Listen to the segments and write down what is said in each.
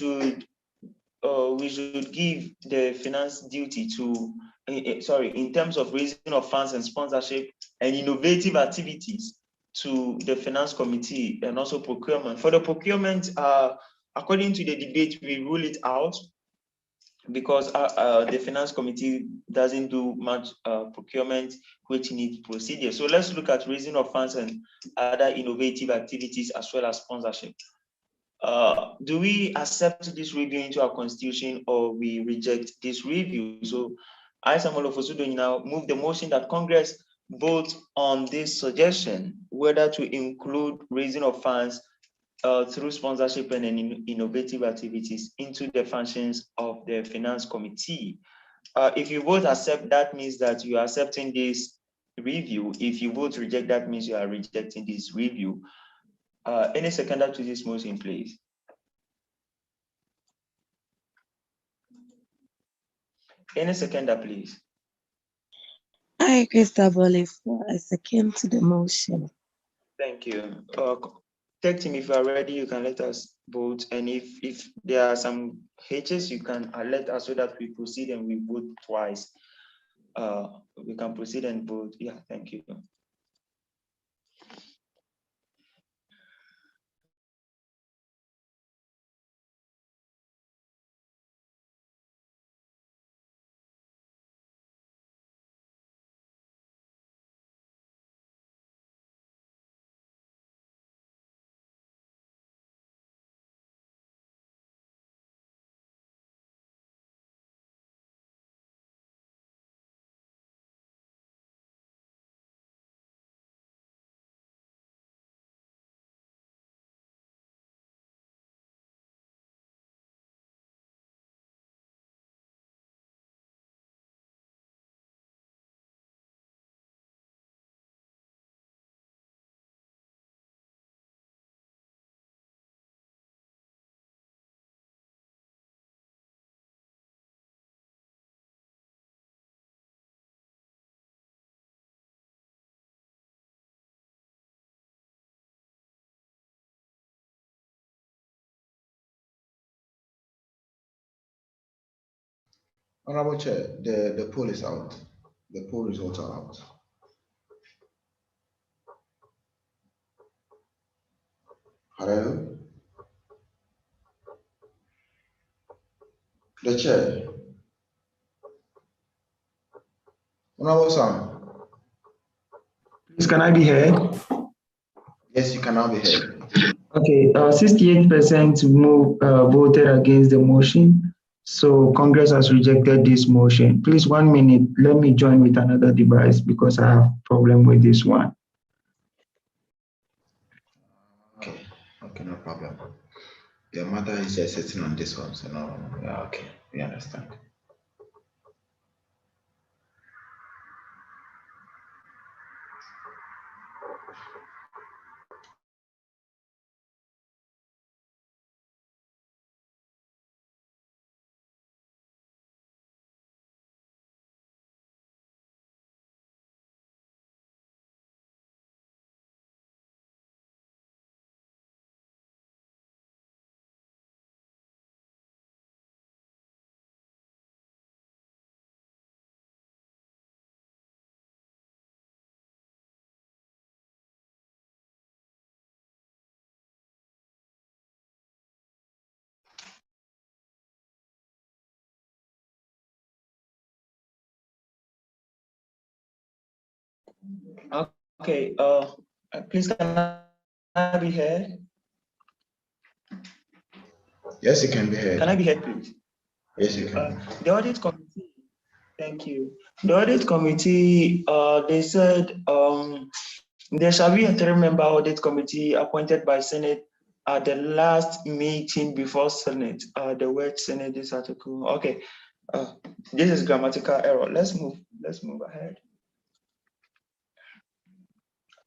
should give the finance duty to, in terms of raising of funds and sponsorship and innovative activities to the finance committee, and also procurement. For the procurement, according to the debate, we rule it out because the finance committee doesn't do much procurement which needs procedure. So let's look at raising of funds and other innovative activities as well as sponsorship. Do we accept this review into our constitution, or we reject this review? So I, Samuel Ofosudo, now move the motion that Congress vote on this suggestion, whether to include raising of funds through sponsorship and innovative activities into the functions of the finance committee. If you vote accept, that means that you are accepting this review. If you vote reject, that means you are rejecting this review. Any seconder to this motion, please? Any seconder, please? I, Christabel, for a second to the motion. Thank you. Tech team, if you are ready, you can let us vote. And if there are some hitches, you can let us so that we proceed and we vote twice. We can proceed and vote. Yeah, thank you. Honorable Chair, the poll is out. The poll results are out. Hello? The chair. Honorable Sam. Please, can I be heard? Yes, you can now be heard. Okay, 68% voted against the motion. So Congress has rejected this motion. Please, 1 minute. Let me join with another device because I have problem with this one. Okay, no problem. Your mother is just sitting on this one, so no, yeah, okay, we understand. Okay, please, can I be heard? Yes, you can be heard. Can I be heard, please? Yes, you can. The audit committee, thank you. The audit committee, they said there shall be a 3-member audit committee appointed by Senate at the last meeting before Senate. The word Senate, this article. Okay, this is grammatical error. Let's move ahead.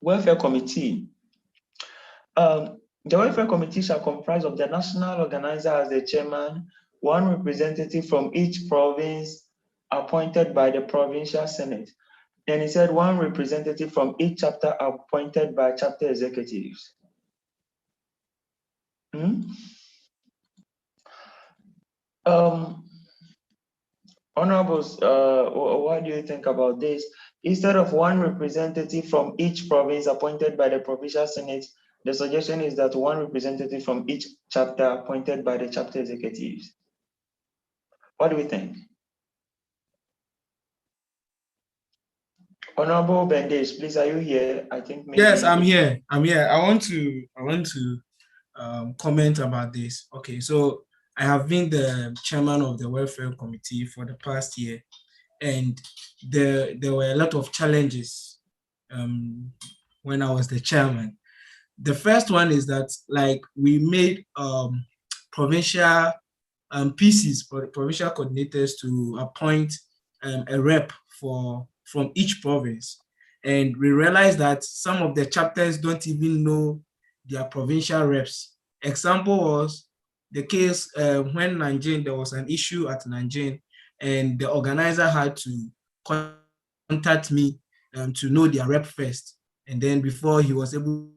Welfare committee. The welfare committee shall comprise of the national organizer as the chairman, 1 representative from each province appointed by the provincial senate. And he said 1 representative from each chapter appointed by chapter executives. Honorables, what do you think about this? Instead of one representative from each province appointed by the provincial senate, the suggestion is that one representative from each chapter appointed by the chapter executives. What do we think? Honorable Bendish, please, are you here? I think maybe. Yes, I'm here. I want to comment about this. Okay, so I have been the chairman of the welfare committee for the past year, and there were a lot of challenges when I was the chairman. The first one is that, like, we made provincial PCs, provincial coordinators, to appoint a rep from each province. And we realized that some of the chapters don't even know their provincial reps. Example was the case when Nanjing, there was an issue at Nanjing, and the organizer had to contact me to know their rep first. And then before he was able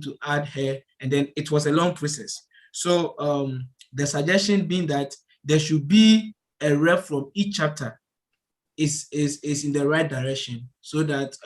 to add her, and then it was a long process. So the suggestion being that there should be a rep from each chapter is in the right direction, so that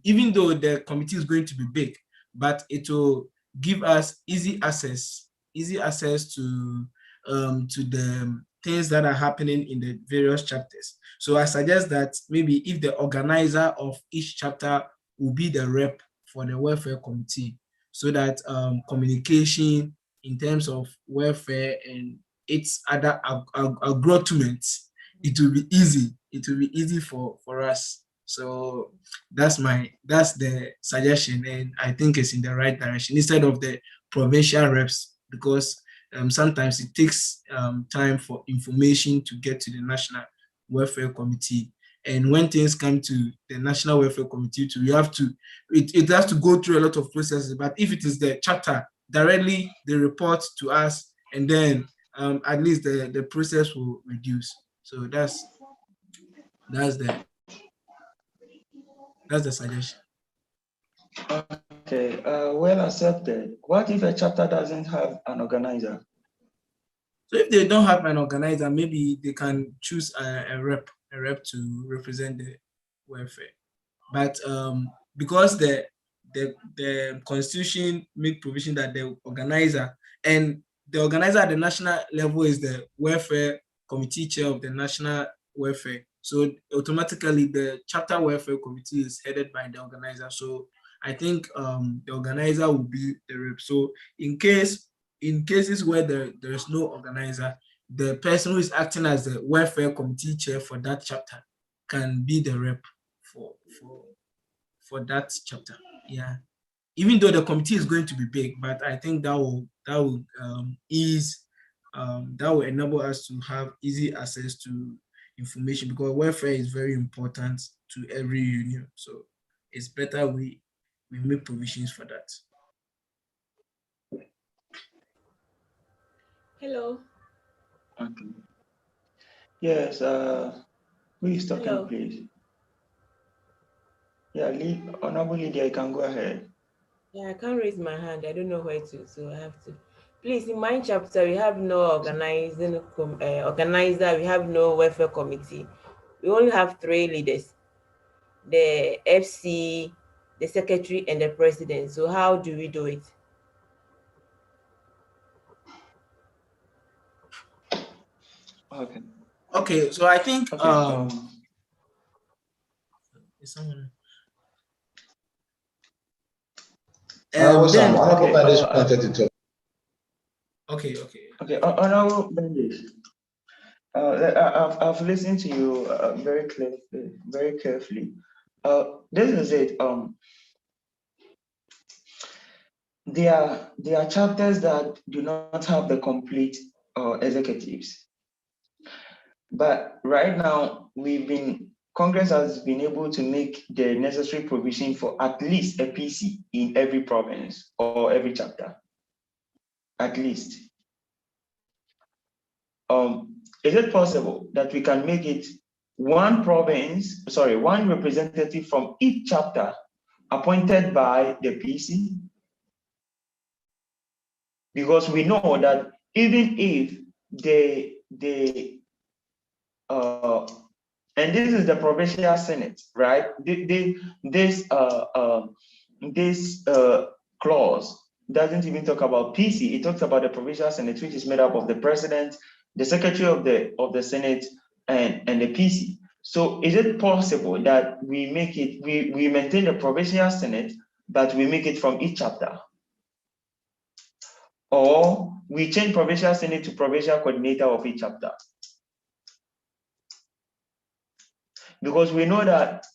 even though the committee is going to be big, but it will give us easy access to the things that are happening in the various chapters. So I suggest that maybe if the organizer of each chapter will be the rep for the welfare committee, so that communication in terms of welfare and its other agglutments, it will be easy. It will be easy for us. So that's the suggestion, and I think it's in the right direction instead of the provincial reps, because sometimes it takes time for information to get to the National Welfare Committee. And when things come to the National Welfare Committee, it has to go through a lot of processes. But if it is the chapter, directly they report to us, and then at least the process will reduce. So that's the suggestion. Okay, well accepted. What if a chapter doesn't have an organizer? So if they don't have an organizer, maybe they can choose a rep to represent the welfare. But because the constitution make provision that the organizer at the national level is the welfare committee chair of the national welfare. So automatically the chapter welfare committee is headed by the organizer. So I think the organizer will be the rep. So in cases where there is no organizer, the person who is acting as the welfare committee chair for that chapter can be the rep for that chapter. Yeah. Even though the committee is going to be big, but I think that will enable us to have easy access to information, because welfare is very important to every union. So it's better we make provisions for that. Hello. Okay. Yes, who is talking, Hello. please? Yeah, Honorable Lydia, you can go ahead. Yeah, I can't raise my hand. I don't know where to, so I have to. Please, in my chapter, we have no organizer, we have no welfare committee. We only have 3 leaders, the FC, the secretary, and the president. So how do we do it? Okay, so I think Okay, Honorable Bendish, I've listened to you very carefully. This is it. There are chapters that do not have the complete executives. But right now, Congress has been able to make the necessary provision for at least a PC in every province or every chapter, at least. Is it possible that we can make it one representative from each chapter appointed by the PC? Because we know that even if the and this is the provincial senate, right? This clause doesn't even talk about PC. It talks about the provincial senate, which is made up of the president, the secretary of the senate, and the PC. So is it possible that we make it, we maintain the provincial senate, but we make it from each chapter? Or we change provincial senate to provincial coordinator of each chapter? Because we know that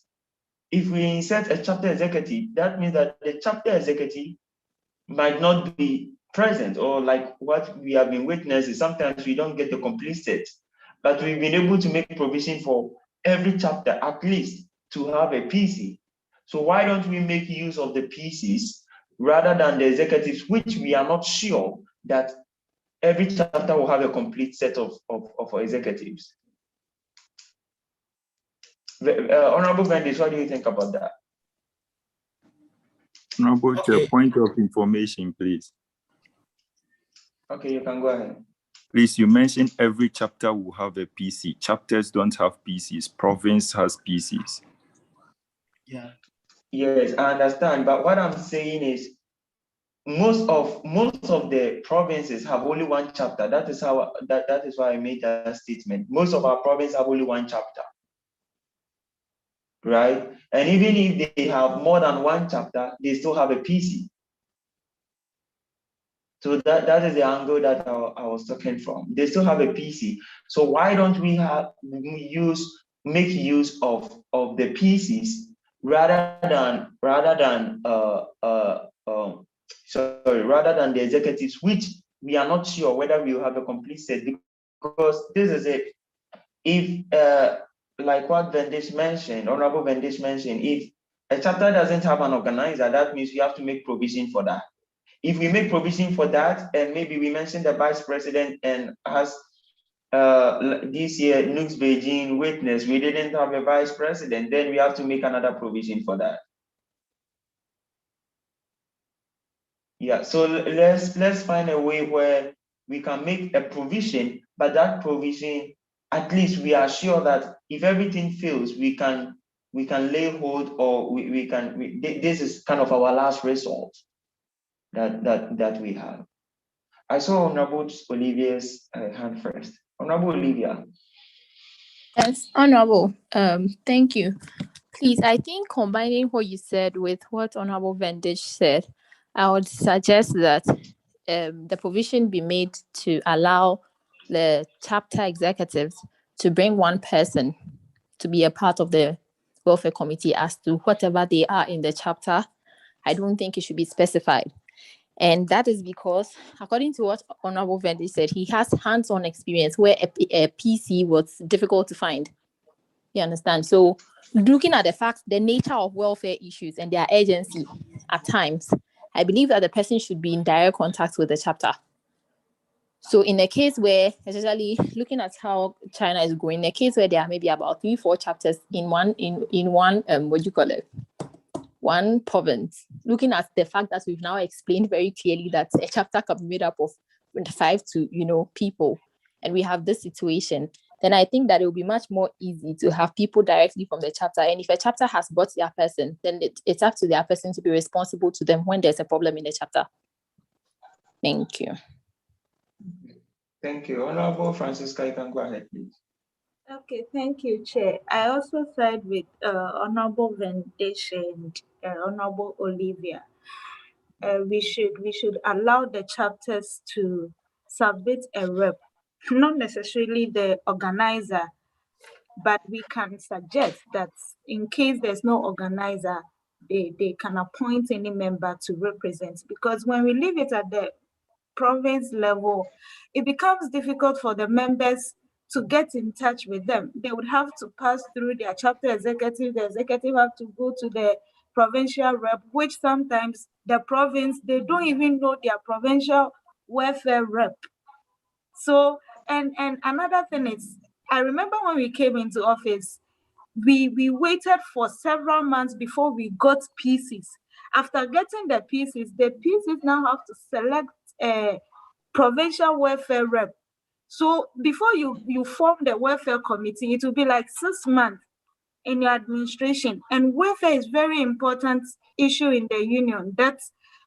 if we insert a chapter executive, that means that the chapter executive might not be present, or like what we have been witnessing, sometimes we don't get the complete set. But we've been able to make provision for every chapter at least to have a PC. So why don't we make use of the PCs rather than the executives, which we are not sure that every chapter will have a complete set of executives? Honorable Vendis, what do you think about that? Honorable Chair, point of information, please. Okay, you can go ahead. Please, you mentioned every chapter will have a PC. Chapters don't have PCs. Province has PCs. Yeah. Yes, I understand. But what I'm saying is most of the provinces have only one chapter. That is how that is why I made that statement. Most of our provinces have only one chapter. Right? And even if they have more than one chapter, they still have a PC. So that is the angle that I was talking from. They still have a PC. So why don't we make use of the PCs rather than the executives, which we are not sure whether we will have a complete set, because this is it. If like what Vendish mentioned, Honorable Vendish mentioned, if a chapter doesn't have an organizer, that means we have to make provision for that. If we make provision for that, and maybe we mentioned the vice president, and as this year NUGS Beijing witness, we didn't have a vice president, then we have to make another provision for that. Yeah, so let's find a way where we can make a provision, but that provision, at least we are sure that if everything fails, we can lay hold, or this is kind of our last resort that we have. I saw Honorable Olivia's hand first. Honorable Olivia. Yes, Honorable. Thank you. Please, I think combining what you said with what Honorable Vendish said, I would suggest that the provision be made to allow the chapter executives to bring one person to be a part of the welfare committee as to whatever they are in the chapter. I don't think it should be specified. And that is because, according to what Honorable Vendish said, he has hands-on experience where a PC was difficult to find. You understand? So looking at the facts, the nature of welfare issues and their urgency at times, I believe that the person should be in direct contact with the chapter. So in a case where, especially looking at how China is going, in a case where there are maybe about 3-4 chapters in one one province, looking at the fact that we've now explained very clearly that a chapter can be made up of 25 to people, and we have this situation, then I think that it will be much more easy to have people directly from the chapter. And if a chapter has brought their person, then it's up to their person to be responsible to them when there's a problem in the chapter. Thank you. Thank you. Honorable Francisca, you can go ahead, please. Okay, thank you, Chair. I also side with Honorable Vendish and Honorable Olivia. We should allow the chapters to submit a rep, not necessarily the organizer, but we can suggest that in case there's no organizer, they can appoint any member to represent. Because when we leave it at the province level, it becomes difficult for the members to get in touch with them. They would have to pass through their chapter executive. The executive have to go to the provincial rep, which sometimes the province, they don't even know their provincial welfare rep. So, and another thing is, I remember when we came into office, we waited for several months before we got PCs. After getting the PCs now have to select a provincial welfare rep. So before you form the welfare committee, it will be like 6 months in your administration. And welfare is very important issue in the union. That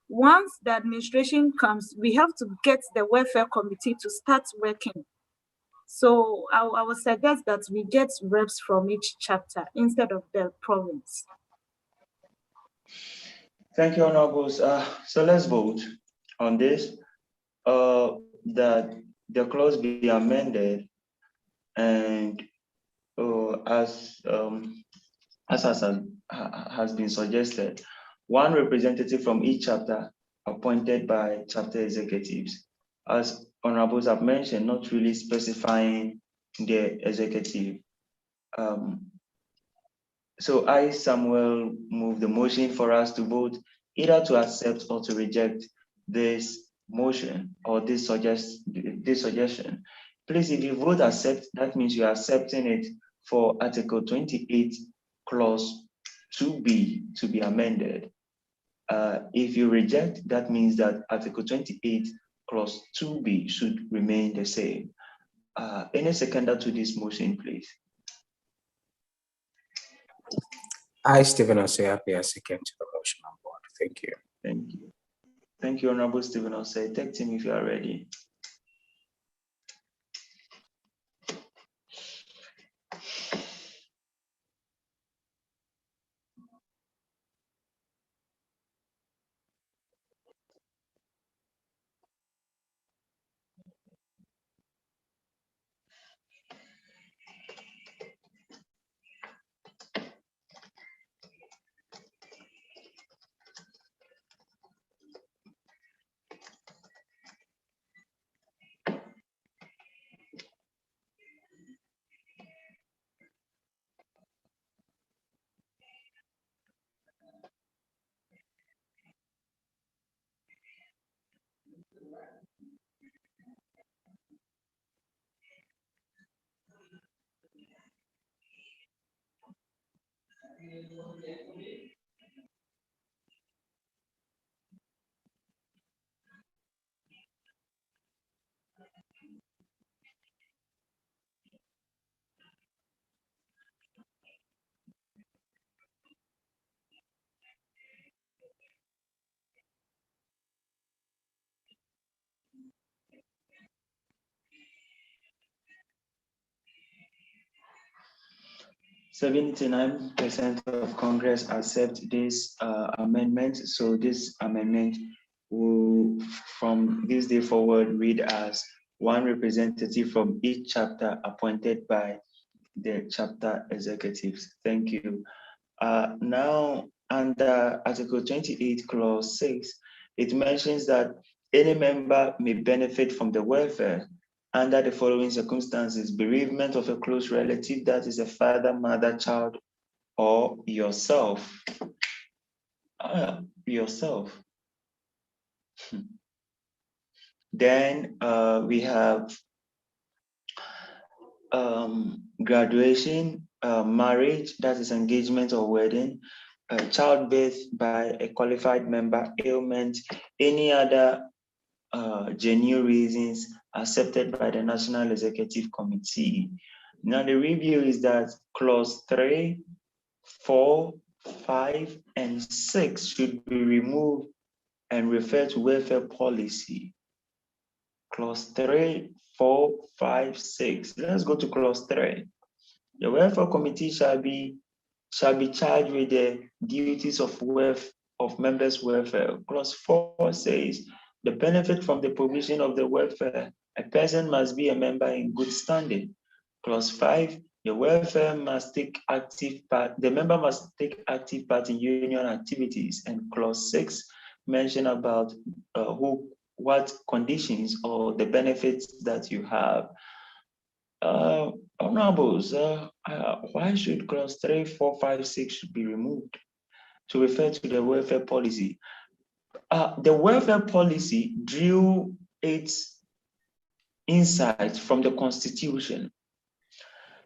once the administration comes, we have to get the welfare committee to start working. So I would suggest that we get reps from each chapter instead of the province. Thank you, Honorables. So let's vote on this, that the clause be amended, and as has been suggested, one representative from each chapter appointed by chapter executives. As Honorables have mentioned, not really specifying the executive. So I, Samuel, move the motion for us to vote either to accept or to reject this motion or this suggestion. Please, if you vote accept, that means you're accepting it for Article 28, Clause 2B to be amended. If you reject, that means that Article 28, Clause 2B should remain the same. Any seconder to this motion, please? I, Stephen Osei, appear second to the motion on board. Thank you. Thank you. Thank you, Honorable Stephen Osei. Tech team, if you are ready. %79% of Congress accept this amendment. So this amendment will, from this day forward, read as one representative from each chapter appointed by the chapter executives. Thank you. Now, under Article 28, Clause 6, it mentions that any member may benefit from the welfare under the following circumstances: bereavement of a close relative, that is a father, mother, child, or yourself. Yourself. Then we have graduation, marriage, that is engagement or wedding, childbirth by a qualified member, ailment, any other genuine reasons accepted by the National Executive Committee. Now the review is that clause 3, 4, 5, and 6 should be removed and refer to welfare policy. Clause 3, 4, 5, 6. Let's go to clause 3. The welfare committee shall be charged with the duties of members' welfare. Clause 4 says, the benefit from the provision of the welfare, a person must be a member in good standing. Clause 5, the welfare must take active part, the member must take active part in union activities. And clause 6 mention about what conditions or the benefits that you have. Honorables, why should clause 3, 4, 5, 6 be removed to refer to the welfare policy? The welfare policy drew its insight from the Constitution.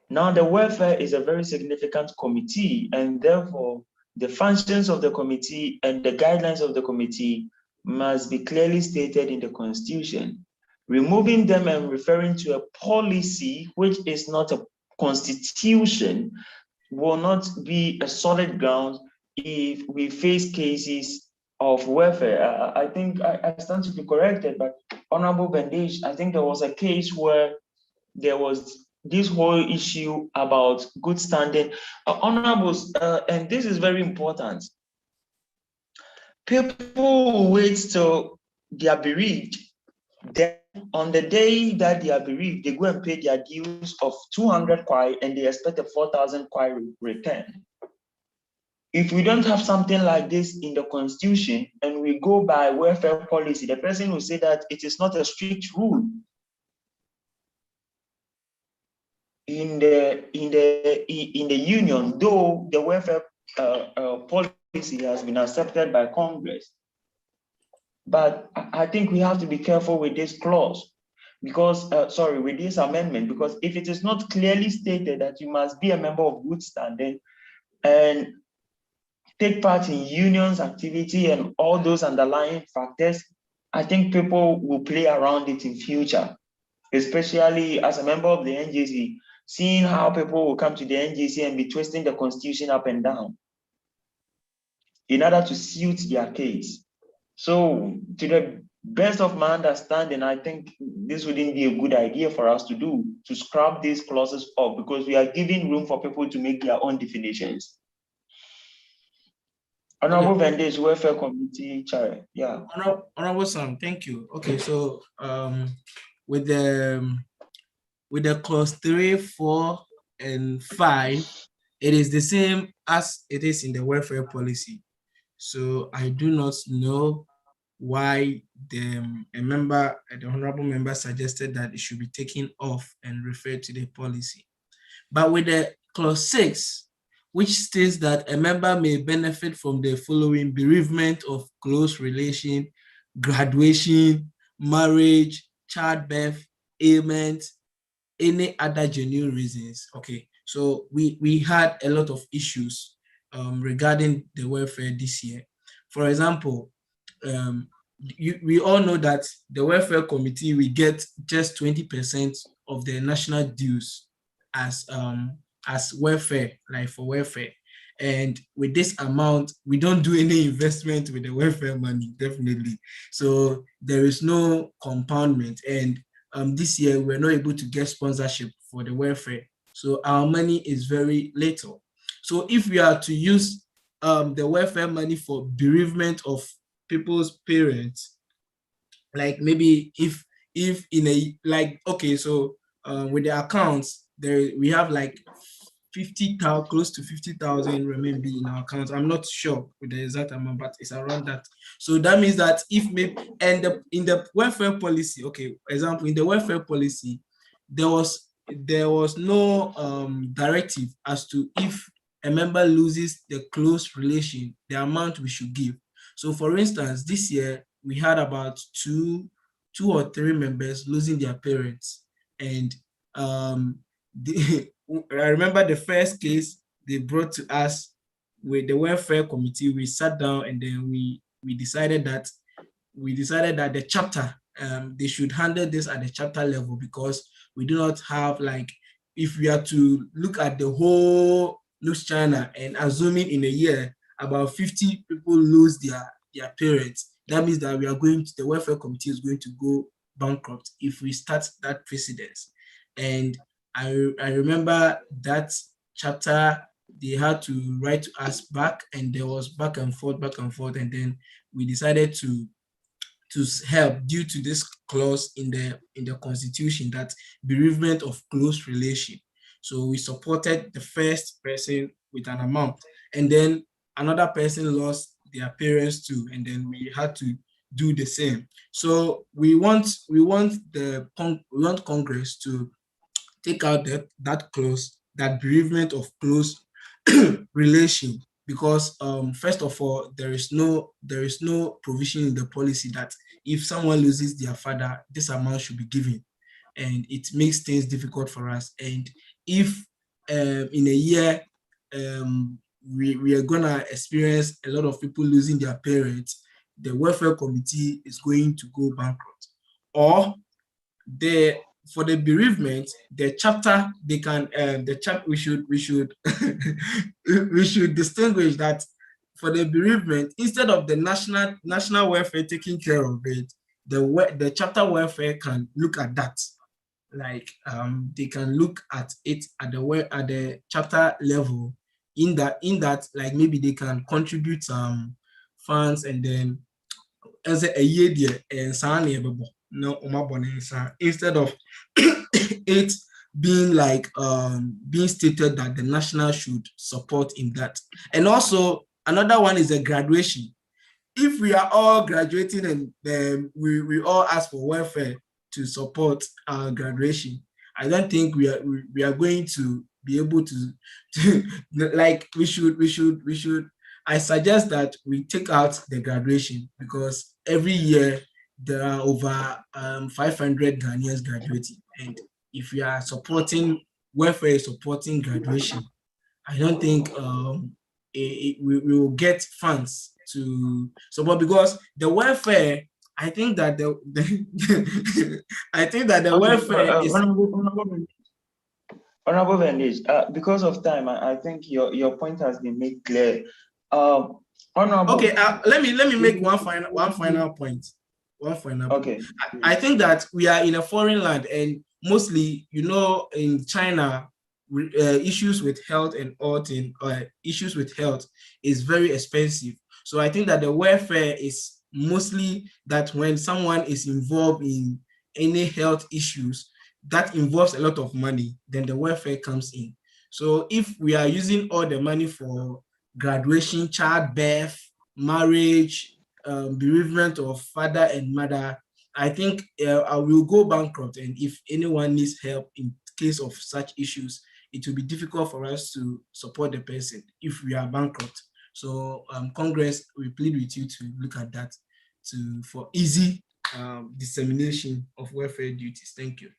Now, the welfare is a very significant committee, and therefore the functions of the committee and the guidelines of the committee must be clearly stated in the Constitution. Removing them and referring to a policy which is not a constitution will not be a solid ground if we face cases of welfare. I think I stand to be corrected, but Honorable Bandage, I think there was a case where there was this whole issue about good standing. Honorables, and this is very important. People wait till they are bereaved. Then on the day that they are bereaved, they go and pay their dues of 200 kwai and they expect a 4,000 kwai return. If we don't have something like this in the constitution and we go by welfare policy, the person will say that it is not a strict rule. In the union, though the welfare policy has been accepted by Congress, but I think we have to be careful with this clause because, with this amendment, because if it is not clearly stated that you must be a member of good standing and take part in unions activity and all those underlying factors, I think people will play around it in future, especially as a member of the NJC, seeing how people will come to the NJC and be twisting the constitution up and down in order to suit their case. So to the best of my understanding, I think this wouldn't be a good idea for us to do, to scrap these clauses off, because we are giving room for people to make their own definitions. Honorable Vendage, Welfare Committee Chair. Yeah. Honorable Sam, thank you. Okay, so with the clause 3, 4, and 5, it is the same as it is in the welfare policy. So I do not know why the honorable member suggested that it should be taken off and referred to the policy. But with the clause 6, which states that a member may benefit from the following: bereavement of close relation, graduation, marriage, childbirth, ailment, any other genuine reasons. Okay, so we had a lot of issues regarding the welfare this year. For example, we all know that the welfare committee, we get just 20% of the national dues as welfare, like for welfare. And with this amount, we don't do any investment with the welfare money, definitely. So there is no compoundment. And this year, we're not able to get sponsorship for the welfare. So our money is very little. So if we are to use the welfare money for bereavement of people's parents, like maybe if in a, like, okay, so with the accounts, there we have like 50,000, close to 50,000 renminbi in our accounts. I'm not sure with the exact amount, but it's around that. So that means that if maybe, and in the welfare policy, okay, example, in the welfare policy, there was no directive as to if a member loses the close relation, the amount we should give. So for instance, this year we had about two or three members losing their parents, and I remember the first case they brought to us with the welfare committee. We sat down and then we decided that the chapter, they should handle this at the chapter level, because we do not have, like, if we are to look at the whole NUGS-CHINA and assuming in a year about 50 people lose their parents, that means that the welfare committee is going to go bankrupt if we start that precedence. And I remember that chapter, they had to write to us back, and there was back and forth, and then we decided to help due to this clause in the constitution, that bereavement of close relation. So we supported the first person with an amount, and then another person lost their parents too, and then we had to do the same. So we want Congress to take out that clause, that bereavement of close relation, because first of all, there is no provision in the policy that if someone loses their father, this amount should be given, and it makes things difficult for us. And if in a year we are gonna experience a lot of people losing their parents, the welfare committee is going to go bankrupt. Or for the bereavement, the chapter they can we should we should distinguish that for the bereavement, instead of the national welfare taking care of it, the chapter welfare can look at that. Like they can look at it at the chapter level. In that like maybe they can contribute some funds, and then as a year there and no instead of it being like being stated that the national should support in that. And also another one is a graduation. If we are all graduating and then we all ask for welfare to support our graduation, I don't think we are going to be able to like we should. I suggest that we take out the graduation, because every year there are over 500 Ghanaians graduating, and if we are supporting welfare, supporting graduation, I don't think we will get funds to support, because the welfare. I think that the I think that the welfare is. Honorable Vendish, because of time, I think your point has been made clear. Honorable. Okay, let me make one final point. Okay. I think that we are in a foreign land, and mostly, in China, issues with health and issues with health is very expensive. So I think that the welfare is mostly that when someone is involved in any health issues that involves a lot of money, then the welfare comes in. So if we are using all the money for graduation, childbirth, marriage, bereavement of father and mother, I think I will go bankrupt. And if anyone needs help in case of such issues, it will be difficult for us to support the person if we are bankrupt. So Congress, we plead with you to look at that for easy dissemination of welfare duties. Thank you.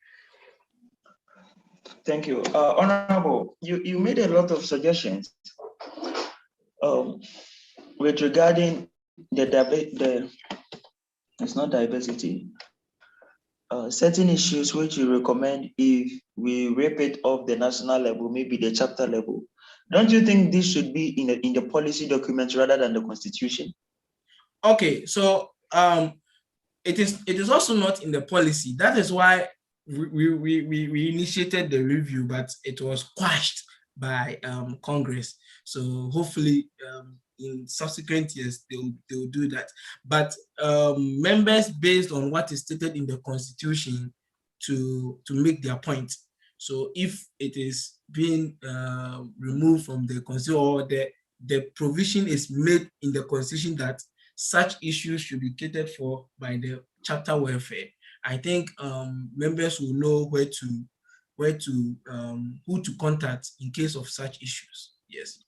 Thank you. Honorable, you made a lot of suggestions with regarding it's not diversity, certain issues which you recommend if we wrap it off the national level, maybe the chapter level. Don't you think this should be in the policy document rather than the constitution? Okay, so it is also not in the policy. That is why we initiated the review, but it was quashed by Congress. So hopefully in subsequent years they will do that. But members, based on what is stated in the constitution, to make their point. So if it is being removed from the constitution, or the provision is made in the constitution that such issues should be catered for by the chapter welfare, I think members will know who to contact in case of such issues. Yes.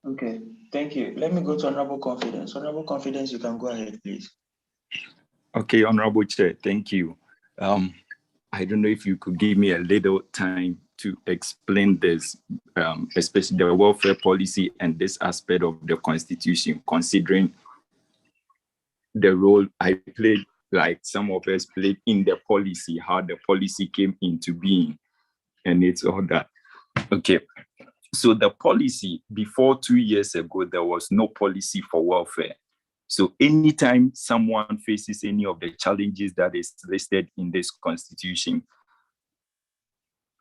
Okay, thank you. Let me go to Honorable Confidence. Honorable Confidence, you can go ahead, please. Okay, Honorable Chair, thank you. I don't know if you could give me a little time to explain this, especially the welfare policy and this aspect of the Constitution, considering the role I played, like some of us played in the policy, how the policy came into being, and it's all that. Okay, so the policy, before 2 years ago, there was no policy for welfare. So anytime someone faces any of the challenges that is listed in this constitution,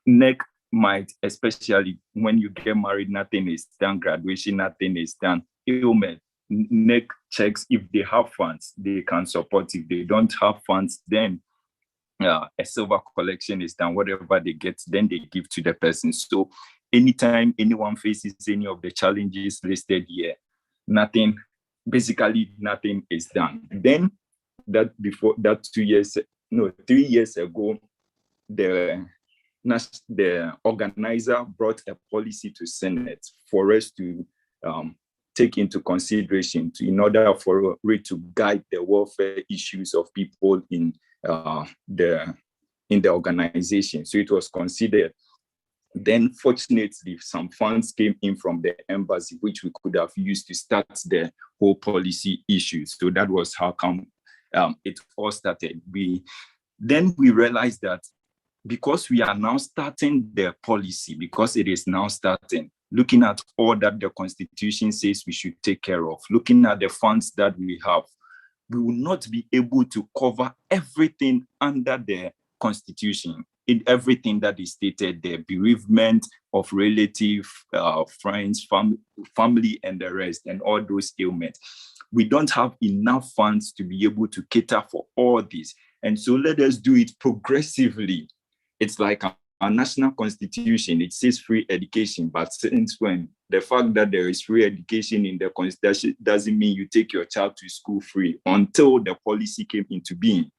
NEC might, especially when you get married, nothing is done, graduation, nothing is done, ailment, NEC checks if they have funds, they can support. If they don't have funds, then a silver collection is done. Whatever they get, then they give to the person. So anytime anyone faces any of the challenges listed here, basically nothing is done. Then before that 3 years ago, the organizer brought a policy to Senate for us to take into consideration in order for it to guide the welfare issues of people in the organization. So it was considered. Then, fortunately, some funds came in from the embassy, which we could have used to start the whole policy issue. So that was how come it all started. We Then we realized that because we are now starting the policy, because it is now starting, looking at all that the Constitution says we should take care of, looking at the funds that we have, we will not be able to cover everything under the Constitution, in everything that is stated there, bereavement of relative, friends, family, and the rest, and all those ailments. We don't have enough funds to be able to cater for all this. And so let us do it progressively. It's like our national constitution, it says free education, but since when? The fact that there is free education in the constitution doesn't mean you take your child to school free until the policy came into being.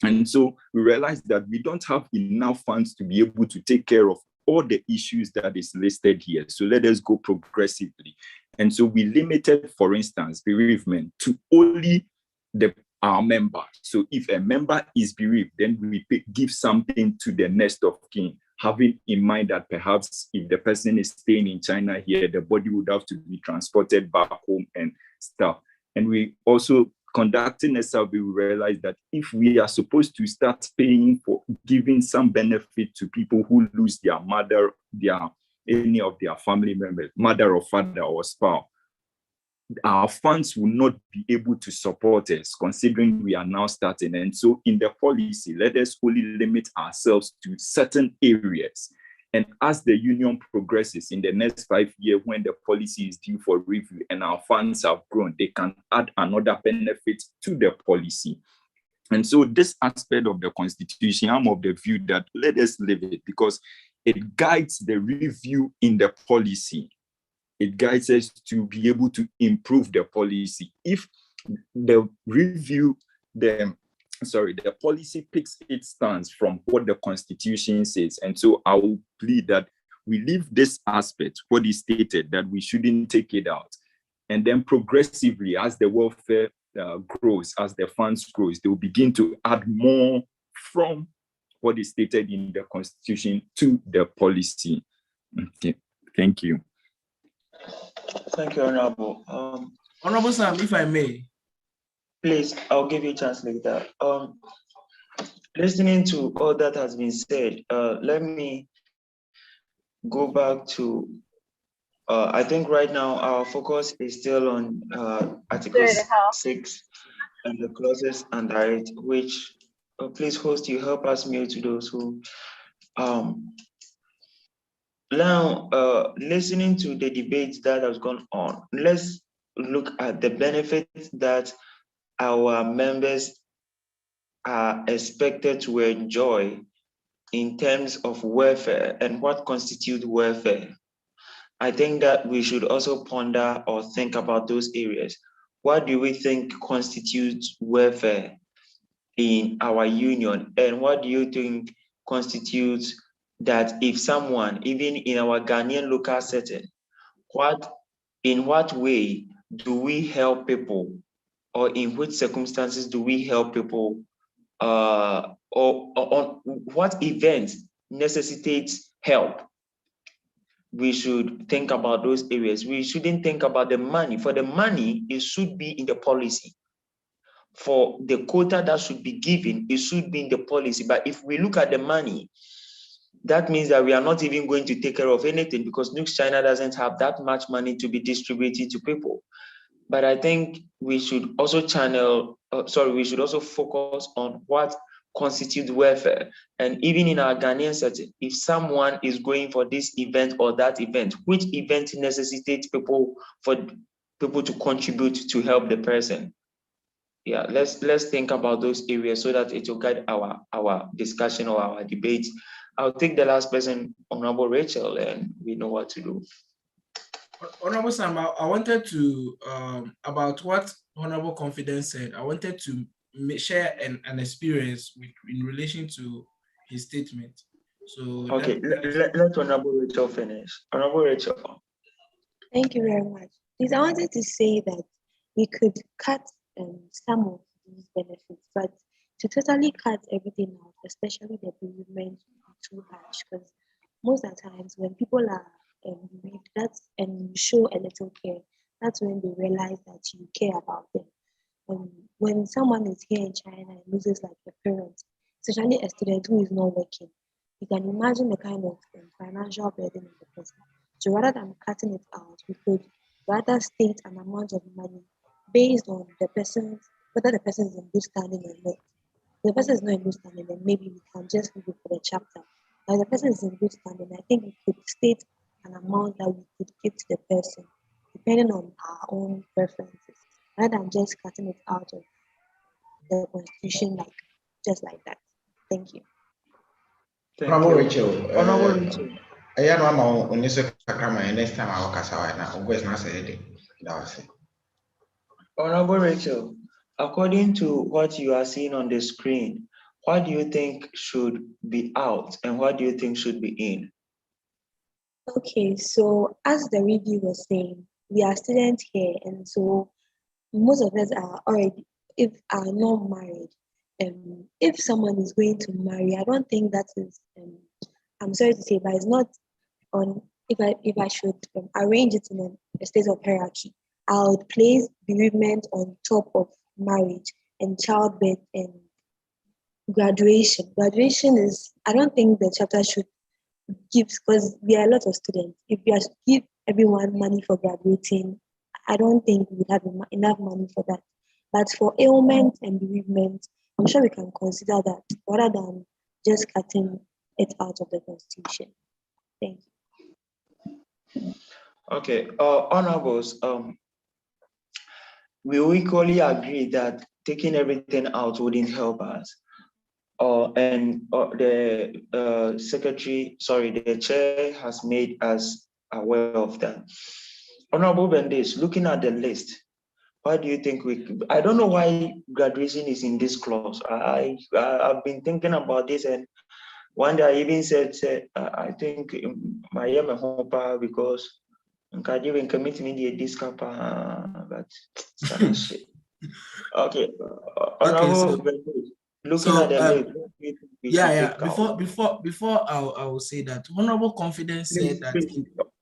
And so we realized that we don't have enough funds to be able to take care of all the issues that is listed here. So let us go progressively. And so we limited, for instance, bereavement to only our member. So if a member is bereaved, then we give something to the next of kin, having in mind that perhaps if the person is staying in China here, the body would have to be transported back home and stuff. And we also, conducting a survey, we realized that if we are supposed to start paying for giving some benefit to people who lose their mother, any of their family members, mother or father or spouse, our funds will not be able to support us, considering we are now starting. And so in the policy, let us only limit ourselves to certain areas. And as the union progresses in the next 5 years, when the policy is due for review and our funds have grown, they can add another benefit to the policy. And so this aspect of the Constitution, I'm of the view that let us leave it, because it guides the review in the policy. It guides us to be able to improve the policy. If the review, the policy picks its stance from what the Constitution says. And so I will plead that we leave this aspect, what is stated, that we shouldn't take it out. And then progressively, as the welfare grows, as the funds grows, they will begin to add more from what is stated in the Constitution to the policy. Okay, thank you. Thank you, Honorable. Honorable Sam, if I may. Please, I'll give you a chance later. Listening to all that has been said, let me go back to, I think right now our focus is still on Article 6 and the clauses under it, which, please host, you help us mute to those who, now, listening to the debate that has gone on, let's look at the benefits that our members are expected to enjoy in terms of welfare and what constitutes welfare. I think that we should also ponder or think about those areas. What do we think constitutes welfare in our union? And what do you think constitutes that if someone, even in our Ghanaian local setting, in what way do we help people, or in which circumstances do we help people, or what events necessitates help? We should think about those areas. We shouldn't think about the money. For the money, it should be in the policy. For the quota that should be given, it should be in the policy. But if we look at the money, that means that we are not even going to take care of anything, because NUGS-CHINA doesn't have that much money to be distributed to people. But I think we should also we should also focus on what constitutes welfare. And even in our Ghanaian setting, if someone is going for this event or that event, which event necessitates people to contribute to help the person? Yeah, let's think about those areas so that it will guide our discussion or our debate. I'll take the last person, Honorable Rachel, and we know what to do. Honorable Sam, I wanted to, about what Honorable Confidence said, I wanted to share an experience in relation to his statement. So okay, let Honorable Rachel finish. Honorable Rachel. Thank you very much. Please, I wanted to say that we could cut some of these benefits, but to totally cut everything out, especially the bereavement, too harsh, because most of the times when people are bereaved, and you show a little care, that's when they realize that you care about them. When someone is here in China and loses like a parent, especially a student who is not working. You can imagine the kind of financial burden on the person. So rather than cutting it out, we could rather state an amount of money based on the person's whether the person is in good standing or not. If the person is not in good standing, then maybe we can just leave it for the chapter. But if the person is in good standing, I think we could state an amount that we could give to the person, depending on our own preferences, rather than just cutting it out of the constitution like just like that. Thank you. Thank Honorable you. Rachel, Honorable Rachel. I know I'm on this camera next time I'll cast out now. Always not say that. Honorable Rachel, according to what you are seeing on the screen, what do you think should be out and what do you think should be in? Okay, so as the review was saying, we are students here, and so most of us are already, if are not married. If someone is going to marry, I don't think that is. I'm sorry to say, but it's not on. If I should arrange it in a state of hierarchy, I would place bereavement on top of marriage and childbirth and graduation. Graduation is. I don't think the chapter should give because we are a lot of students. If we are to give everyone money for graduating, I don't think we would have enough money for that. But for ailment and bereavement, I'm sure we can consider that rather than just cutting it out of the constitution. Thank you. Okay, honorables, we equally agree that taking everything out wouldn't help us. And the secretary, sorry, the chair has made us aware of that. Honorable Bendish, looking at the list, why do you think I don't know why graduation is in this clause. I've been thinking about this, and one day I even said I think my hopa because Nkadi commit me this but shit. Okay, honorable Bendish, looking at the list, yeah. Before I will say that Honorable Confidence said that.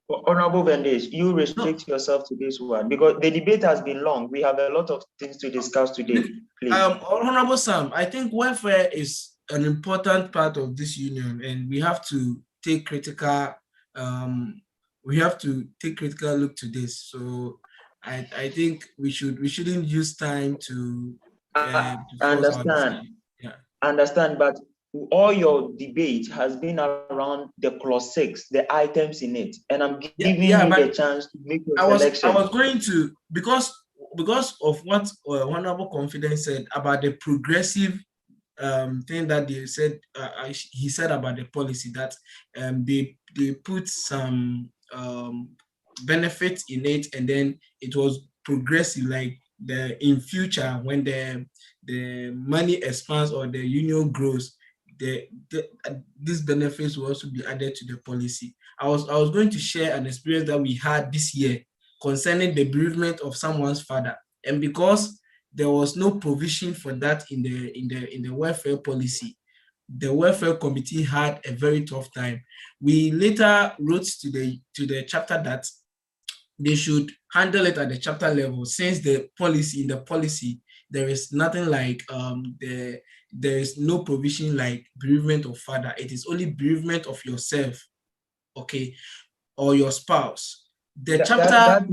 Honorable Vendish, you restrict yourself to this one because the debate has been long. We have a lot of things to discuss today. Please. Honorable Sam, I think welfare is an important part of this union, and we have to take critical. We have to take critical look to this. So I think we shouldn't use time to understand. Yeah. Understand, but all your debate has been around the clause 6, the items in it, and I'm giving you the chance to make your selection. I was going to because of what Honorable Confidence said about the progressive thing that they said. He said about the policy that they put some benefits in it, and then it was progressive, like in future when the money expands or the union grows, these benefits will also be added to the policy. I was going to share an experience that we had this year concerning the bereavement of someone's father, and because there was no provision for that in the welfare policy, the welfare committee had a very tough time. We later wrote to the chapter that they should handle it at the chapter level, since in the policy there is nothing like there is no provision like bereavement of father. It is only bereavement of yourself, okay, or your spouse. The chapter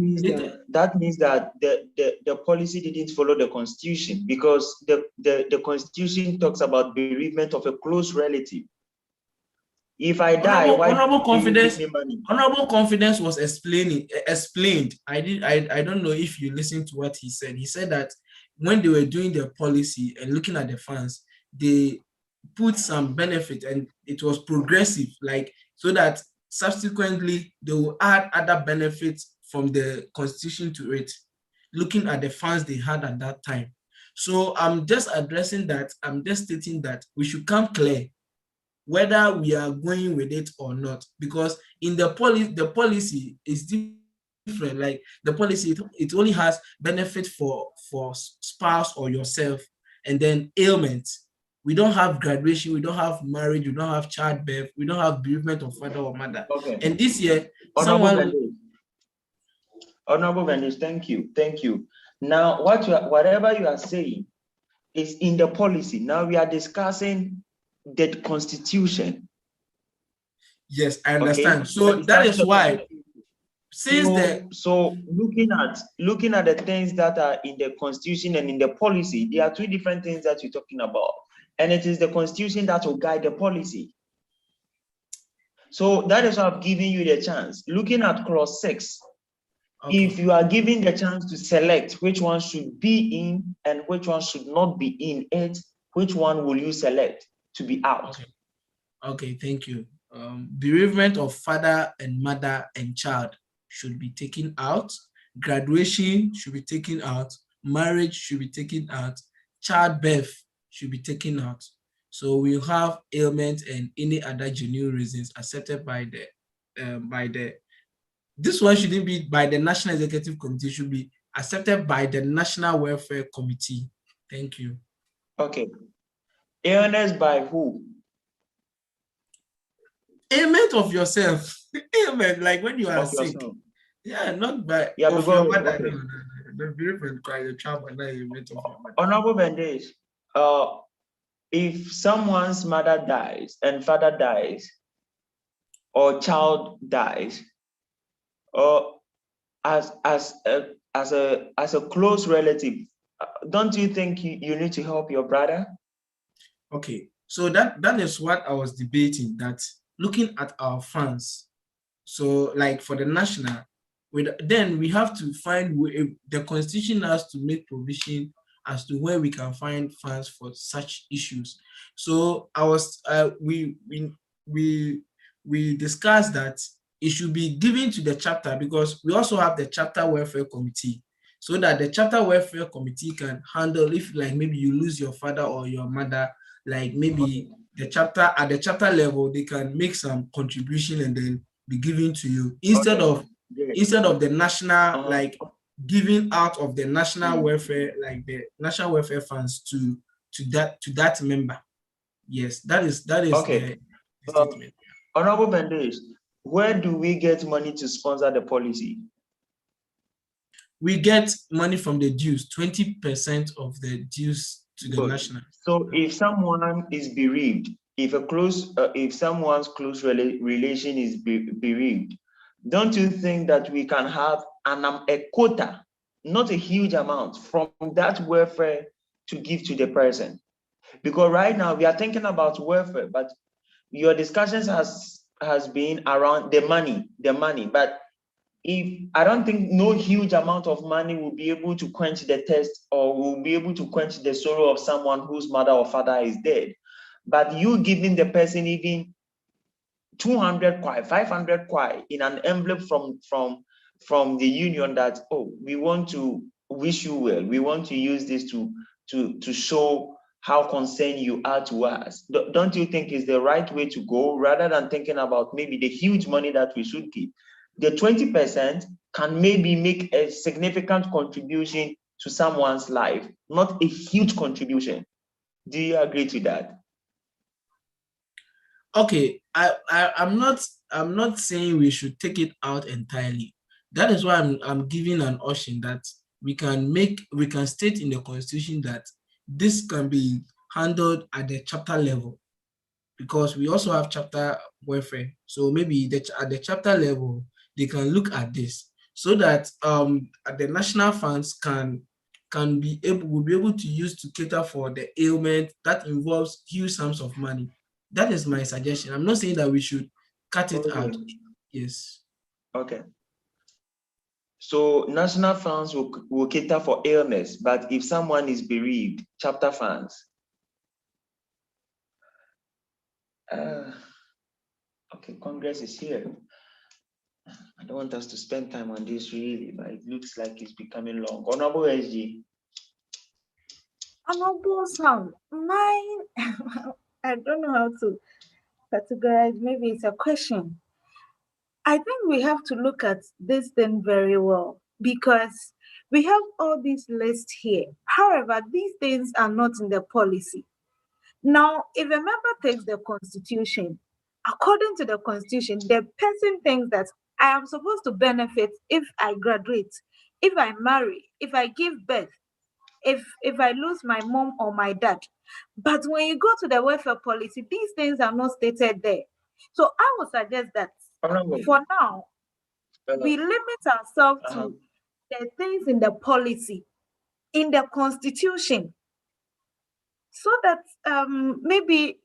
that means that the policy didn't follow the constitution, because the constitution talks about bereavement of a close relative. If I die, Honorable Confidence was explained. I don't know if you listened to what he said. He said that when they were doing their policy and looking at the funds, they put some benefit and it was progressive, like so that subsequently they will add other benefits from the constitution to it, looking at the funds they had at that time. So I'm just addressing that. I'm just stating that we should come clear whether we are going with it or not, because in the policy is different. Like the policy, it only has benefit for spouse or yourself, and then ailment. We don't have graduation, we don't have marriage, we don't have childbirth, we don't have bereavement of father or mother. Okay. And this year, Honorable Venus, thank you. Now, whatever you are saying is in the policy. Now we are discussing the constitution. Yes, I understand. Okay, So that is why, since so looking at the things that are in the constitution and in the policy, there are two different things that you're talking about, and it is the constitution that will guide the policy. So that is why I've given you the chance. Looking at clause 6, okay. if you are given the chance to select which one should be in and which one should not be in it, which one will you select to be out? Okay, thank you. Bereavement of father and mother and child should be taken out. Graduation should be taken out. Marriage should be taken out. Childbirth should be taken out. So we have ailments and any other genuine reasons accepted by the this one shouldn't be by the National Executive Committee, should be accepted by the National Welfare Committee. Thank you. Okay. Illness by who? Ailment of yourself. Ailment, like when you are Of sick. yourself. Yeah, not by of your mother. okay. The bereavement cry, the child, and ailment of your mother. Honorable Bendish, if someone's mother dies and father dies, or child dies, or as a close relative, don't you think you need to help your brother? Okay, so that is what I was debating, that looking at our funds. So like for the national, then we have to find the constitution has to make provision as to where we can find funds for such issues. So we discussed that it should be given to the chapter, because we also have the chapter welfare committee, so that the chapter welfare committee can handle if like maybe you lose your father or your mother, like maybe the chapter at the chapter level, they can make some contribution and then be given to you instead of the national, like giving out of the national welfare, like the national welfare funds to that member. Yes, that is okay. the statement. Honorable Bendish, where do we get money to sponsor the policy? We get money from the dues, 20% of the dues to the national. So if someone is bereaved, if someone's close relation is bereaved, don't you think that we can have a quota, not a huge amount, from that welfare to give to the person? Because right now we are thinking about welfare, but your discussions has been around the money, but if I don't think no huge amount of money will be able to quench the thirst or will be able to quench the sorrow of someone whose mother or father is dead. But you giving the person even 200 kwai, 500 kwai in an envelope from the union that, oh, we want to wish you well. We want to use this to show how concerned you are to us. Don't you think is the right way to go, rather than thinking about maybe the huge money that we should give? The 20% can maybe make a significant contribution to someone's life, not a huge contribution. Do you agree to that? Okay, I'm not saying we should take it out entirely. That is why I'm giving an option that we can state in the constitution that this can be handled at the chapter level, because we also have chapter welfare. So maybe at the chapter level, they can look at this so that the national funds will be able to use to cater for the ailment that involves huge sums of money. That is my suggestion. I'm not saying that we should cut it out. Yes. Okay. So national funds will cater for illness, but if someone is bereaved, chapter funds. Okay, Congress is here. I don't want us to spend time on this really, but it looks like it's becoming long. Honorable SG. Honorable Sam, mine, I don't know how to categorize, maybe it's a question. I think we have to look at this thing very well, because we have all these lists here. However, these things are not in the policy. Now, if a member takes the constitution, according to the constitution, the person thinks that I am supposed to benefit if I graduate, if I marry, if I give birth, if I lose my mom or my dad. But when you go to the welfare policy, these things are not stated there. So I would suggest that for now, we limit ourselves to the things in the policy, in the constitution, so that maybe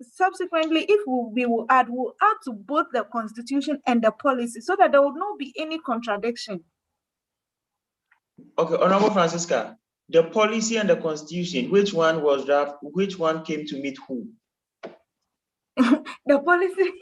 subsequently, if we'll add to both the constitution and the policy, so that there will not be any contradiction. Okay, Honorable Francisca, the policy and the constitution, which one was draft? Which one came to meet who? The policy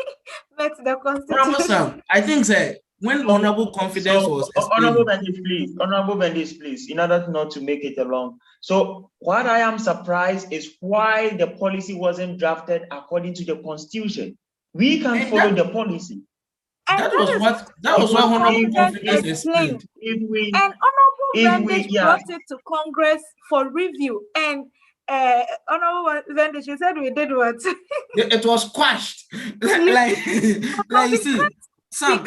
met the constitution. Honorable Sam, I think that when Honorable Confidence was Honorable Bendis, please, in order not to make it along. So what I am surprised is why the policy wasn't drafted according to the constitution. We can follow the policy. That was what Honorable Confidence explained. And Honorable Vendish brought it to Congress for review. And Honorable Vendish, you said we did what? It was quashed. like you see. Sam,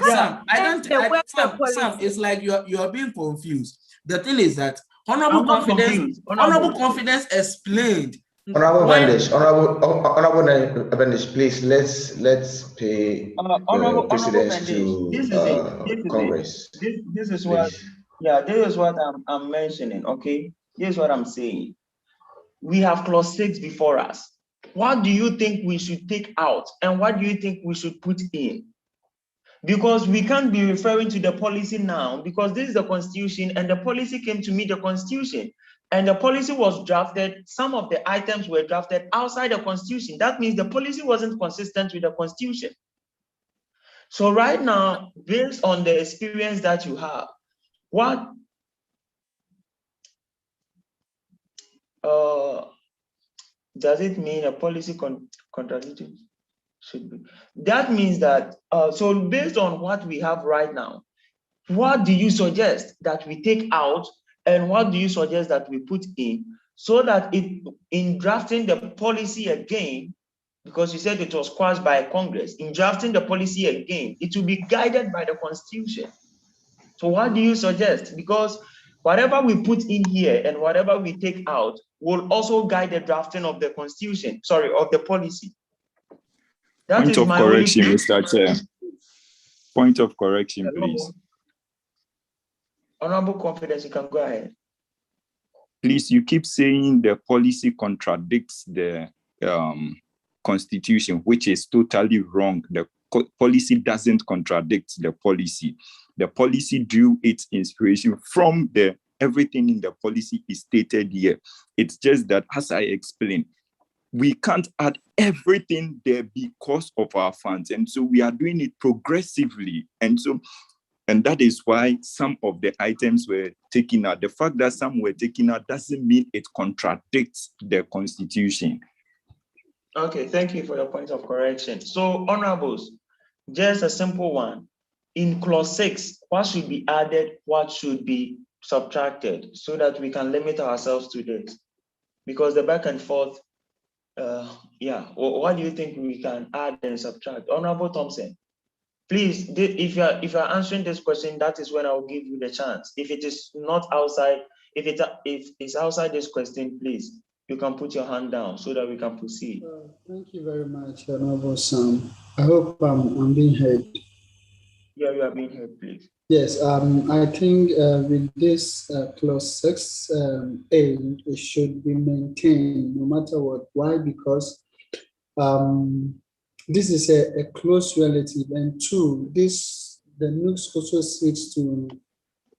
it's like you are being confused. The thing is that Honorable Confidence explained. Honorable Vendish, please let's pay precedence to Congress. This is what I'm mentioning. Okay, this is what I'm saying. We have clause 6 before us. What do you think we should take out, and what do you think we should put in? Because we can't be referring to the policy now, because this is the constitution and the policy came to meet the constitution. And the policy was drafted, some of the items were drafted outside the constitution. That means the policy wasn't consistent with the constitution. So right now, based on the experience that you have, what does it mean a policy contradictory? Should be. That means that, so based on what we have right now, what do you suggest that we take out and what do you suggest that we put in, so that in drafting the policy again, because you said it was quashed by Congress, in drafting the policy again, it will be guided by the constitution. So what do you suggest? Because whatever we put in here and whatever we take out will also guide the drafting of the constitution, of the policy. Point of correction, Mr. Chair. Point of correction, please. Honorable Confidence, you can go ahead. Please, you keep saying the policy contradicts the constitution, which is totally wrong. The policy doesn't contradict the policy. The policy drew its inspiration from everything in the policy is stated here. It's just that, as I explained, we can't add everything there because of our funds. And so we are doing it progressively. And that is why some of the items were taken out. The fact that some were taken out doesn't mean it contradicts the constitution. Okay, thank you for your point of correction. So, honorables, just a simple one. In clause 6, what should be added, what should be subtracted, so that we can limit ourselves to this? Because the back and forth, what do you think we can add and subtract? Honorable Thompson, please, if you're answering this question, that is when I will give you the chance. If it is not outside, if it's outside this question, please, you can put your hand down so that we can proceed. Thank you very much, Honorable Sam. I hope I'm being heard. Yeah, you are being heard, please. Yes, I think with this clause 6A, it should be maintained no matter what. Why? Because this is a close relative, and two, the NUGS also seeks to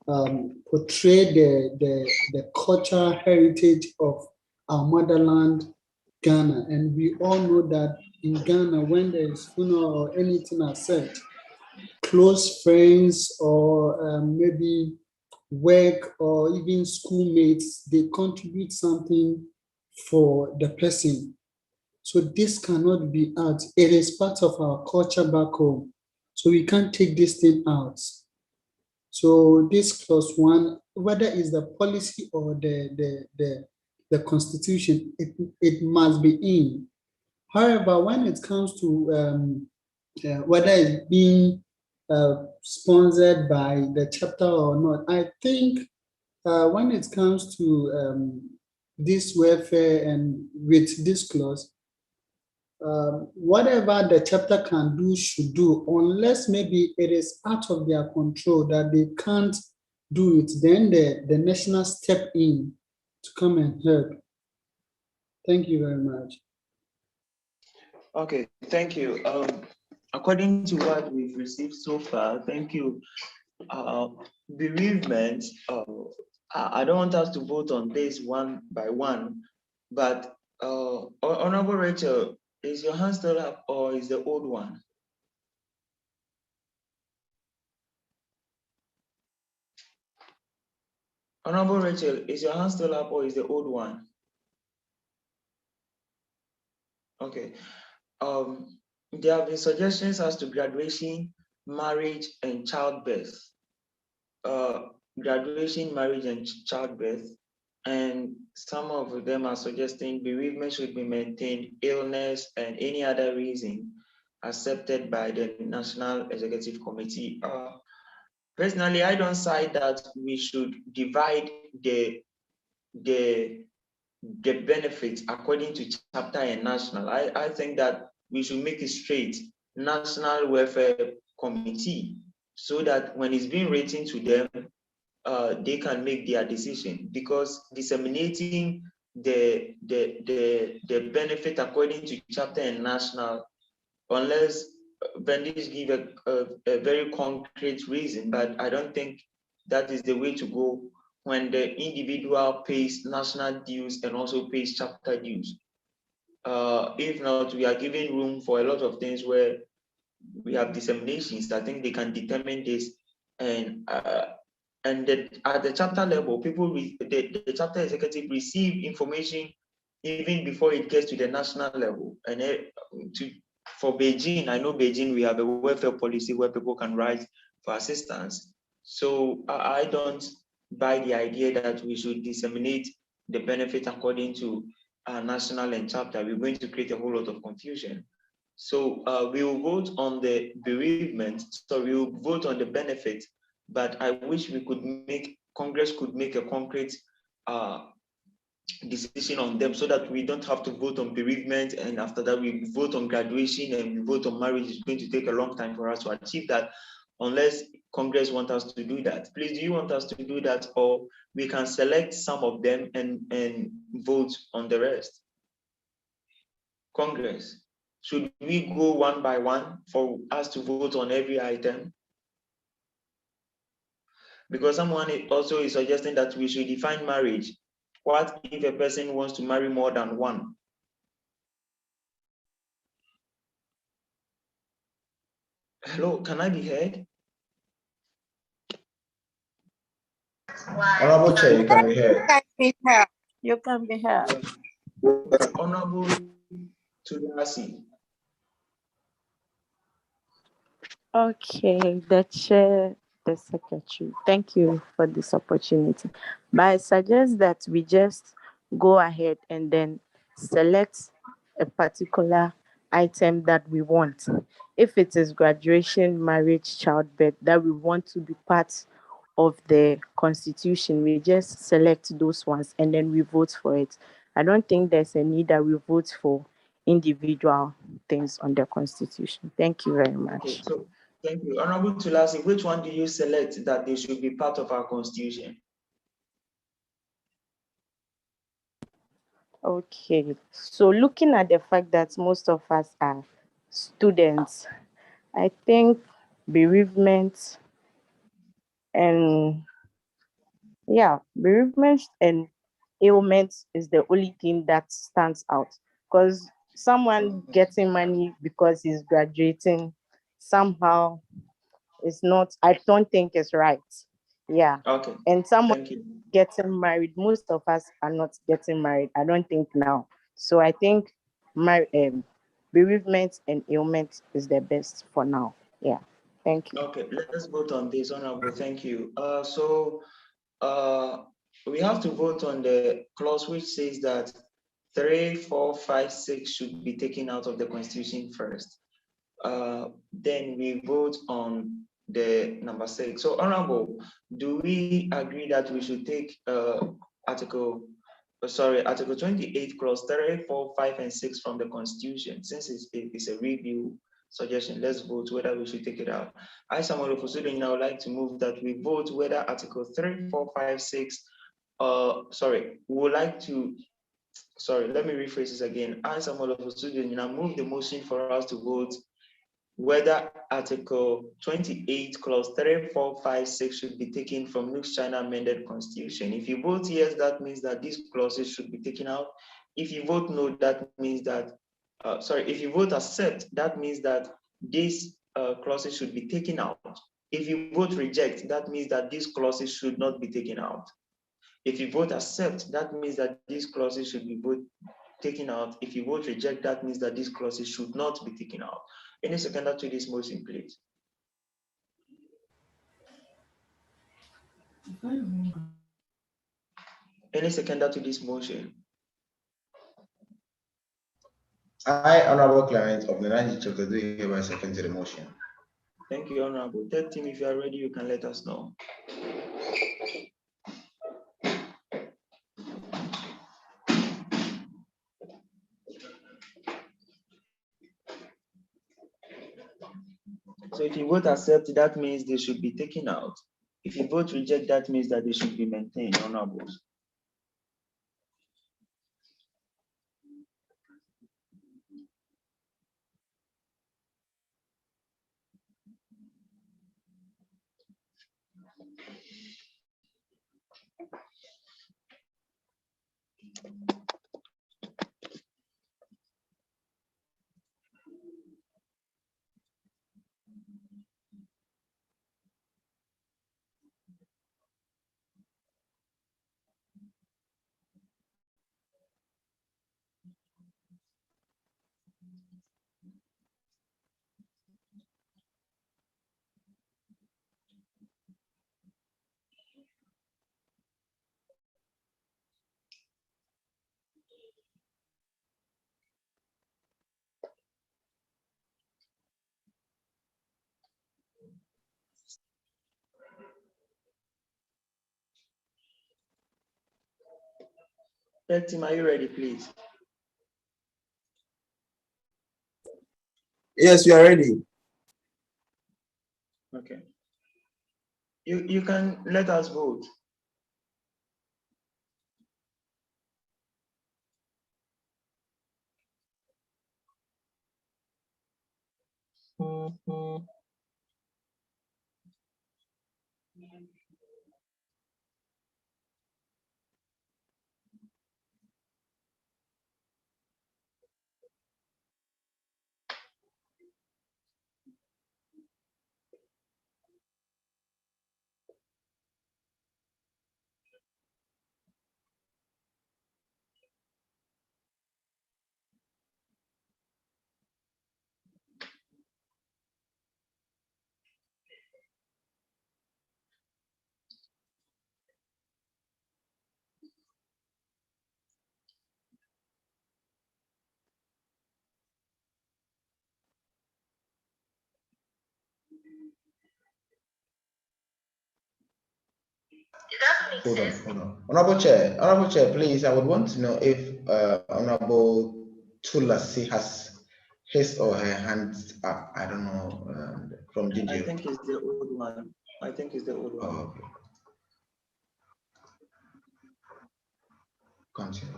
portray the cultural heritage of our motherland, Ghana. And we all know that in Ghana, when there is funeral or anything as such, close friends or maybe work or even schoolmates, they contribute something for the person. So this cannot be out. It is part of our culture back home. So we can't take this thing out. So this clause 1, whether it's the policy or the constitution, it must be in. However, when it comes to whether it's being sponsored by the chapter or not, I think when it comes to this welfare and with this clause, whatever the chapter can do should do, unless maybe it is out of their control that they can't do it, then the national step in to come and help. Thank you very much. Okay, thank you. According to what we've received so far, thank you. Bereavement, I don't want us to vote on this one by one, but Honorable Rachel, is your hand still up or is the old one? Honorable Rachel, is your hand still up or is the old one? Okay. There have been suggestions as to graduation, marriage, and childbirth. Graduation, marriage, and childbirth. And some of them are suggesting bereavement should be maintained, illness, and any other reason accepted by the National Executive Committee. Personally, I don't side that we should divide the benefits according to chapter and national. I think that we should make it straight, National Welfare Committee, so that when it's being written to them, they can make their decision, because disseminating the benefit according to chapter and national, unless vendors give a very concrete reason, but I don't think that is the way to go when the individual pays national dues and also pays chapter dues. If not, we are giving room for a lot of things where we have disseminations. I think they can determine this, and at the chapter level, people, the chapter executive receive information even before it gets to the national level. And for Beijing, I know Beijing, we have a welfare policy where people can write for assistance. So I don't buy the idea that we should disseminate the benefit according to national and chapter. We're going to create a whole lot of confusion. So we will vote on the bereavement, so we will vote on the benefit, but I wish we could Congress could make a concrete decision on them, so that we don't have to vote on bereavement, and after that we vote on graduation and we vote on marriage. It's going to take a long time for us to achieve that, unless Congress wants us to do that. Please, do you want us to do that, or we can select some of them and vote on the rest? Congress, should we go one by one for us to vote on every item? Because someone also is suggesting that we should define marriage. What if a person wants to marry more than one? Hello, can I be heard? Honorable Chair, you can be heard. You can be heard. Honorable Tulasi. Okay, the chair, the secretary. Thank you for this opportunity. But I suggest that we just go ahead and then select a particular item that we want. If it is graduation, marriage, childbirth, that we want to be part of the constitution, we just select those ones and then we vote for it. I don't think there's a need that we vote for individual things on the constitution. Thank you very much. Okay, so thank you. Honorable Tulasi, which one do you select that they should be part of our constitution? Okay, so looking at the fact that most of us are students, I think bereavement and bereavement and ailment is the only thing that stands out, because someone getting money because he's graduating somehow is not, I don't think it's right. Yeah. Okay. And someone Thank you. getting married, most of us are not getting married, I don't think now. So I think my bereavement and ailment is the best for now. Yeah. Thank you. Okay, let's vote on this, Honorable. Thank you. We have to vote on the clause which says that 3, 4, 5, 6 should be taken out of the Constitution first. Then we vote on the number 6. So, Honorable, do we agree that we should take Article 28, Clause 3, 4, 5, and 6 from the Constitution? Since it's a review suggestion, let's vote whether we should take it out. I, Samuel Ofusudin, I would like to move that we vote whether Article 3, 4, 5, 6, we would like to, let me rephrase this again. I, Samuel Ofusudin, I move the motion for us to vote whether Article 28, Clause 3, 4, 5, 6 should be taken from NUGS-CHINA amended Constitution. If you vote yes, that means that these clauses should be taken out. If you vote no, that means that, if you vote accept, that means that these clauses should be taken out. If you vote reject, that means that these clauses should not be taken out. If you vote accept, that means that these clauses should be taken out. If you vote reject, that means that these clauses should not be taken out. Any seconder to this motion, please? Any seconder to this motion? I, Honorable Clement of the 90 chapter, do hereby second to the motion. Thank you, Honorable. Third team, if you are ready, you can let us know. So if you vote accept, that means they should be taken out. If you vote reject, that means that they should be maintained, Honorables. Third team, are you ready, please? Yes, we are ready. Okay. You can let us vote. Hold on. Honorable Chair, please, I would want to know if Honorable Tulasi has his or her hands up. I don't know, from Ginger. I think it's the old one. Oh, okay. Continue.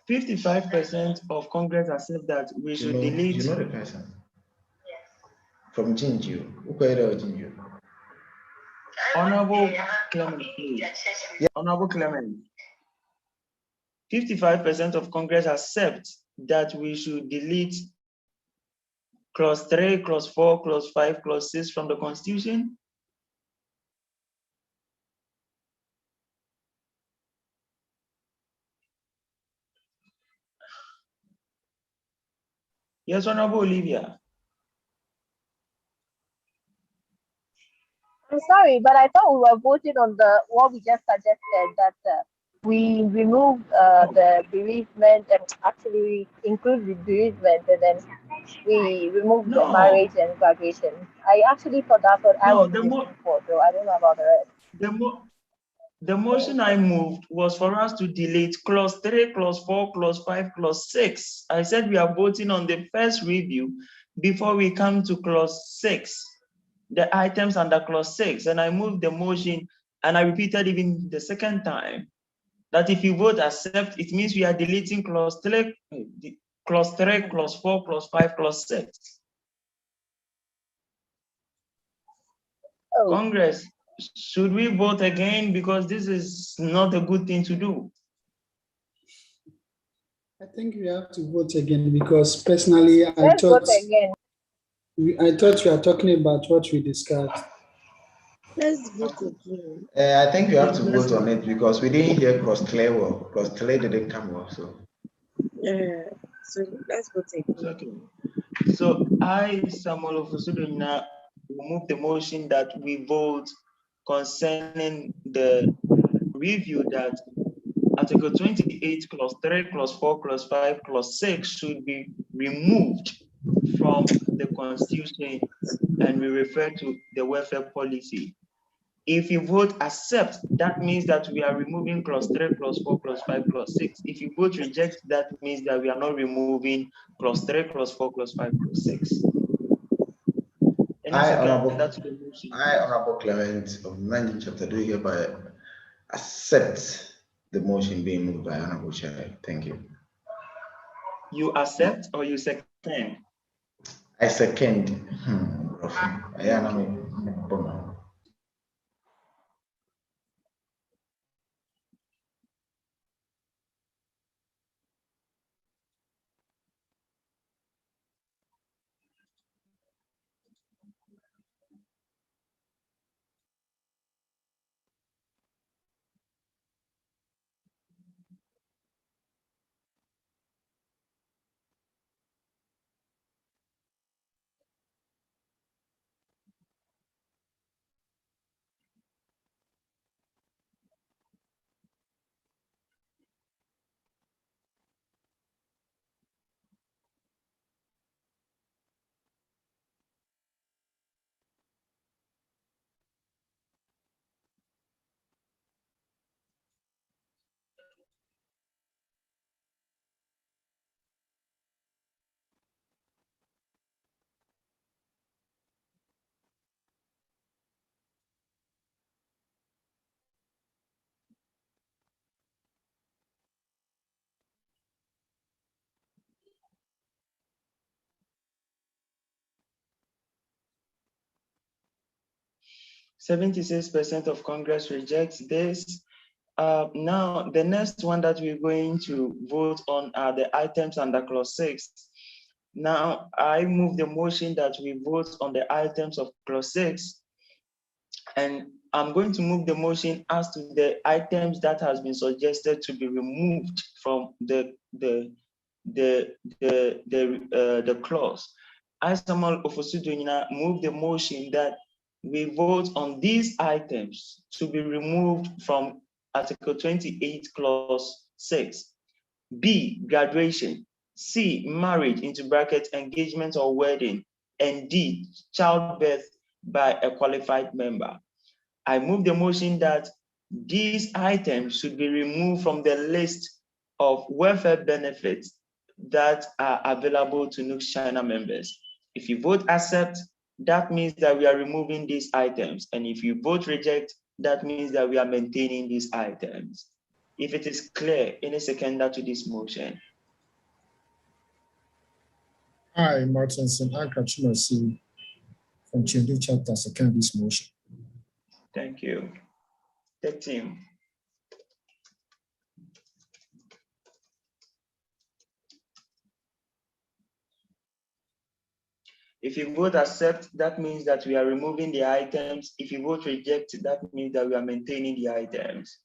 55% of Congress accept that we should delete. You know the person? Yes. From Ginger. Who paid out Ginger? Honorable Clement, please. Yeah. Honorable Clement. 55% of Congress accept that we should delete Clause 3, Clause 4, Clause 5, Clause 6 from the Constitution. Yes, Honorable Olivia. I'm sorry, but I thought we were voting on what we just suggested, that we remove the bereavement and actually include the bereavement and then we remove the No, marriage and graduation. I actually thought that's what I no, was voting for, though I don't know about the rest. the motion I moved was for us to delete clause 3, clause 4, clause 5, clause 6. I said we are voting on the first review before we come to clause 6, the items under clause 6. And I moved the motion and I repeated even the second time that if you vote accept, it means we are deleting clause 3, clause 4, clause 5, clause 6. Oh, Congress, should we vote again? Because this is not a good thing to do. I think we have to vote again because personally, let's vote again. I thought we are talking about what we discussed. Let's vote again. I think we have to vote on it because we didn't hear cross clear well. Cross clear didn't come well, so. Yeah. So let's vote again. Okay. So I, Samuel Ofusuduna, will move the motion that we vote concerning the review that Article 28, Clause 3, Clause 4, Clause 5, Clause 6 should be removed from the Constitution and we refer to the welfare policy. If you vote accept, that means that we are removing clause 3, clause 4, clause 5, clause 6. If you vote reject, that means that we are not removing clause 3, clause 4, clause 5, clause 6. Honorable Clement of Managing Chapter do hereby accept the motion being moved by Honorable Chair. Thank you. You accept or you second? I second. Okay. 76% of Congress rejects this. Now, the next one that we're going to vote on are the items under clause 6. Now, I move the motion that we vote on the items of clause 6, and I'm going to move the motion as to the items that has been suggested to be removed from the clause. I, Samuel Ofusudunina, move the motion that we vote on these items to be removed from Article 28, Clause 6. B, graduation. C, marriage into bracket, engagement or wedding. And D, childbirth by a qualified member. I move the motion that these items should be removed from the list of welfare benefits that are available to NUGS-CHINA members. If you vote accept, that means that we are removing these items. And if you vote reject, that means that we are maintaining these items. If it is clear, any seconder to this motion? I, Martinson Ankachimasi from Chendu chapter second this motion. Thank you. The team. If you vote accept, that means that we are removing the items. If you vote reject, that means that we are maintaining the items.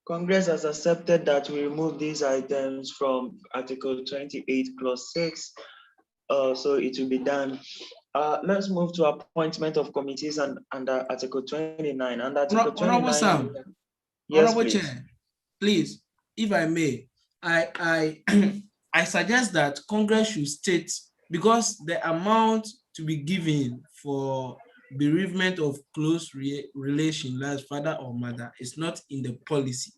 Congress has accepted that we remove these items from Article 28, Clause 6. So it will be done. Let's move to appointment of committees and under Article 29. Under Article 29. Honorable Sam, yes, Honorable please. Chair, please, if I may, I I suggest that Congress should state, because the amount to be given for bereavement of close relation, like father or mother, is not in the policy.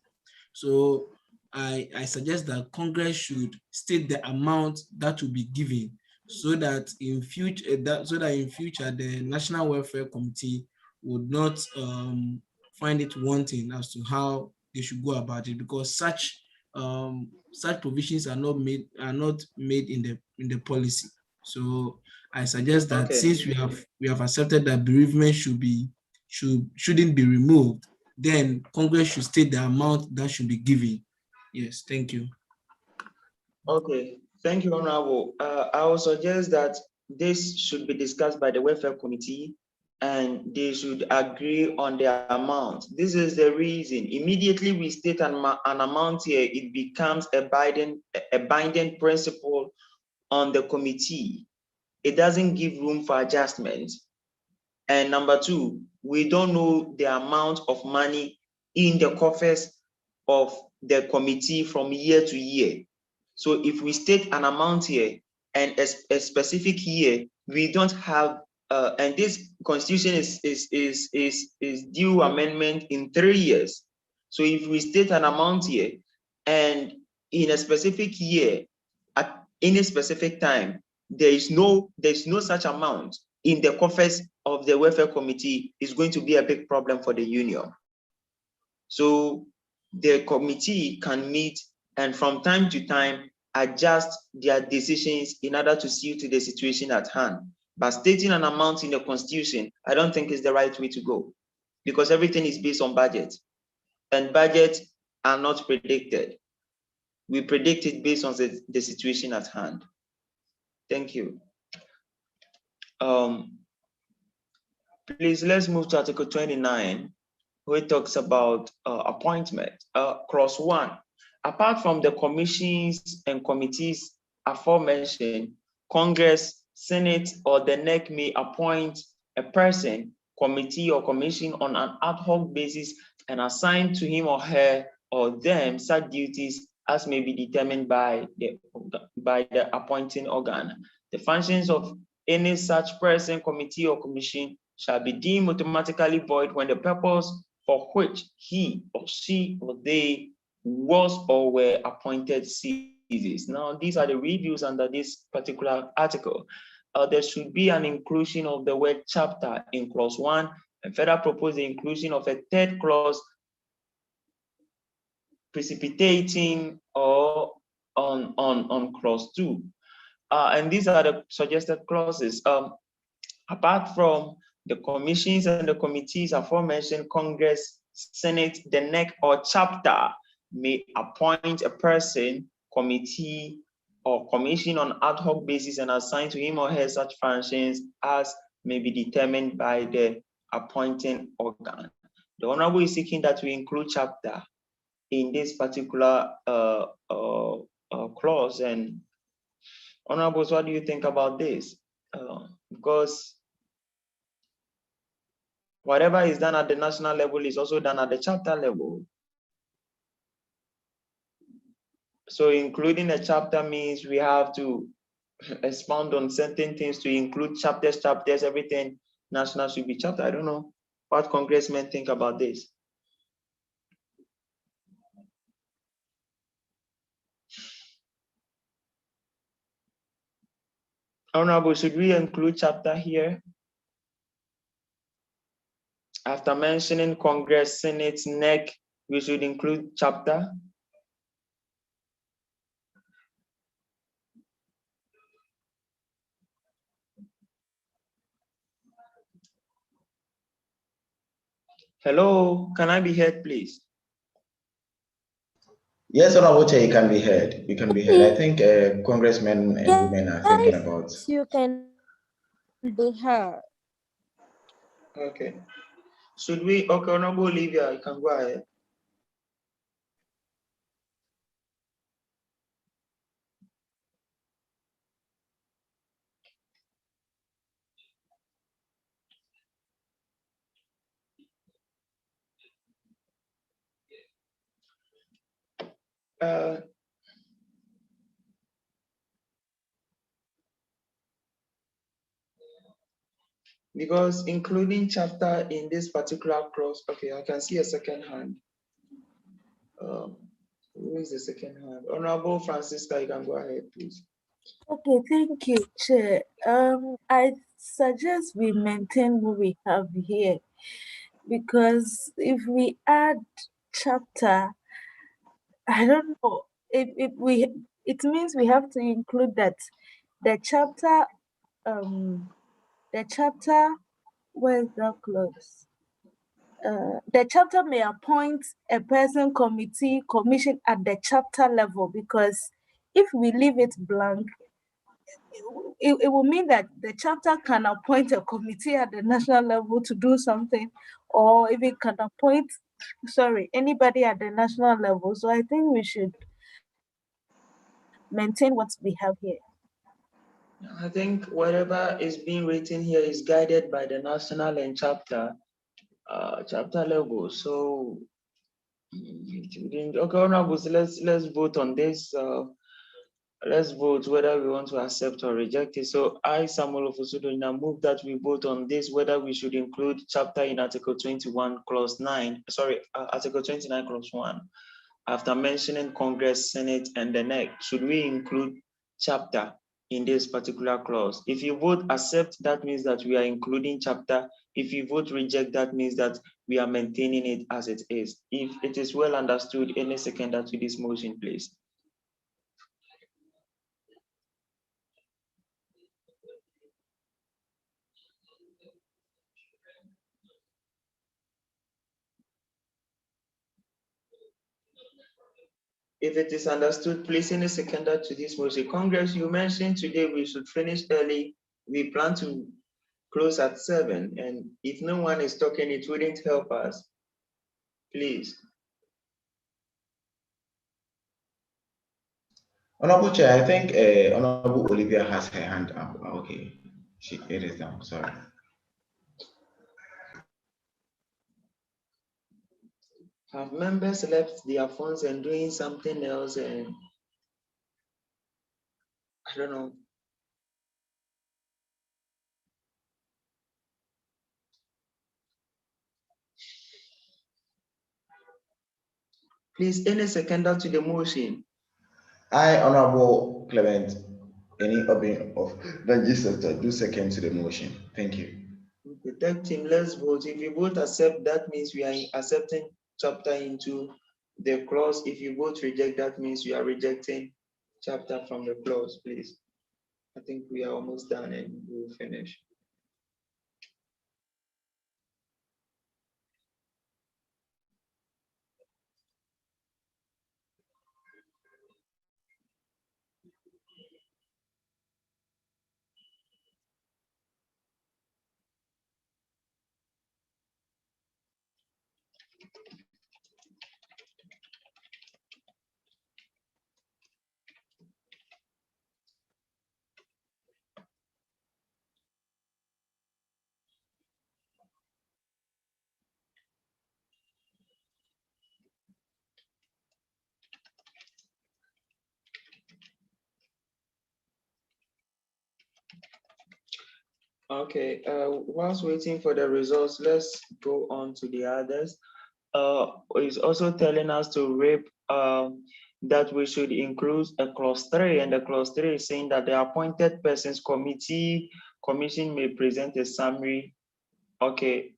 So I suggest that Congress should state the amount that will be given, so that in future the National Welfare Committee would not find it wanting as to how they should go about it, because such provisions are not made in the policy. So I suggest that since we have accepted that bereavement shouldn't be removed, then Congress should state the amount that should be given. Yes, thank you. Okay, thank you, Honorable. I will suggest that this should be discussed by the Welfare Committee and they should agree on the amount. This is the reason. Immediately we state an amount here, it becomes a binding principle on the committee. It doesn't give room for adjustment. And number two, we don't know the amount of money in the coffers of the committee from year to year. So if we state an amount here and a specific year, we don't have, and this constitution is due amendment in 3 years. So if we state an amount here and in a specific year, at any specific time, there's no such amount in the coffers of the welfare committee, is going to be a big problem for the union. So the committee can meet and from time to time adjust their decisions in order to suit the situation at hand. But stating an amount in the constitution, I don't think is the right way to go, because everything is based on budget and budgets are not predicted. We predict it based on the situation at hand. Thank you. Please, let's move to Article 29, where it talks about appointment. Clause 1, apart from the commissions and committees aforementioned, Congress, Senate, or the NEC may appoint a person, committee, or commission on an ad hoc basis and assign to him or her or them such duties as may be determined by the appointing organ. The functions of any such person, committee, or commission shall be deemed automatically void when the purpose for which he or she or they was or were appointed ceases. Now, these are the reviews under this particular article. There should be an inclusion of the word chapter in clause 1, and further propose the inclusion of a third clause precipitating or on clause 2. And these are the suggested clauses. Apart from the commissions and the committees aforementioned, Congress, Senate, the NEC, or chapter may appoint a person, committee, or commission on ad hoc basis and assign to him or her such functions as may be determined by the appointing organ. The Honorable is seeking that we include chapter in this particular clause. And Honorables, what do you think about this? Because whatever is done at the national level is also done at the chapter level. So including a chapter means we have to expound on certain things to include chapters, everything national should be chapter. I don't know what congressmen think about this. Honorable, should we include chapter here? After mentioning Congress, Senate, NEC, we should include chapter. Hello, can I be heard, please? Yes, Honorable Chair, you can be heard. You can be heard. I think congressmen and women are thinking about. You can be heard. Okay. Should we? Okay, Honorable Olivia, you can go ahead. Because including chapter in this particular clause, okay, I can see a second hand. Who is the second hand? Honorable Francisca, you can go ahead, please. Okay, thank you, Chair. I suggest we maintain what we have here, because if we add chapter, I don't know, it means we have to include that the chapter, where's that clause? The chapter may appoint a person, committee, commission at the chapter level, because if we leave it blank, it will mean that the chapter can appoint a committee at the national level to do something, or if it can appoint, anybody at the national level. So I think we should maintain what we have here. I think whatever is being written here is guided by the national and chapter level. So, okay, honorables, let's vote on this. Let's vote whether we want to accept or reject it. So I, Samuel Ofusudona, move that we vote on this, whether we should include chapter in Article 21, Clause 9, Article 29, Clause 1. After mentioning Congress, Senate, and the NEC, should we include chapter in this particular clause? If you vote accept, that means that we are including chapter. If you vote reject, that means that we are maintaining it as it is. If it is well understood, any seconder to this motion, please. If it is understood, please any seconder to this motion. Congress, you mentioned today we should finish early. We plan to close at 7, and if no one is talking, it wouldn't help us. Please. Honorable Chair, I think Honorable Olivia has her hand up. Okay, it is down. Sorry. Have members left their phones and doing something else? And I don't know. Please, any seconder to the motion. I, Honorable Clement, any of the do second to the motion. Thank you. Okay, tech team, let's vote. If you vote accept, that means we are accepting chapter into the clause. If you vote reject, that means we are rejecting chapter from the clause, please. I think we are almost done and we'll finish. Okay, whilst waiting for the results, let's go on to the others. It's also telling us to RIP that we should include a clause 3, and the clause 3 is saying that the appointed persons commission may present a summary. Okay,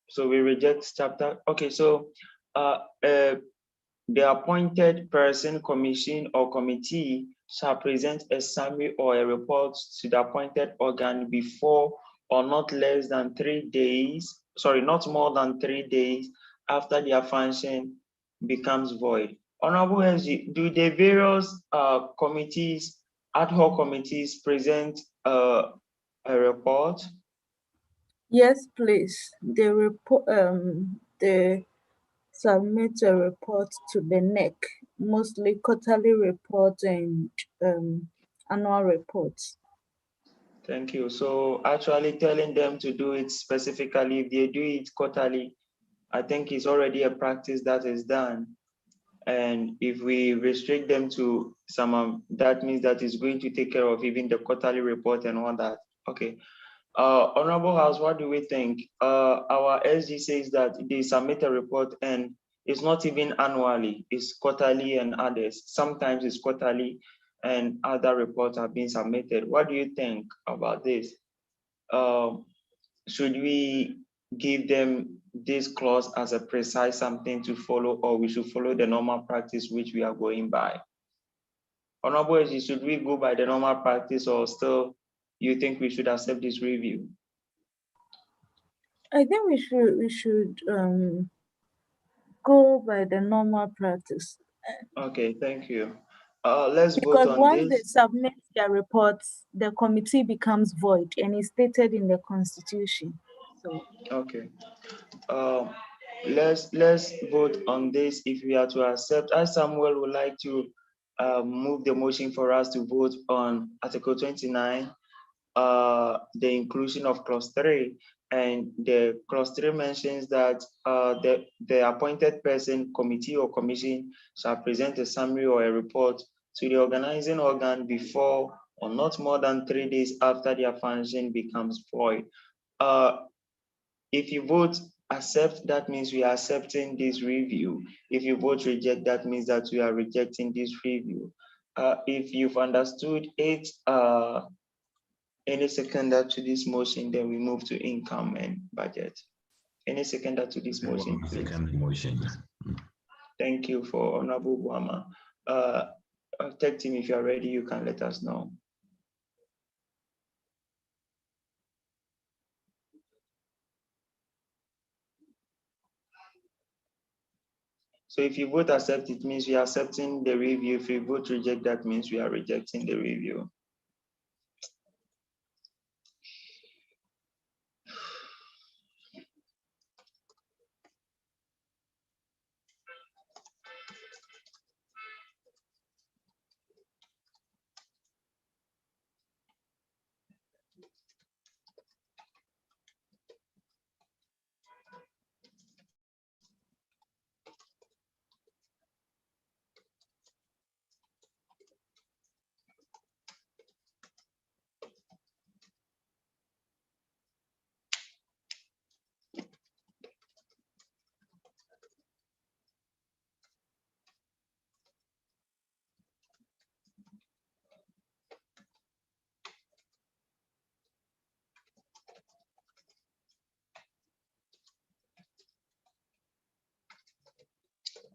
so we reject chapter. Okay, so the appointed person, commission, or committee shall present a summary or a report to the appointed organ before or not less than 3 days, not more than 3 days after their function becomes void. Honorable SG, do the various committees, ad hoc committees, present a report? Yes, please. They submit a report to the NEC, mostly quarterly report and annual reports. Thank you. So actually telling them to do it specifically, if they do it quarterly, I think it's already a practice that is done. And if we restrict them to some, that means that is going to take care of even the quarterly report and all that. Okay. Honorable House, what do we think? Our SG says that they submit a report and it's not even annually, it's quarterly and others. Sometimes it's quarterly and other reports have been submitted. What do you think about this? Should we give them this clause as a precise something to follow, or we should follow the normal practice which we are going by? Honorable SG, should we go by the normal practice, or still you think we should accept this review? I think we should go by the normal practice. Okay, thank you. Let's vote Because on once they this. submit their reports, the committee becomes void and is stated in the constitution. So Okay. Let's vote on this if we are to accept. As Samuel would like to move the motion for us to vote on Article 29, the inclusion of clause 3, and the clause 3 mentions that the appointed person, committee or commission shall present a summary or a report to the organizing organ before or not more than 3 days after their function becomes void. If you vote accept, that means we are accepting this review. If you vote reject, that means that we are rejecting this review. If you've understood it, any seconder to this motion, then we move to income and budget. Any seconder to this motion, please. Second motion. Thank you for Honorable Buama. Tech team, if you are ready, you can let us know. So if you vote accept, it means we are accepting the review. If you vote reject, that means we are rejecting the review.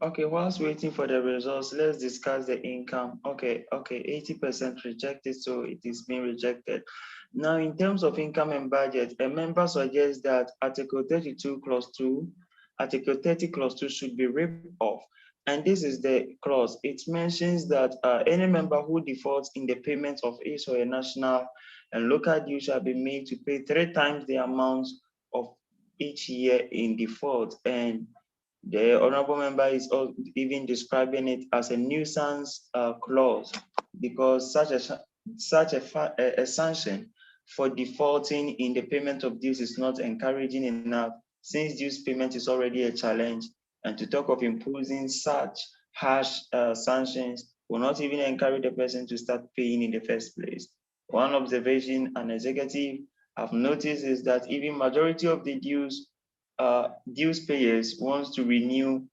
Okay, whilst waiting for the results, let's discuss the income. Okay, 80% rejected, so it is being rejected. Now, in terms of income and budget, a member suggests that Article 32 Clause 2, Article 30 Clause 2 should be ripped off. And this is the clause. It mentions that any member who defaults in the payment of his or a national and local due shall be made to pay 3 times the amount of each year in default. And the honorable member is even describing it as a nuisance clause, because such a sanction for defaulting in the payment of dues is not encouraging enough, since dues payment is already a challenge. And to talk of imposing such harsh sanctions will not even encourage the person to start paying in the first place. One observation an executive have noticed is that even majority of the dues payers wants to renew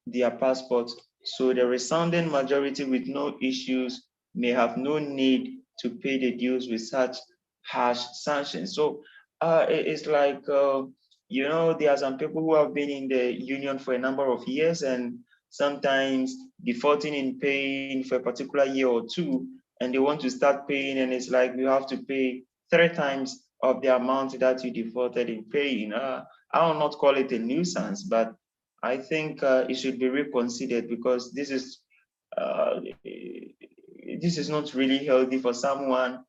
their passport. So the resounding majority with no issues may have no need to pay the dues with such harsh sanctions. So it's like, there are some people who have been in the union for a number of years and sometimes defaulting in paying for a particular year or two, and they want to start paying, and it's like you have to pay 3 times of the amount that you defaulted in paying. I will not call it a nuisance, but I think it should be reconsidered, because this is not really healthy for someone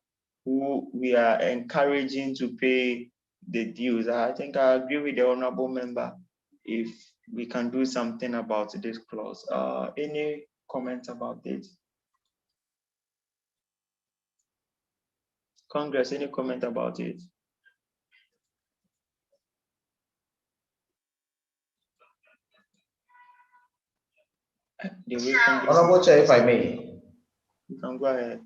who we are encouraging to pay the dues. I think I agree with the honorable member if we can do something about this clause. Any comments about it? Congress, any comment about it? the way Congress. Honorable Chair, if I may. You can go ahead.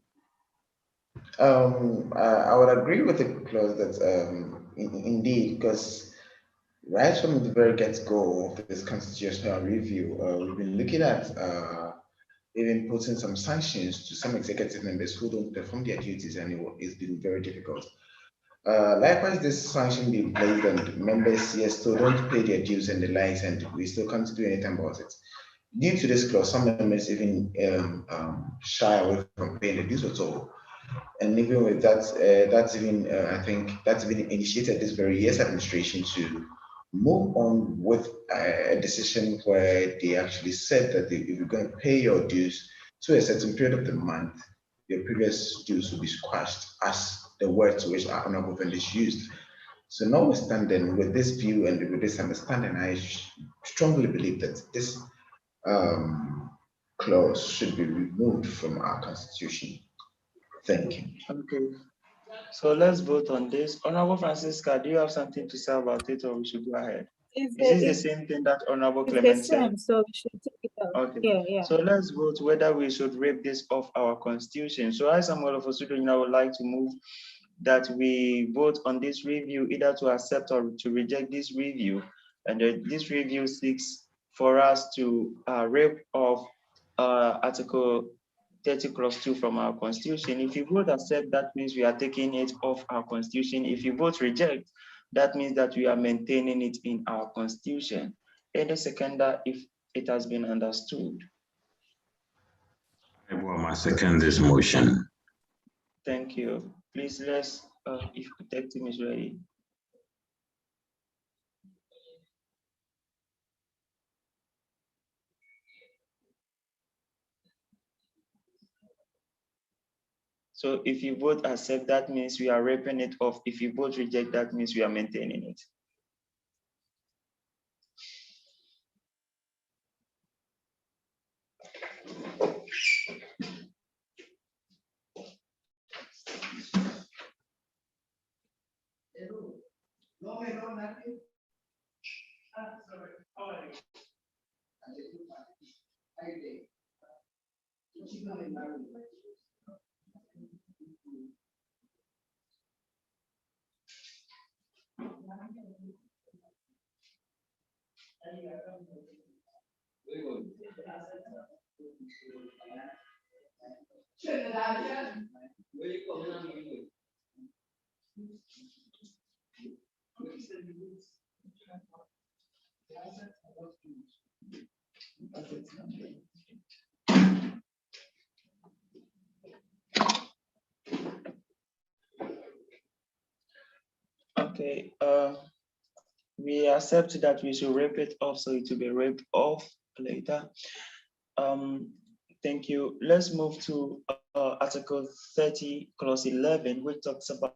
I would agree with the clause that indeed, because right from the very get-go of this constitutional review, we've been looking at even putting some sanctions to some executive members who don't perform their duties, and it's been very difficult. Likewise, this sanction being placed on members, yes, still don't pay their dues and the likes, and we still can't do anything about it. Due to this clause, some members even shy away from paying the dues at all. And even with that, I think that's even initiated this very year's administration to move on with a decision where they actually said that if you're going to pay your dues to a certain period of the month, your previous dues will be squashed, as the words which our honorable vendors used. So notwithstanding with this view and with this understanding, I strongly believe that this clause should be removed from our constitution. Thank you. Okay. So let's vote on this. Honorable Francisca, do you have something to say about it, or we should go ahead? Is this the same thing that Honorable Clement said? So we should take it out. Okay. Yeah. So let's vote whether we should rip this off our constitution. So I, Samuel Ofosudo, would like to move that we vote on this review, either to accept or to reject this review. And this review seeks for us to rip off Article 30 clause 2 from our constitution. If you vote accept, that means we are taking it off our constitution. If you vote reject, that means that we are maintaining it in our constitution. Any seconder, if it has been understood. I will second this motion. Thank you. Please, let's, if the tech team is ready. So if you vote accept, that means we are ripping it off. If you vote reject, that means we are maintaining it. Okay, we accept that we should rip it off, so it will be ripped off later. Thank you. Let's move to Article 30, Clause 11, which talks about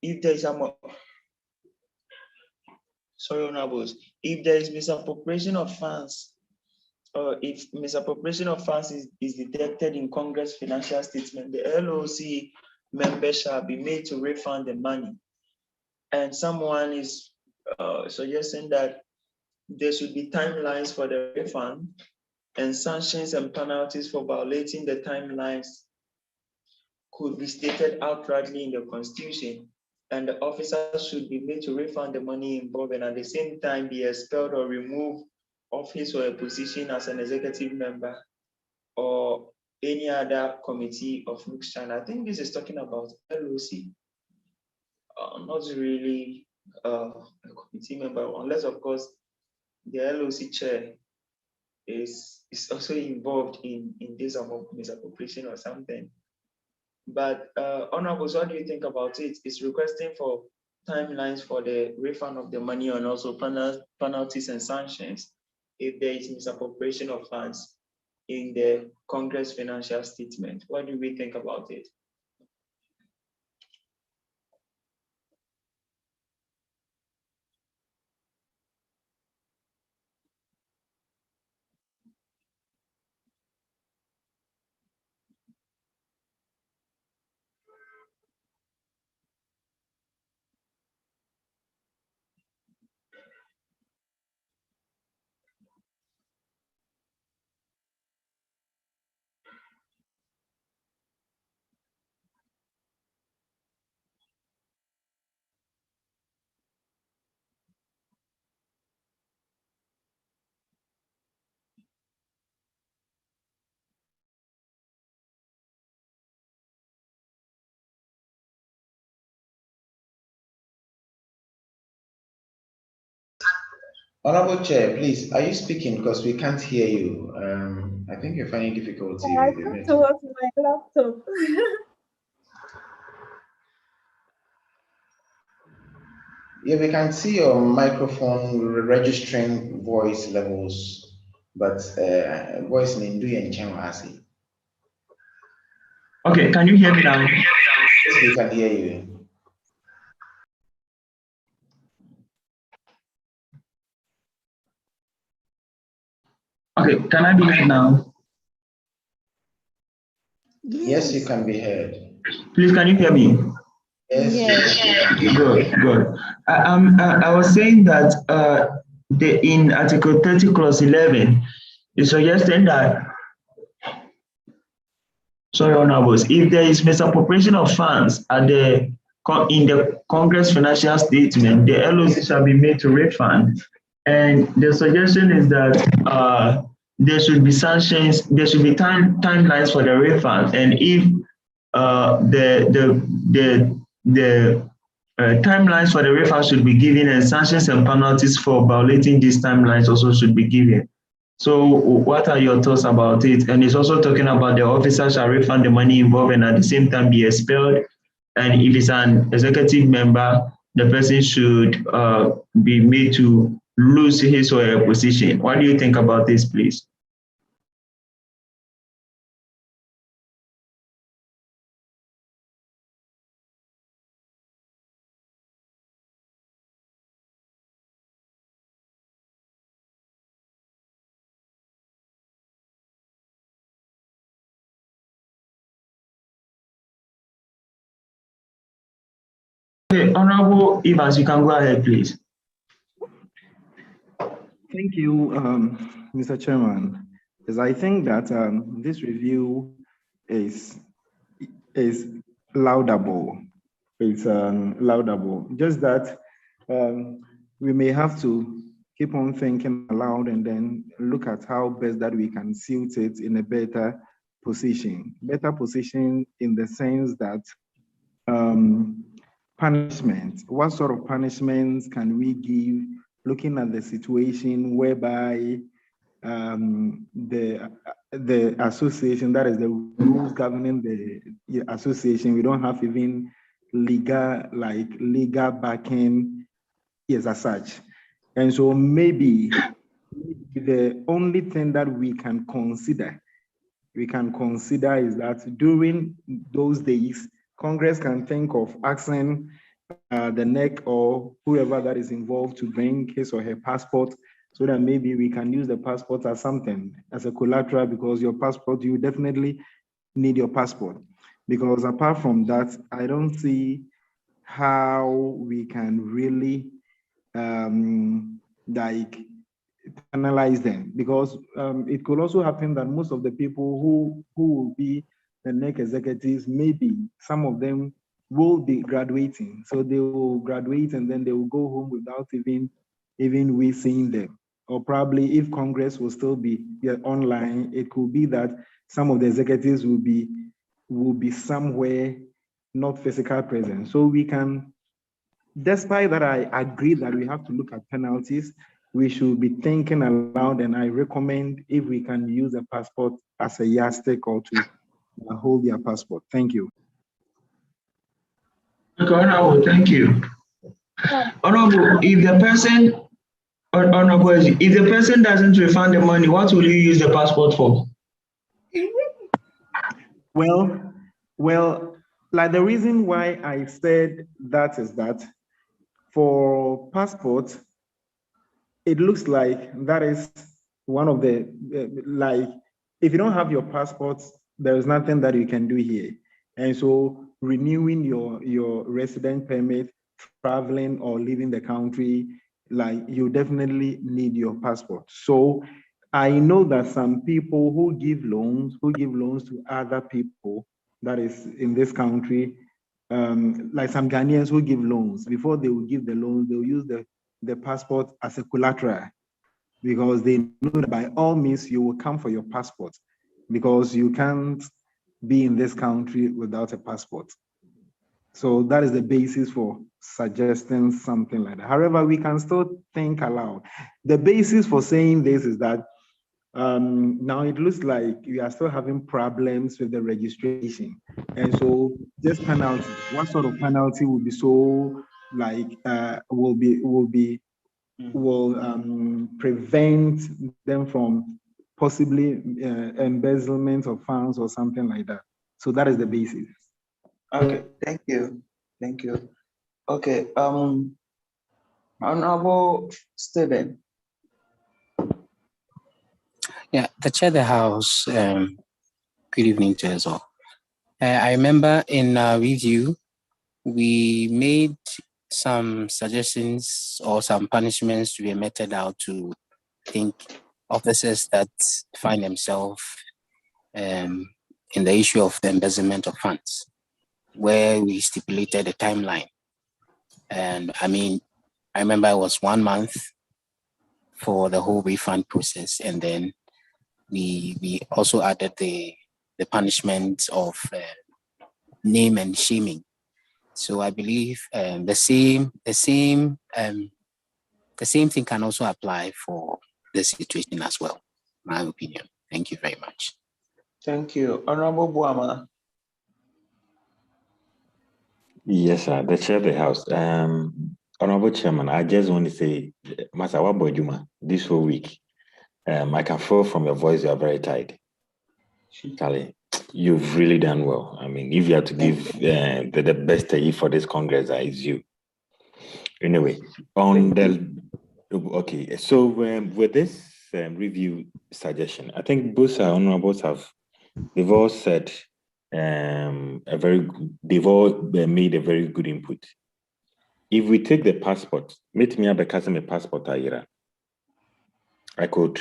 if there is if there is misappropriation of funds, or if misappropriation of funds is detected in Congress financial statement, the LOC member shall be made to refund the money. And someone is suggesting that there should be timelines for the refund, and sanctions and penalties for violating the timelines could be stated outrightly in the Constitution, and the officer should be made to refund the money involved and at the same time be expelled or removed of his or her position as an executive member or any other committee of NUGS-CHINA. I think this is talking about LOC, not really a committee member, unless of course the LOC chair is also involved in this misappropriation or something. But Honorables, what do you think about it? It's requesting for timelines for the refund of the money and also penalties and sanctions if there is misappropriation of funds in the Congress financial statement. What do we think about it? Honorable Chair, please, are you speaking? Because we can't hear you. I think you're finding difficulty I with the thought it network. was my laptop. Yeah, we can see your microphone registering voice levels, but voice in and Chemasi. Okay, can you hear me now? Yes, we can hear you. Okay, can I be heard now? Yes, you can be heard. Please, can you hear me? Yes, we can. Good, good. I was saying that in Article 30, Clause 11, it suggested that, sorry, Honorables, if there is misappropriation of funds in the Congress financial statement, the LOC shall be made to refund. And the suggestion is that there should be sanctions, there should be timelines for the refund. And if the timelines for the refund should be given, and sanctions and penalties for violating these timelines also should be given. So what are your thoughts about it? And it's also talking about the officer shall refund the money involved and at the same time be expelled. And if it's an executive member, the person should be made to lose his or her position. What do you think about this, please? Okay, Honorable Evans, you can go ahead, please. Thank you, Mr. Chairman. Yes, I think that this review is laudable. It's laudable. Just that we may have to keep on thinking aloud and then look at how best that we can suit it in a better position. Better position in the sense that punishment. What sort of punishments can we give, looking at the situation whereby the association, that is the rules governing the association, we don't have even legal backing as such. And so maybe the only thing that we can consider is that during those days, Congress can think of asking the NEC or whoever that is involved to bring his or her passport, so that maybe we can use the passport as something, as a collateral, because your passport, you definitely need your passport. Because apart from that, I don't see how we can really analyze them, because it could also happen that most of the people who will be the NEC executives, maybe some of them will be graduating. So they will graduate and then they will go home without even we seeing them. Or probably if Congress will still be online, it could be that some of the executives will be somewhere not physical present. So we can, despite that, I agree that we have to look at penalties. We should be thinking aloud, and I recommend if we can use a passport as a yardstick or to hold their passport. Thank you. Okay, Honorable, thank you. Honorable, if the person doesn't refund the money, what will you use the passport for? Well, like the reason why I said that is that for passport, it looks like that is one of the, like, if you don't have your passport, there is nothing that you can do here. And so renewing your resident permit, traveling or leaving the country, like, you definitely need your passport. So I know that some people who give loans to other people that is in this country, like some Ghanaians who give loans, before they will give the loans, they will use the passport as a collateral, because they know that by all means you will come for your passport, because you can't be in this country without a passport. So that is the basis for suggesting something like that. However, we can still think aloud. The basis for saying this is that now it looks like we are still having problems with the registration. And so this penalty, what sort of penalty will be so like will prevent them from possibly embezzlement of funds or something like that. So that is the basis. Okay, thank you. Thank you. Okay, Honorable Stephen. Yeah, the chair of the house, good evening to us all. I remember in our review, we made some suggestions or some punishments to be meted out to think officers that find themselves in the issue of the embezzlement of funds, where we stipulated a timeline. And I mean, I remember it was 1 month for the whole refund process. And then we also added the punishment of name and shaming. So I believe the same thing can also apply for this situation as well. My opinion. Thank you very much. Thank you. Honorable Buama. Yes, sir. The chair of the house. Honorable Chairman, I just want to say, Master Wabojuma, this whole week, I can feel from your voice you are very tired. Charlie, you've really done well. I mean, if you have to give the best for this Congress, it's you. Anyway, on the okay, so with this review suggestion, I think both our honorables they've all said they've all made a very good input. If we take the passport, meet me at the customer passport, I could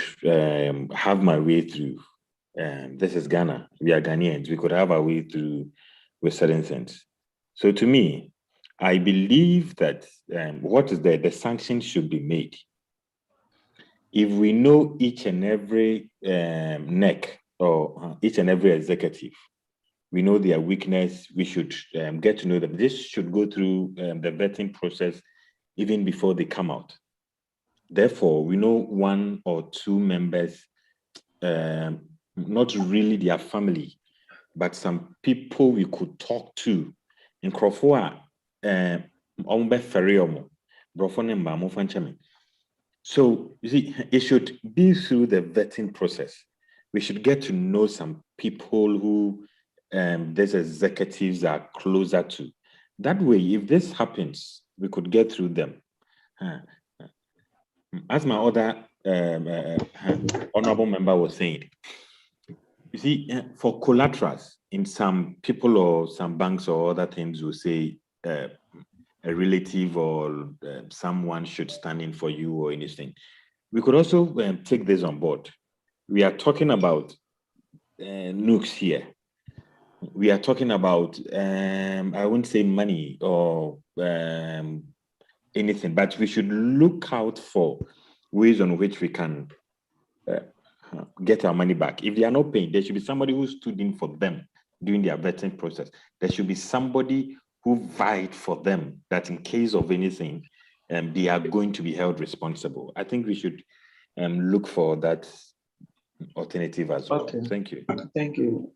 have my way through. This is Ghana. We are Ghanaians. We could have our way through with certain things. So to me, I believe that what is the sanctions should be made. If we know each and every NEC or each and every executive, we know their weakness, we should get to know them. This should go through the vetting process even before they come out. Therefore, we know 1 or 2 members, not really their family, but some people we could talk to in Crawford. So you see, it should be through the vetting process. We should get to know some people who these executives are closer to. That way, if this happens, we could get through them. As my other honorable member was saying, you see, for collaterals, in some people or some banks or other things will say a relative or someone should stand in for you or anything. We could also take this on board. We are talking about NUGS here. We are talking about, I wouldn't say money or anything, but we should look out for ways on which we can get our money back. If they are not paying, there should be somebody who stood in for them during their vetting process. There should be somebody who vied for them that in case of anything, they are going to be held responsible. I think we should look for that alternative as well. Okay. Thank you. Thank you.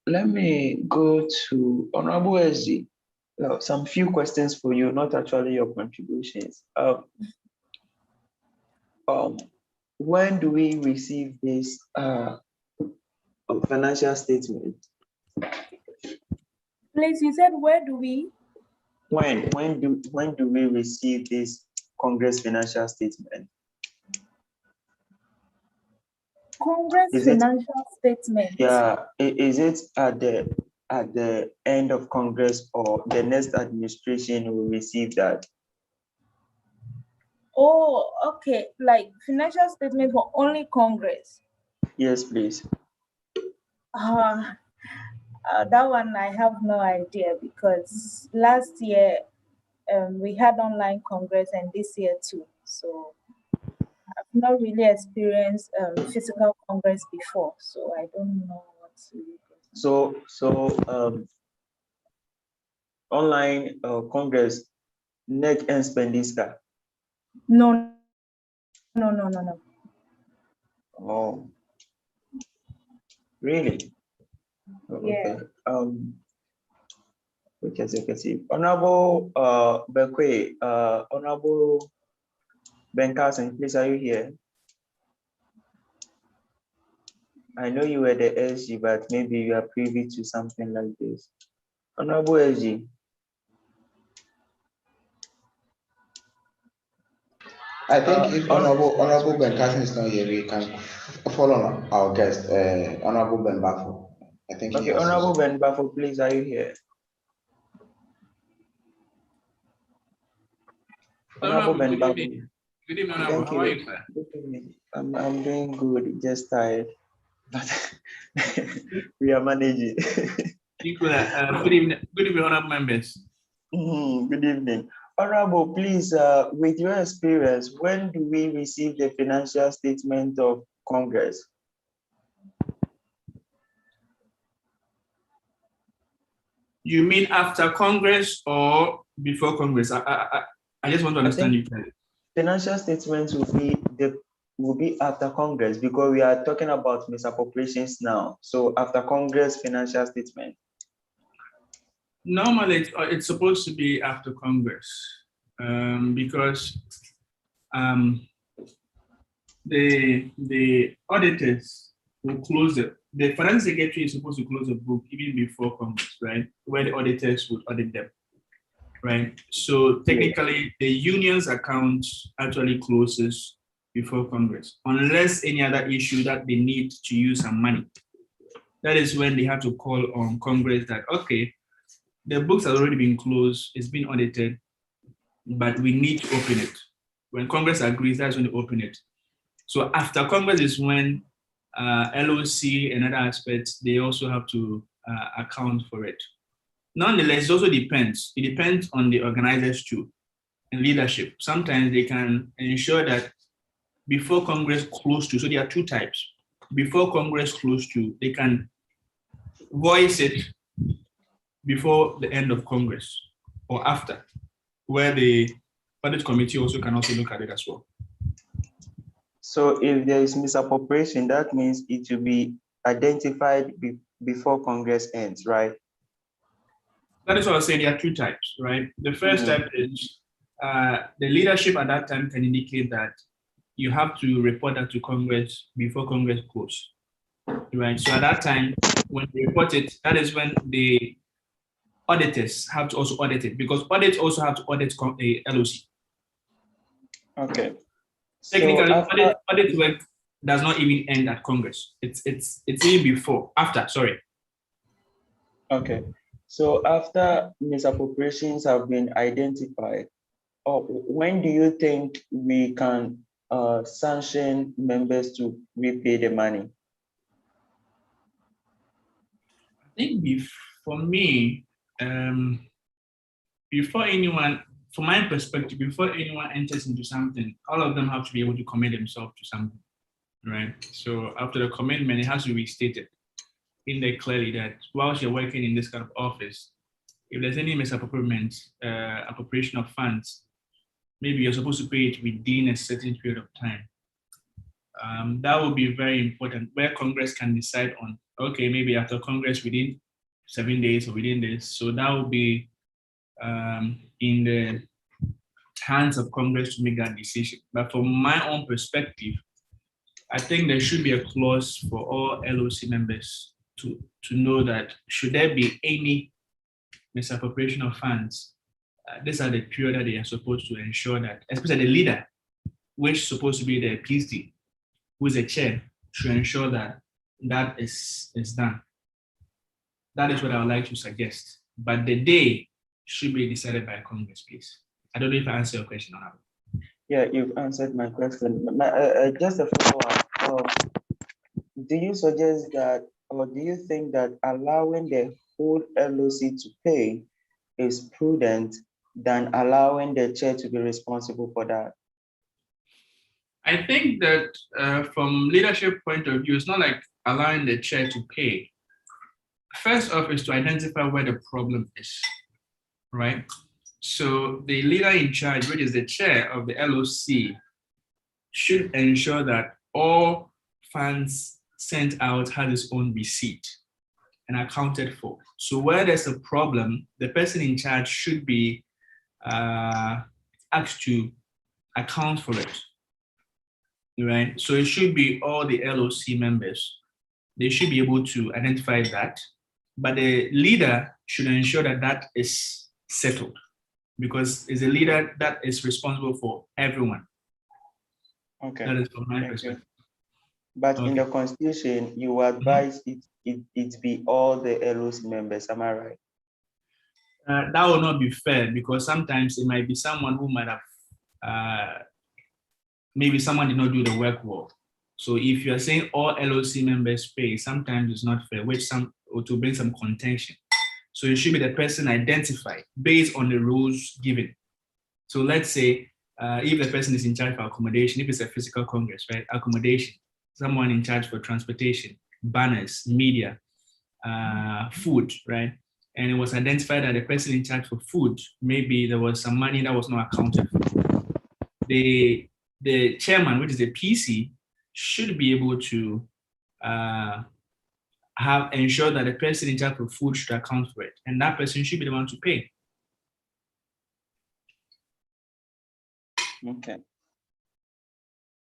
Let me go to Honorable SG. Some few questions for you, not actually your contributions. When do we receive this financial statement? Please, you said where do we? When do we receive this Congress financial statement? Congress financial statement. Yeah, is it at the end of Congress or the next administration will receive that? Oh, okay. Like financial statement for only Congress. Yes, please. That one I have no idea because last year we had online Congress and this year too. So I've not really experienced physical Congress before, so I don't know what to do. So online Congress NEG and Spendisca? No. Oh, really? Okay. Yeah. Okay. Honorable Bekwe, Honorable Ben Carson, please, are you here? I know you were the SG, but maybe you are privy to something like this. Honorable SG. I think if Honorable Ben Carson is not here, we can follow our guest, Honorable Ben Bafo. I think. Okay, Honorable Ben Bafo, please, are you here? Honorable Ben Bafo. Good evening, Honorable. How are you, sir? Good evening. I'm doing good, just tired, but we are managing. Good evening, honorable members. Good evening. Honorable, please, with your experience, when do we receive the financial statement of Congress? You mean after Congress or before Congress? I just want to understand you. Financial statements will be after Congress, because we are talking about misappropriations now. So after Congress financial statement. Normally, it's supposed to be after Congress, because the auditors will close it. The finance secretary is supposed to close the book even before Congress, right? Where the auditors would audit them, right? So technically, the union's account actually closes before Congress, unless any other issue that they need to use some money. That is when they have to call on Congress that, okay, the books have already been closed, it's been audited, but we need to open it. When Congress agrees, that's when they open it. So after Congress is when LOC and other aspects, they also have to account for it. Nonetheless, it also depends. It depends on the organizers too and leadership. Sometimes they can ensure that before Congress close to, so there are two types. Before Congress close to, they can voice it before the end of Congress or after, where the audit committee also can also look at it as well. So if there is misappropriation, that means it will be identified before Congress ends, right? That is what I was saying. There are two types, right? The first type is the leadership at that time can indicate that you have to report that to Congress before Congress closes, right? So at that time, when they report it, that is when the auditors have to also audit it, because audits also have to audit a LOC. Okay. Technically, audit work does not even end at Congress. It's even before, after, sorry. Okay. So after misappropriations have been identified, when do you think we can sanction members to repay the money? I think for me, before anyone, from my perspective, before anyone enters into something, all of them have to be able to commit themselves to something, right? So after the commitment, it has to be stated in there clearly that whilst you're working in this kind of office, if there's any appropriation of funds, maybe you're supposed to pay it within a certain period of time. That will be very important, where Congress can decide on, okay, maybe after Congress within 7 days or within this. So that will be in the hands of Congress to make that decision. But from my own perspective, I think there should be a clause for all LOC members to know that should there be any misappropriation of funds, these are the period that they are supposed to ensure that, especially the leader, which is supposed to be the PSD, who is the chair, should ensure that that is done. That is what I would like to suggest. But the day should be decided by Congress, please. I don't know if I answered your question or not. Yeah, you've answered my question. Just a follow-up. Do you suggest that, or do you think that allowing the whole LOC to pay is prudent than allowing the chair to be responsible for that? I think that from leadership point of view, it's not like allowing the chair to pay. First off is to identify where the problem is. right? So the leader in charge, which is the chair of the LOC, should ensure that all funds sent out has its own receipt and accounted for. So where there's a problem, the person in charge should be asked to account for it, right? So it should be all the LOC members. They should be able to identify that, but the leader should ensure that that is settled, because it's a leader that is responsible for everyone. Okay. That is from my perspective. But in the constitution, you advise it be all the LOC members, am I right? That will not be fair, because sometimes it might be someone who might have, maybe someone did not do the work well. So if you are saying all LOC members pay, sometimes it's not fair, which or to bring some contention. So it should be the person identified based on the rules given. So let's say if the person is in charge for accommodation, if it's a physical congress, right? Accommodation, someone in charge for transportation, banners, media, food, right? And it was identified that the person in charge for food, maybe there was some money that was not accounted for. The chairman, which is the PC, should be able to ensure that the person in charge of food should account for it, and that person should be the one to pay. Okay.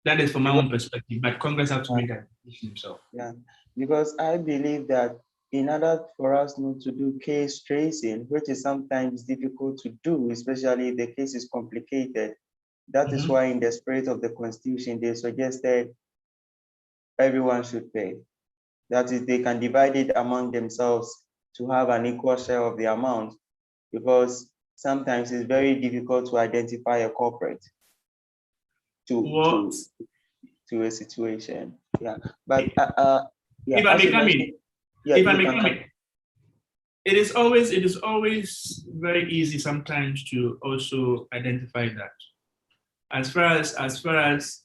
That is from my own perspective, but Congress have to make that decision themselves. Yeah, because I believe that in order for us not to do case tracing, which is sometimes difficult to do, especially if the case is complicated, that is why in the spirit of the Constitution, they suggested everyone should pay. That is, they can divide it among themselves to have an equal share of the amount, because sometimes it's very difficult to identify a culprit to a situation. Yeah, but yeah, if I may come in, if I may come in, it is always very easy sometimes to also identify that. As far as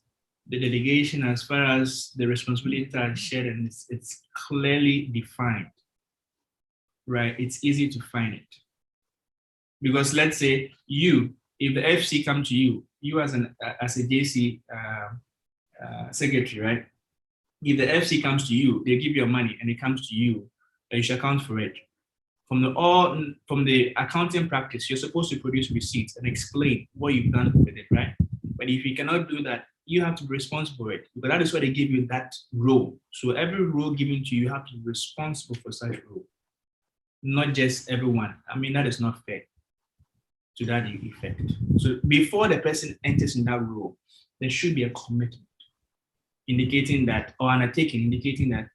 the delegation, as far as the responsibilities are shared, and it's clearly defined, right? It's easy to find it. Because let's say if the FC come to you as a JC secretary, right? If the FC comes to you, they give you money and it comes to you, you should account for it. From the accounting practice, you're supposed to produce receipts and explain what you've done with it, right? But if you cannot do that, you have to be responsible for it, because that is why they give you that role. So every role given to you, you have to be responsible for such role, not just everyone. I mean, that is not fair to that effect. So before the person enters in that role, there should be a commitment indicating that, or undertaking indicating that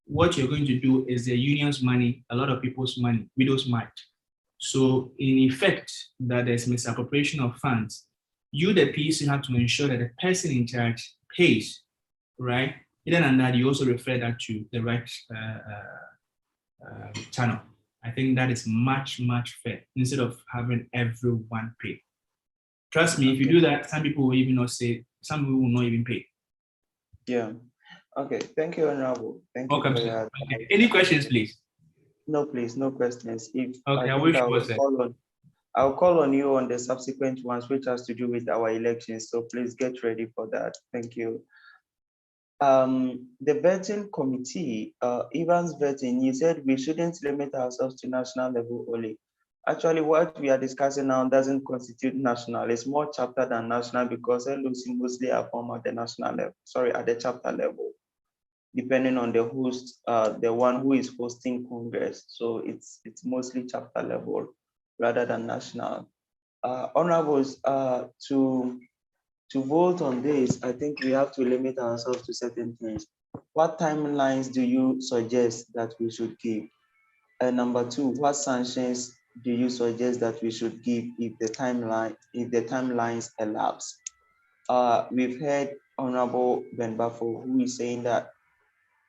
what you're going to do is the union's money, a lot of people's money, widows' might. So in effect, that there's misappropriation of funds, you, the PC, have to ensure that the person in charge pays, right? Other than that, you also refer that to the right channel. I think that is much, much fair, instead of having everyone pay. Trust me, if you do that, some people will even not say, some people will not even pay. Yeah. Okay. Thank you, Honorable. Thank you for your okay. Any questions, please? No, please, no questions. If okay, I'll call on you on the subsequent ones, which has to do with our elections. So please get ready for that. Thank you. The vetting committee, Evans vetting, you said we shouldn't limit ourselves to national level only. Actually, what we are discussing now doesn't constitute national. It's more chapter than national, because LOC mostly are formed at the national level, at the chapter level, depending on the host, the one who is hosting Congress. So it's mostly chapter level rather than national. Honorables, to vote on this, I think we have to limit ourselves to certain things. What timelines do you suggest that we should give? And number two, what sanctions do you suggest that we should give if the timelines elapse? We've heard Honorable Ben Bafo, who is saying that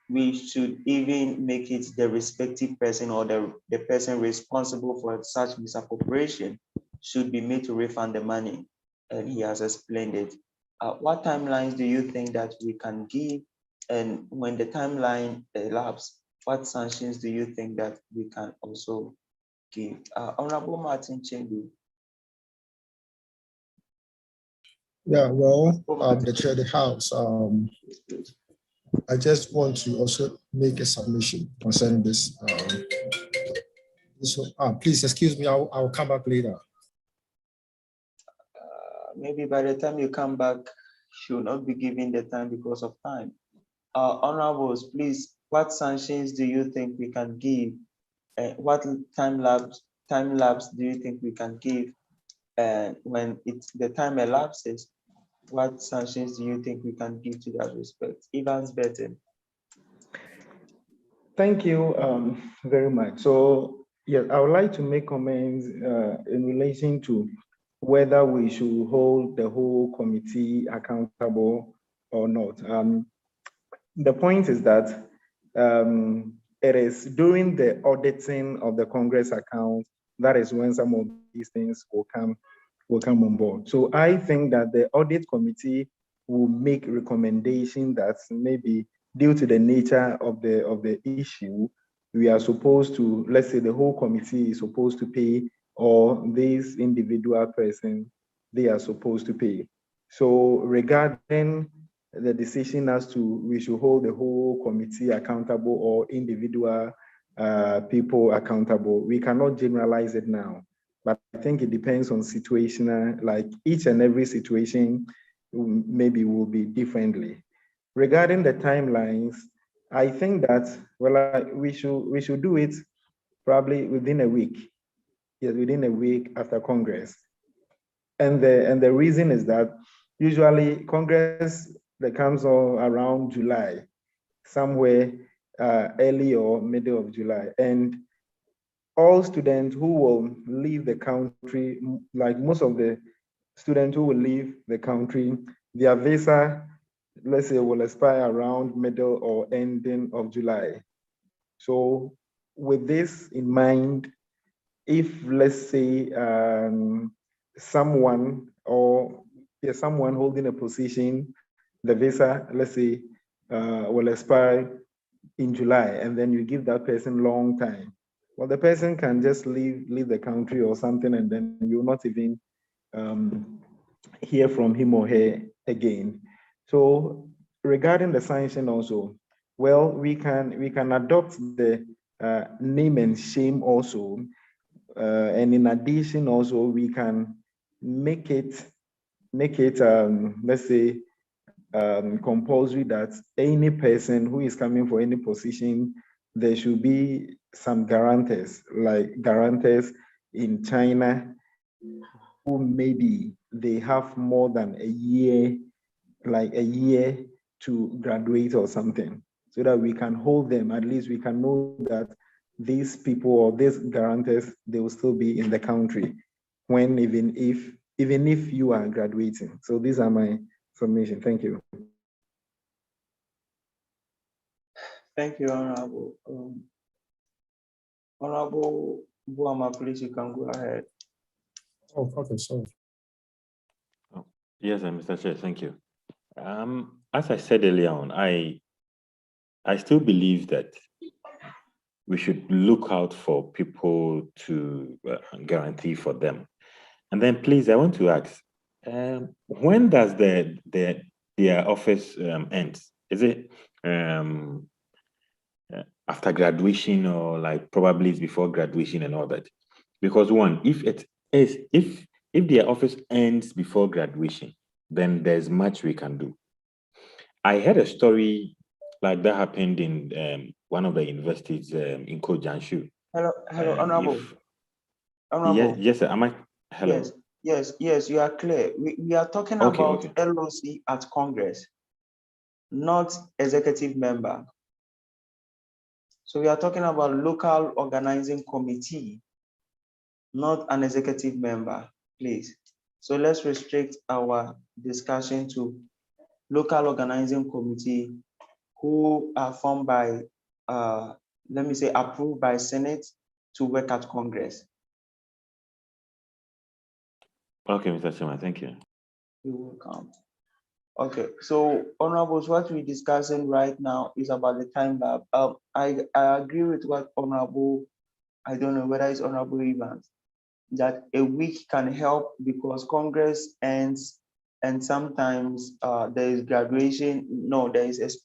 we should even make it the respective person, or the person responsible for such misappropriation should be made to refund the money. And he has explained it. What timelines do you think that we can give? And when the timeline elapses, what sanctions do you think that we can also give. Honorable Martin Chendu. Yeah, well, the chair of the house, I just want to also make a submission concerning this. Please excuse me, I'll come back later. Maybe by the time you come back, you will not be given the time because of time. Honorables, please, what sanctions do you think we can give? What time lapse do you think we can give? And when the time elapses, what sanctions do you think we can give to that respect? Evans Burton. Thank you very much. So, yeah, I would like to make comments in relation to whether we should hold the whole committee accountable or not. The point is that it is during the auditing of the Congress account, that is when some of these things will come on board. So I think that the audit committee will make recommendation that maybe due to the nature of the issue, we are supposed to, let's say the whole committee is supposed to pay, or this individual person, they are supposed to pay. So regarding the decision as to we should hold the whole committee accountable or individual people accountable, we cannot generalize it now. But I think it depends on situational, like each and every situation maybe will be differently. Regarding the timelines, I think that, well, we should do it probably within a week. Yes, within a week after Congress. And the reason is that usually Congress that comes on around July, somewhere early or middle of July. And all students who will leave the country, like most of the students who will leave the country, their visa, let's say, will expire around middle or ending of July. So with this in mind, if let's say someone holding a position, the visa, let's say, will expire in July, and then you give that person long time. Well, the person can just leave the country or something, and then you'll not even hear from him or her again. So regarding the sanction also, well, we can adopt the name and shame also, and in addition also we can make it let's say compulsory that any person who is coming for any position, there should be some guarantors, like guarantors in China, who maybe they have more than a year, like a year to graduate or something, so that we can hold them. At least we can know that these people or these guarantors, they will still be in the country when even if you are graduating. So these are my submission. Thank you. Thank you, Honorable. Honorable Buama, please, you can go ahead. Oh, okay, sorry. Yes, Mr. Chair, thank you. As I said earlier on, I still believe that we should look out for people to guarantee for them. And then, please, I want to ask, when does their office end? Is it after graduation, or like probably it's before graduation and all that? Because one, if their office ends before graduation, then there's much we can do. I heard a story like that happened in one of the universities in Kojianshu. Hello, Honorable. Honorable. Yes, sir. Am I? Hello. Yes, you are clear. We are talking about LOC at Congress, not executive member. So we are talking about local organizing committee, not an executive member, please. So let's restrict our discussion to local organizing committee who are formed by, let me say, approved by Senate to work at Congress. Okay, Mr. Chairman, thank you. You're welcome. Okay, so Honorables, what we're discussing right now is about the time lab. I agree with what Honorable I don't know whether it's Honorable Evans, that a week can help because Congress ends and sometimes there is graduation, no, there is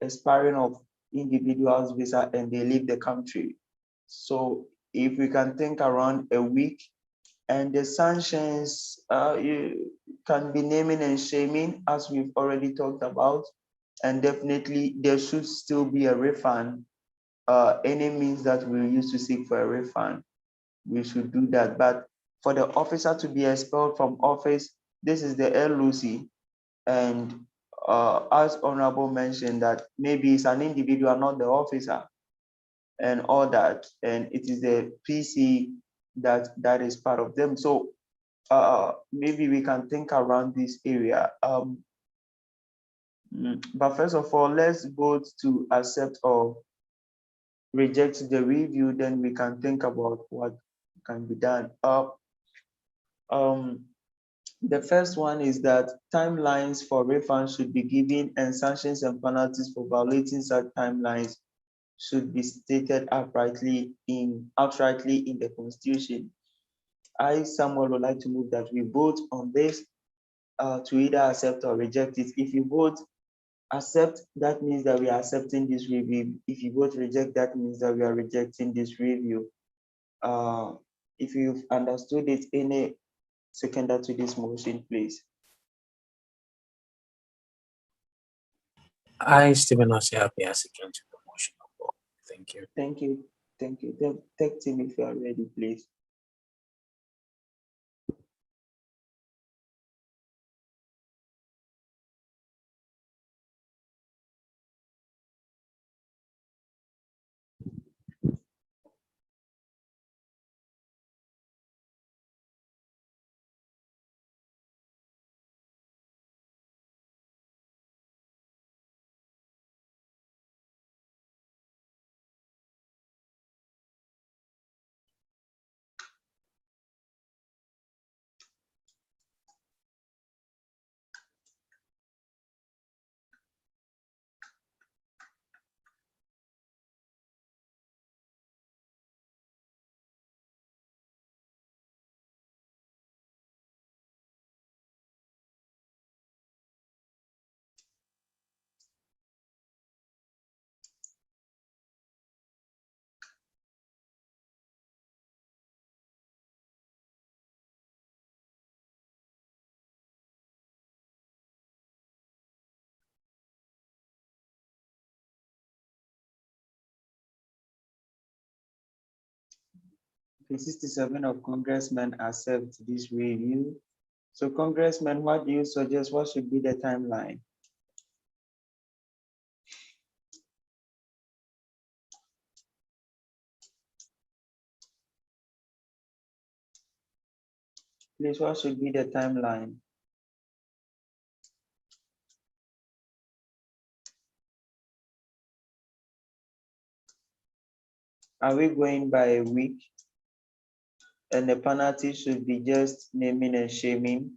expiring of individuals' visa and they leave the country. So if we can think around a week, and the sanctions you can be naming and shaming, as we've already talked about, and definitely there should still be a refund. Any means that we use to seek for a refund, we should do that. But for the officer to be expelled from office, this is the LOC, and as Honorable mentioned, that maybe it's an individual, not the officer, and all that, and it is the PC that is part of them. So maybe we can think around this area. But first of all, let's vote to accept or reject the review, then we can think about what can be done. The first one is that timelines for refunds should be given and sanctions and penalties for violating such timelines should be stated outrightly in the Constitution. I, Samuel, would like to move that we vote on this to either accept or reject it. If you vote accept, that means that we are accepting this review. If you vote reject, that means that we are rejecting this review. If you've understood it, any seconder to this motion, please. I, Stephen Osiapi, I second to the motion. Thank you. Thank you. Thank you. Tech team, if you are ready, please. The 67 of congressmen accept this review. So congressman, what do you suggest? What should be the timeline? Please, what should be the timeline? Are we going by a week? And the penalty should be just naming and shaming?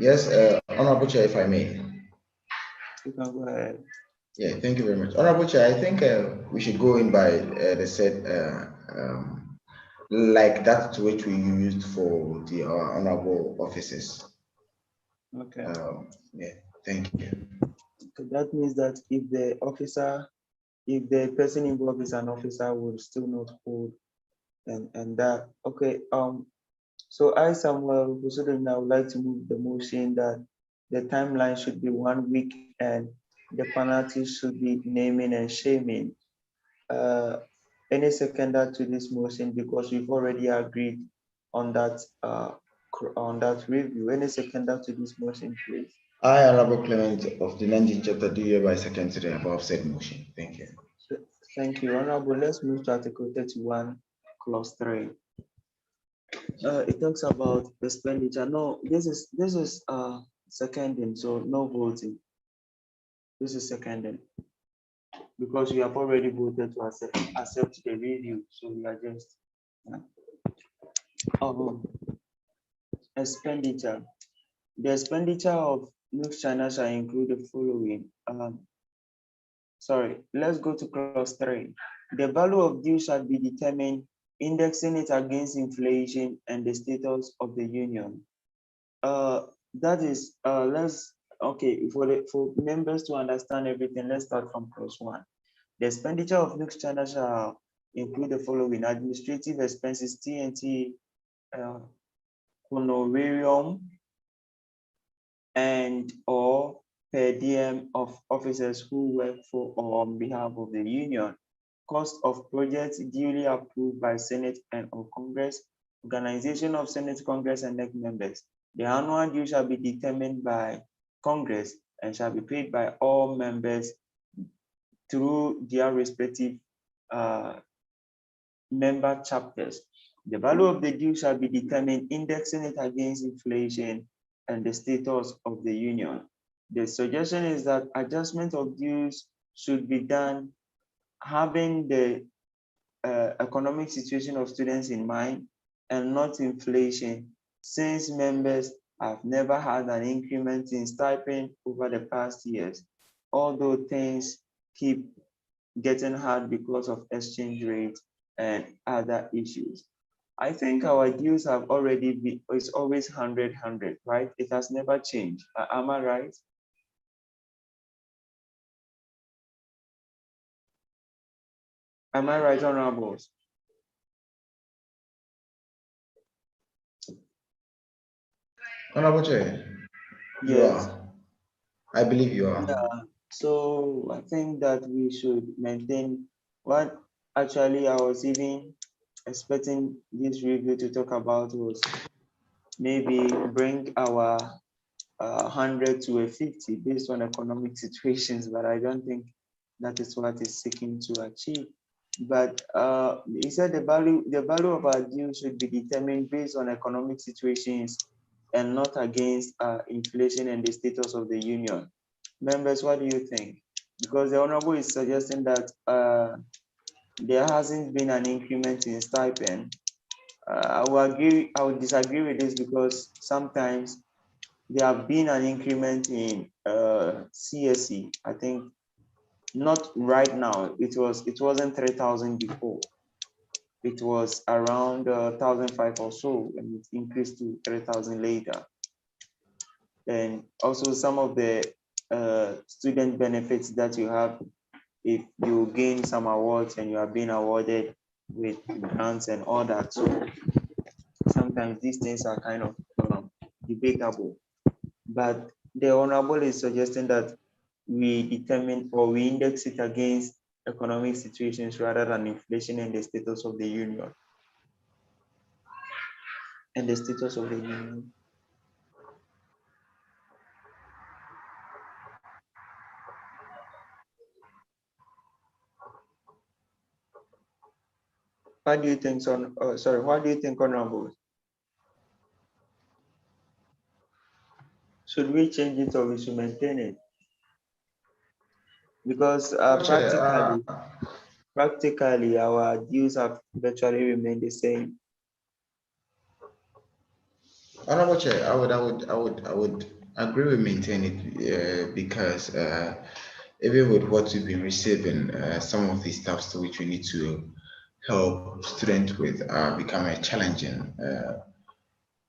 Yes, Honorable Chair, if I may. You can go ahead. Yeah, thank you very much. Honorable Chair, I think we should go in by the said, like that which we used for the honorable officers. Okay. Yeah, thank you. So that means that if the person involved is an officer, will still not hold and that. Okay. So I, Samuel Busudin, I would like to move the motion that the timeline should be 1 week and the penalty should be naming and shaming. Any seconder to this motion, because we've already agreed on that review. Any seconder to this motion, please? I, Honorable Clement of the 19th chapter, do hereby second to the above said motion. Thank you. Thank you, Honorable. Let's move to Article 31, Clause 3. It talks about expenditure. No, this is seconding, so no voting. This is seconding because we have already voted to accept the review, so we are just expenditure. The expenditure of NUGS-CHINA shall include the following. Let's go to clause 3. The value of due shall be determined, indexing it against inflation and the status of the union. That is, for members to understand everything, let's start from clause 1. The expenditure of NUGS-CHINA shall include the following: administrative expenses, T&T, honorarium, and or per diem of officers who work for or on behalf of the union, cost of projects duly approved by Senate and or Congress, organization of Senate, Congress, and NEC members. The annual due shall be determined by Congress and shall be paid by all members through their respective member chapters. The value of the due shall be determined, indexing it against inflation and the status of the union. The suggestion is that adjustment of dues should be done having the economic situation of students in mind and not inflation, since members have never had an increment in stipend over the past years, although things keep getting hard because of exchange rate and other issues. I think our dues have already been, it's always 100, right? It has never changed. Am I right? Am I right, honorables? Honorable Chair, you Yes. are. I believe you are. Yeah. So I think that we should maintain what actually I was even expecting this review to talk about was maybe bring our 100 to a 50 based on economic situations, but I don't think that is what is seeking to achieve. But he said the value of our due should be determined based on economic situations and not against inflation and the status of the union. Members, what do you think? Because the Honorable is suggesting that there hasn't been an increment in stipend. I would disagree with this because sometimes there have been an increment in CSE. I think not right now. It wasn't 3,000 before. It was around 1,500 or so, and it increased to 3,000 later. And also some of the student benefits that you have if you gain some awards and you are being awarded with grants and all that. So sometimes these things are kind of debatable. But the Honorable is suggesting that we determine or we index it against economic situations rather than inflation and the status of the union. And the status of the union. What do you think, what do you think, Honorable? Should we change it or we should maintain it? Because practically our dues have virtually remained the same. Honorable Chair, I would agree with maintaining it because even with what we've been receiving, some of these stuffs which we need to help students with are becoming challenging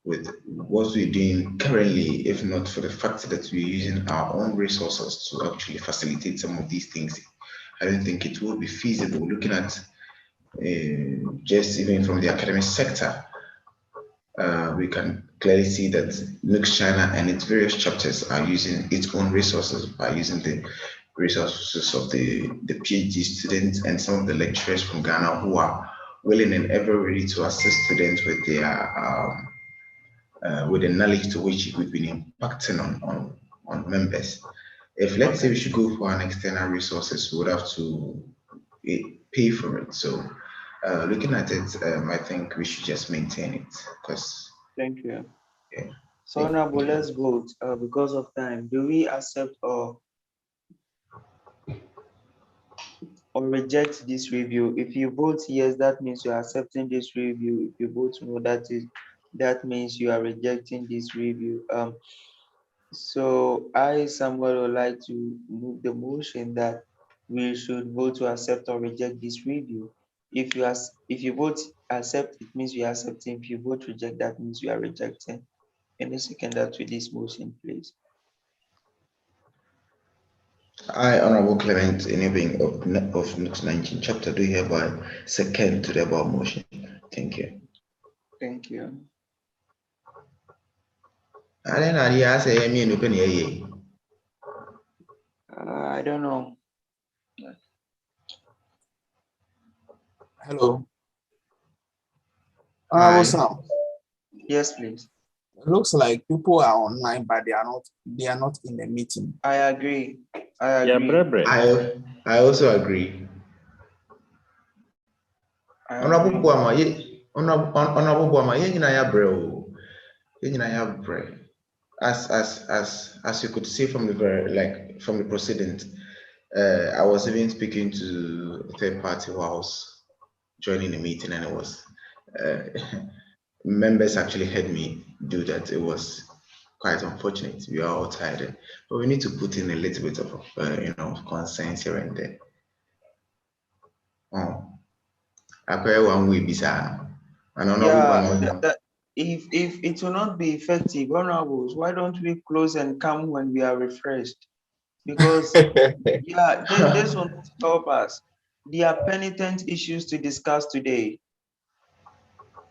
with what we're doing currently, if not for the fact that we're using our own resources to actually facilitate some of these things. I don't think it will be feasible looking at just even from the academic sector. We can clearly see that NUGS-CHINA and its various chapters are using its own resources by using the resources of the PhD students and some of the lecturers from Ghana who are willing and ever ready to assist students with their with the knowledge to which we've been impacting on members. If let's say we should go for an external resources, we would have to pay for it. So looking at it, I think we should just maintain it because. Thank you. Yeah. So Honorable, let's vote because of time. Do we accept or reject this review? If you vote yes, that means you are accepting this review. If you vote no, that means you are rejecting this review. So I, Samuel, would like to move the motion that we should vote to accept or reject this review. If you vote accept, it means you are accepting. If you vote reject, that means you are rejecting. Any seconder to this motion, please. I, Honorable Clement, Enabling of NUGS-19 chapter, do hereby second to the above motion. Thank you. Thank you. I don't know. Hello. Hi. Sam. Yes, please. It looks like people are online, but they are not in the meeting. I agree. I Yeah, agree. I also agree. Honorable Buama, as you could see from from the proceedings, I was even speaking to a third party who was joining the meeting, and it was members actually heard me do that. It was quite unfortunate. We are all tired, but we need to put in a little bit of conscience here and there. Oh, I pray one way beside. If it will not be effective, honorables, why don't we close and come when we are refreshed? Because this will not help us. There are penitent issues to discuss today.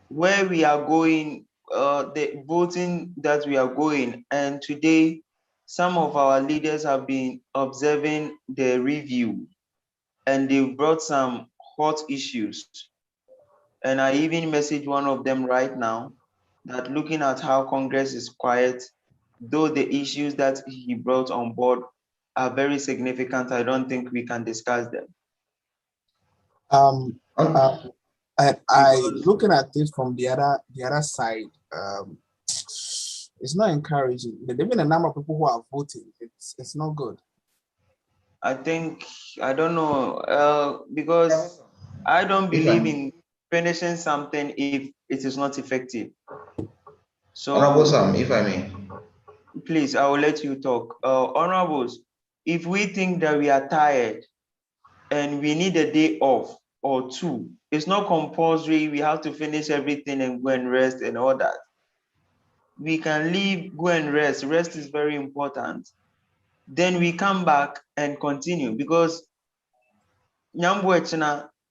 Where we are going, the voting that we are going, and today some of our leaders have been observing the review, and they've brought some hot issues. And I even messaged one of them right now that looking at how Congress is quiet, though the issues that he brought on board are very significant, I don't think we can discuss them. I looking at this from the other side, it's not encouraging. Even the number of people who are voting, it's not good. I don't know, because I don't believe in finishing something if it is not effective. So, Honorable Sam, if I may. Please, I will let you talk. Honorables, if we think that we are tired and we need a day off or two, it's not compulsory. We have to finish everything and go and rest and all that. We can leave, go and rest. Rest is very important. Then we come back and continue, because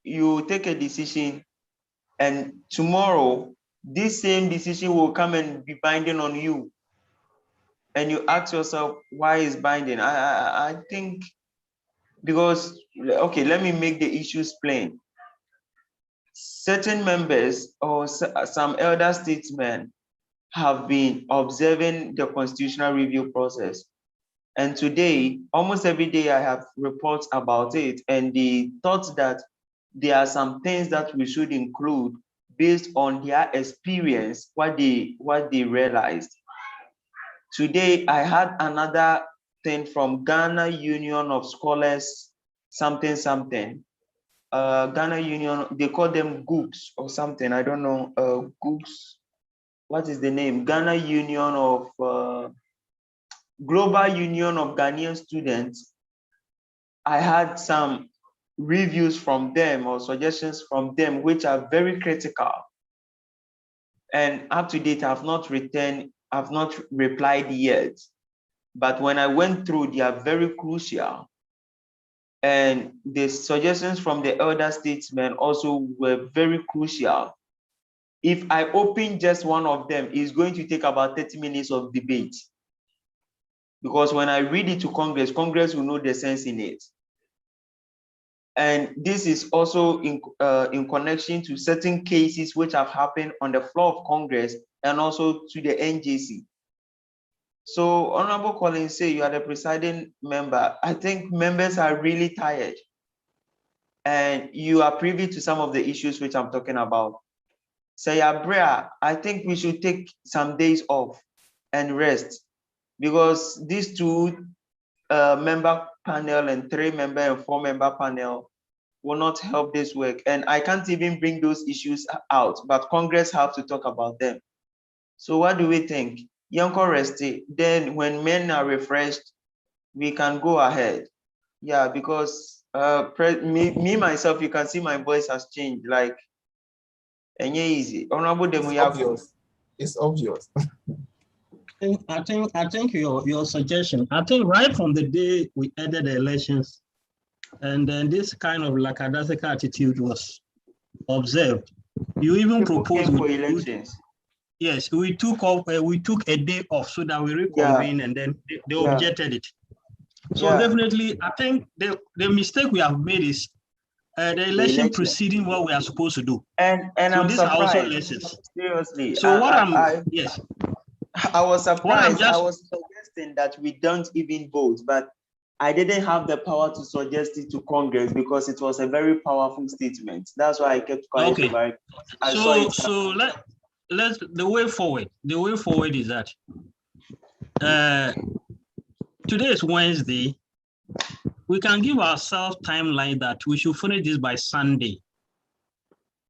you take a decision and tomorrow this same decision will come and be binding on you. And you ask yourself, why is binding? I think because, okay, let me make the issues plain. Certain members or some elder statesmen have been observing the constitutional review process. And today, almost every day, I have reports about it, and they thought that there are some things that we should include based on their experience, what they realized. Today, I had another thing from Ghana Union of Scholars, something. Ghana Union, they call them GUGS or something. I don't know. GUGS, what is the name? Ghana Union of Global Union of Ghanaian Students. I had some reviews from them or suggestions from them, which are very critical. And up to date, I've not replied yet. But when I went through, they are very crucial. And the suggestions from the elder statesmen also were very crucial. If I open just one of them, it's going to take about 30 minutes of debate. Because when I read it to Congress will know the sense in it. And this is also in connection to certain cases which have happened on the floor of Congress and also to the NJC. So Honorable Collins, say you are the presiding member. I think members are really tired. And you are privy to some of the issues which I'm talking about. Say, Abrea, I think we should take some days off and rest, because these two member panel and 3-member and 4-member panel will not help this work. And I can't even bring those issues out, but Congress have to talk about them. So what do we think? Yanko rested. Then when men are refreshed, we can go ahead. Yeah, because me myself, you can see my voice has changed. Like, and easy. Honorable Demuyako. It's obvious. I think your suggestion. I think right from the day we ended the elections, and then this kind of lackadaisical attitude was observed. You even proposed for elections. Yes, we took a day off so that we reconvene, and then they objected it. So definitely, I think the mistake we have made is the election preceding what we are supposed to do. And so I'm these surprised. are also lessons. Seriously. So I was surprised. I was suggesting that we don't even vote, but I didn't have the power to suggest it to Congress because it was a very powerful statement. That's why I kept quiet about it. Let's the way forward is that today is Wednesday. We can give ourselves timeline that we should finish this by Sunday,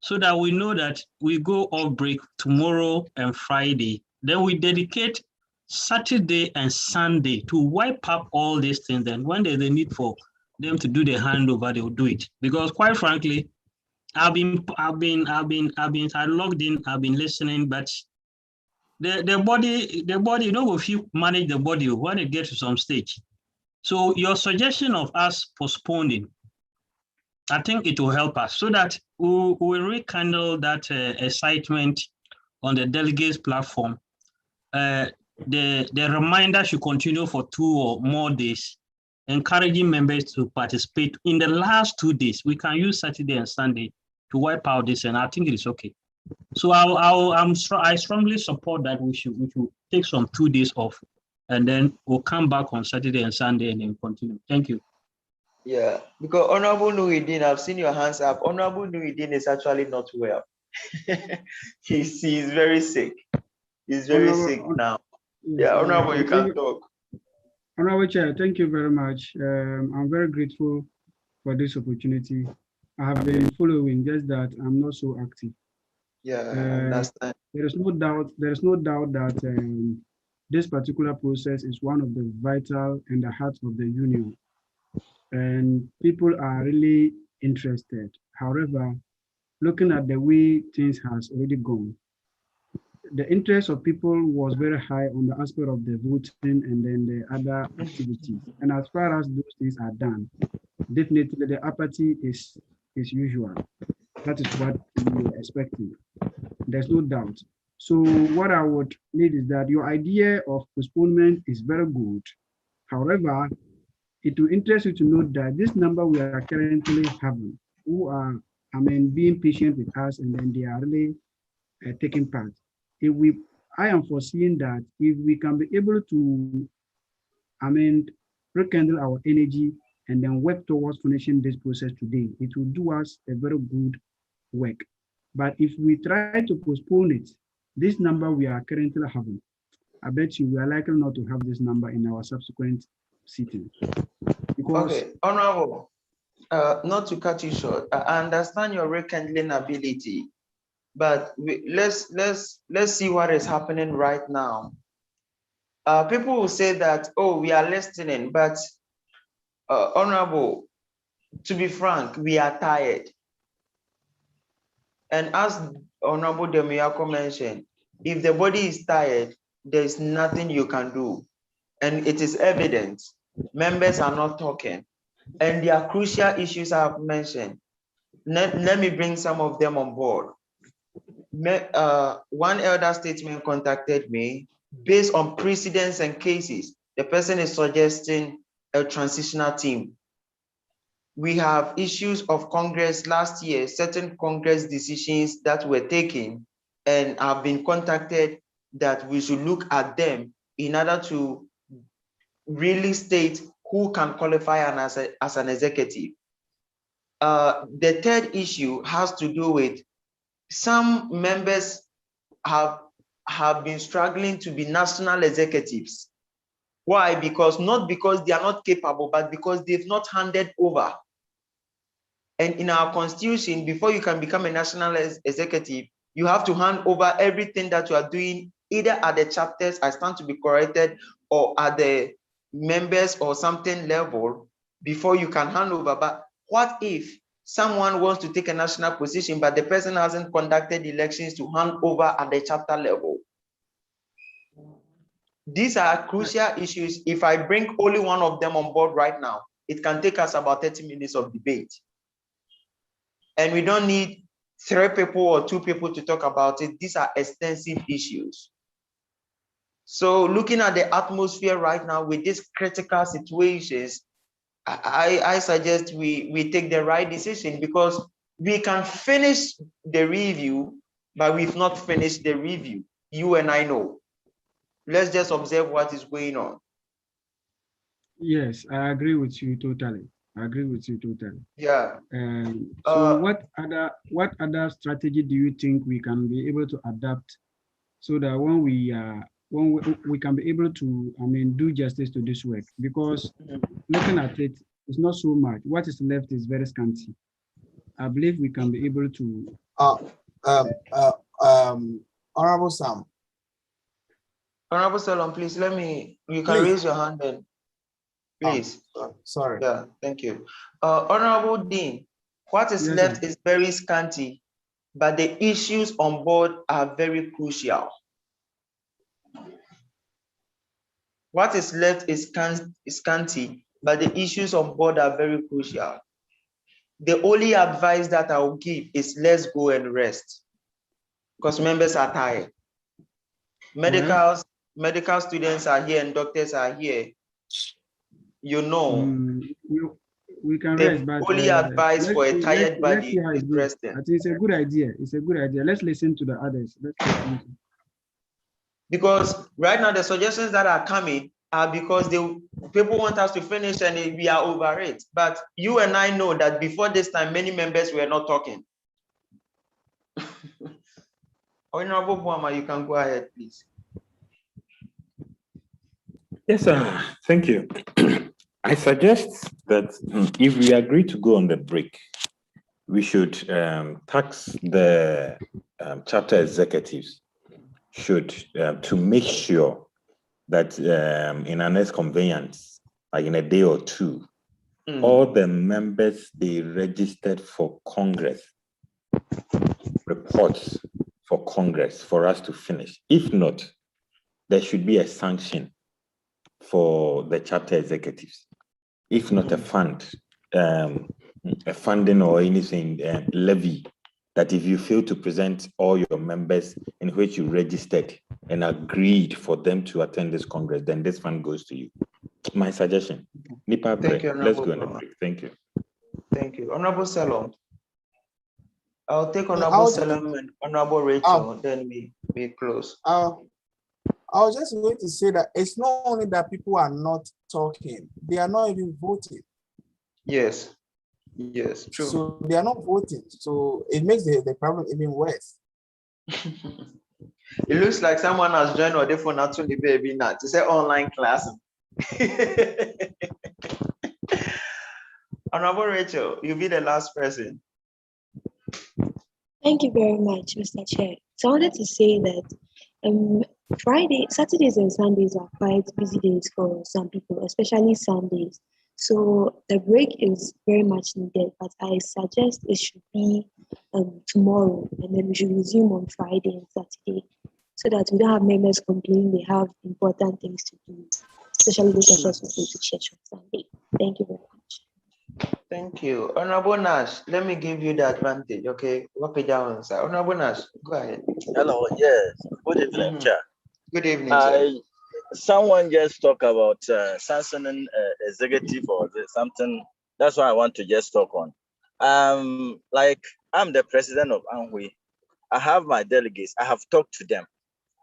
so that we know that we go off break tomorrow and Friday. Then we dedicate Saturday and Sunday to wipe up all these things. Then when there's a need for them to do the handover, they will do it. Because quite frankly, I logged in, I've been listening, but the body, you know, if you manage the body when it gets to some stage. So your suggestion of us postponing, I think it will help us so that we will rekindle that excitement on the delegates platform. The reminder should continue for 2 or more days, encouraging members to participate in the last 2 days. We can use Saturday and Sunday to wipe out this, and I think it is okay. So I strongly support that we should take some 2 days off, and then we'll come back on Saturday and Sunday and then continue. Thank you. Yeah, because Honorable Nuruddin, I've seen your hands up. Honorable Nuruddin is actually not well. he's very sick. He's very sick now. Yeah, Honorable, you can talk. Honorable Chair, thank you very much. I'm very grateful for this opportunity. I have been following, just that I'm not so active. Yeah, I understand. There is no doubt that this particular process is one of the vital and the heart of the union. And people are really interested. However, looking at the way things has already gone, the interest of people was very high on the aspect of the voting and then the other activities. And as far as those things are done, definitely the apathy is usual. That is what we were expecting. There's no doubt. So what I would need is that your idea of postponement is very good. However, it will interest you to know that this number we are currently having, who are, being patient with us, and then they are really taking part. I am foreseeing that if we can be able to, rekindle our energy and then work towards finishing this process today, it will do us a very good work. But if we try to postpone it, this number we are currently having, I bet you we are likely not to have this number in our subsequent sitting. Okay, Honorable, not to cut you short, I understand your rekindling ability, but let's see what is happening right now. People will say that, oh, we are listening, but Honorable, to be frank, we are tired. And as Honorable Demuyako mentioned, if the body is tired, there's nothing you can do. And it is evident, members are not talking. And there are crucial issues I have mentioned. Let me bring some of them on board. One elder statesman contacted me based on precedents and cases. The person is suggesting a transitional team. We have issues of Congress last year, certain Congress decisions that were taken, and I've been contacted that we should look at them in order to really state who can qualify as an executive. The third issue has to do with some members have been struggling to be national executives. Why? Not because they are not capable, but because they've not handed over. And in our constitution, before you can become a national executive, you have to hand over everything that you are doing either at the chapters, I stand to be corrected, or at the members or something level before you can hand over. But what if someone wants to take a national position, but the person hasn't conducted elections to hand over at the chapter level? These are crucial issues. If I bring only one of them on board right now, it can take us about 30 minutes of debate. And we don't need 3 people or 2 people to talk about it. These are extensive issues. So looking at the atmosphere right now with these critical situations, I suggest we take the right decision, because we can finish the review, but we've not finished the review. You and I know. Let's just observe what is going on. Yes, I agree with you totally. I agree with you totally. Yeah. So what other strategy do you think we can be able to adapt so that when we can be able to, do justice to this work? Because looking at it, it's not so much. What is left is very scanty. I believe we can be able to. Honorable Sam. Honorable Salon, please you can raise your hand then. Please. Sorry. Yeah, thank you. Honorable Dean, what is left is very scanty, but the issues on board are very crucial. What is left is scanty, but the issues on board are very crucial. The only advice that I will give is let's go and rest, because members are tired. Medical students are here and doctors are here. You know, we can the rest, but only advice for a tired body is resting. I think it's a good idea. It's a good idea. Let's listen to the others. Because right now the suggestions that are coming are because people want us to finish and we are over it. But you and I know that before this time, many members were not talking. Honorable Boama, you can go ahead, please. Yes, sir. Thank you. I suggest that if we agree to go on the break, we should tax the chapter executives to make sure that in our next conveyance, like in a day or 2, all the members they registered for Congress reports for Congress for us to finish. If not, there should be a sanction for the chapter executives. If not a fund, a funding or anything, levy, that if you fail to present all your members in which you registered and agreed for them to attend this Congress, then this fund goes to you. My suggestion. Thank you, Let's go on the break. Thank you. Thank you. Honorable Salom. I'll take Honorable Salom and Honorable Rachel, then we close. I was just going to say that it's not only that people are not talking, they are not even voting. Yes, true. So they are not voting. So it makes the problem even worse. It looks like someone has joined or phone not to the baby now to say online class. Honorable Rachel, you'll be the last person. Thank you very much, Mr. Chair. So I wanted to say that Saturdays and Sundays are quite busy days for some people, especially Sundays. So the break is very much needed, but I suggest it should be tomorrow, and then we should resume on Friday and Saturday, so that we don't have members complaining they have important things to do, especially those of us who go to church on Sunday. Thank you very much. Thank you. Honorable Nash, let me give you the advantage, okay? Honorable Nash, go ahead. Hello, yes. Good evening, Chair. Good evening, sir. Someone just talked about sanctioning executive or something. That's what I want to just talk on. Like, I'm the president of Anhui. I have my delegates. I have talked to them.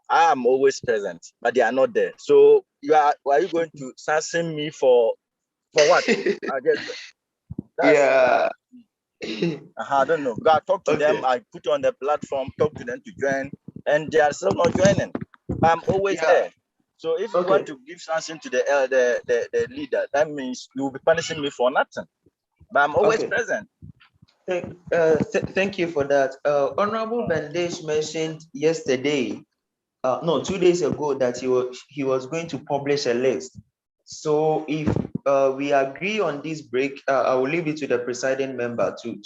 I am always present, but they are not there. So are you going to sanction me for what? I guess. I don't know. I talk to them. I put on the platform, talk to them to join, and they are still not joining. I'm always there. So if you want to give sanction to the leader, that means you will be punishing me for nothing. But I'm always present. Thank you for that. Honorable Bendesh mentioned yesterday no, 2 days ago that he was going to publish a list. So if we agree on this break, I will leave it to the presiding member to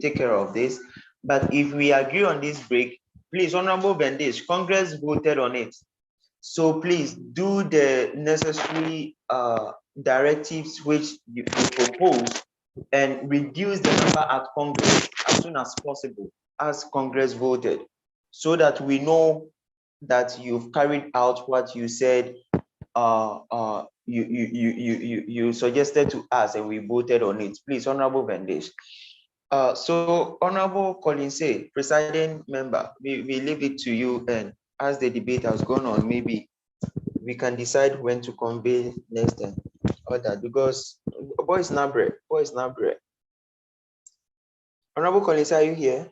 take care of this. But if we agree on this break, please, Honorable Bendish, Congress voted on it. So please do the necessary directives which you propose and reduce the number at Congress as soon as possible, as Congress voted, so that we know that you've carried out what you said you suggested to us and we voted on it. Please, Honorable Vendish. So Honorable Collins, presiding member, we leave it to you, and as the debate has gone on, maybe we can decide when to convene next time or that, because boys not bread. Honorable Collins, are you here?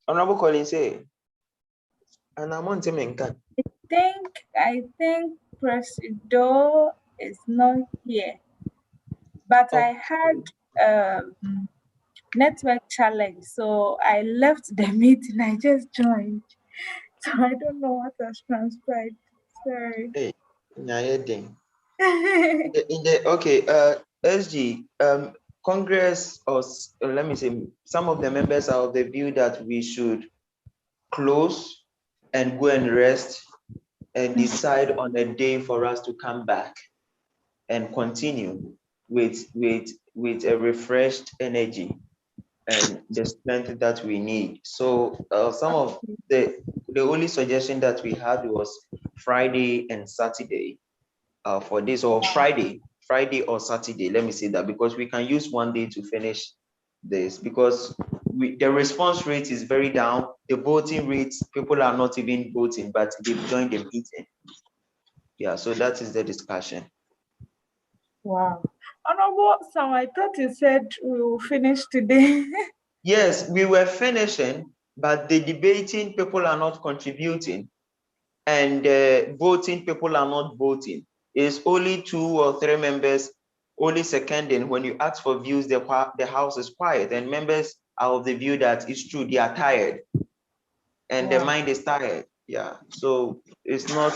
Honorable Collins, and I'm on Temenka. I think Presido is not here, but I had network challenge, so I left the meeting. I just joined, so I don't know what has transpired. Sorry. Hey, okay, SG, Congress, or let me say, some of the members are of the view that we should close and go and rest and decide on a day for us to come back and continue with a refreshed energy and the strength that we need. So some of the only suggestion that we had was Friday and Saturday for this, or Friday or Saturday. Let me say that, because we can use one day to finish this, because the response rate is very down. The voting rates, people are not even voting, but they've joined the meeting. Yeah, so that is the discussion. Wow. Honorable Sam, I thought you said we will finish today. Yes, we were finishing, but the debating people are not contributing, and voting people are not voting. It's only 2 or 3 members only seconding. When you ask for views, the House is quiet, and members are of the view that it's true, they are tired, and their mind is tired. Yeah, so it's not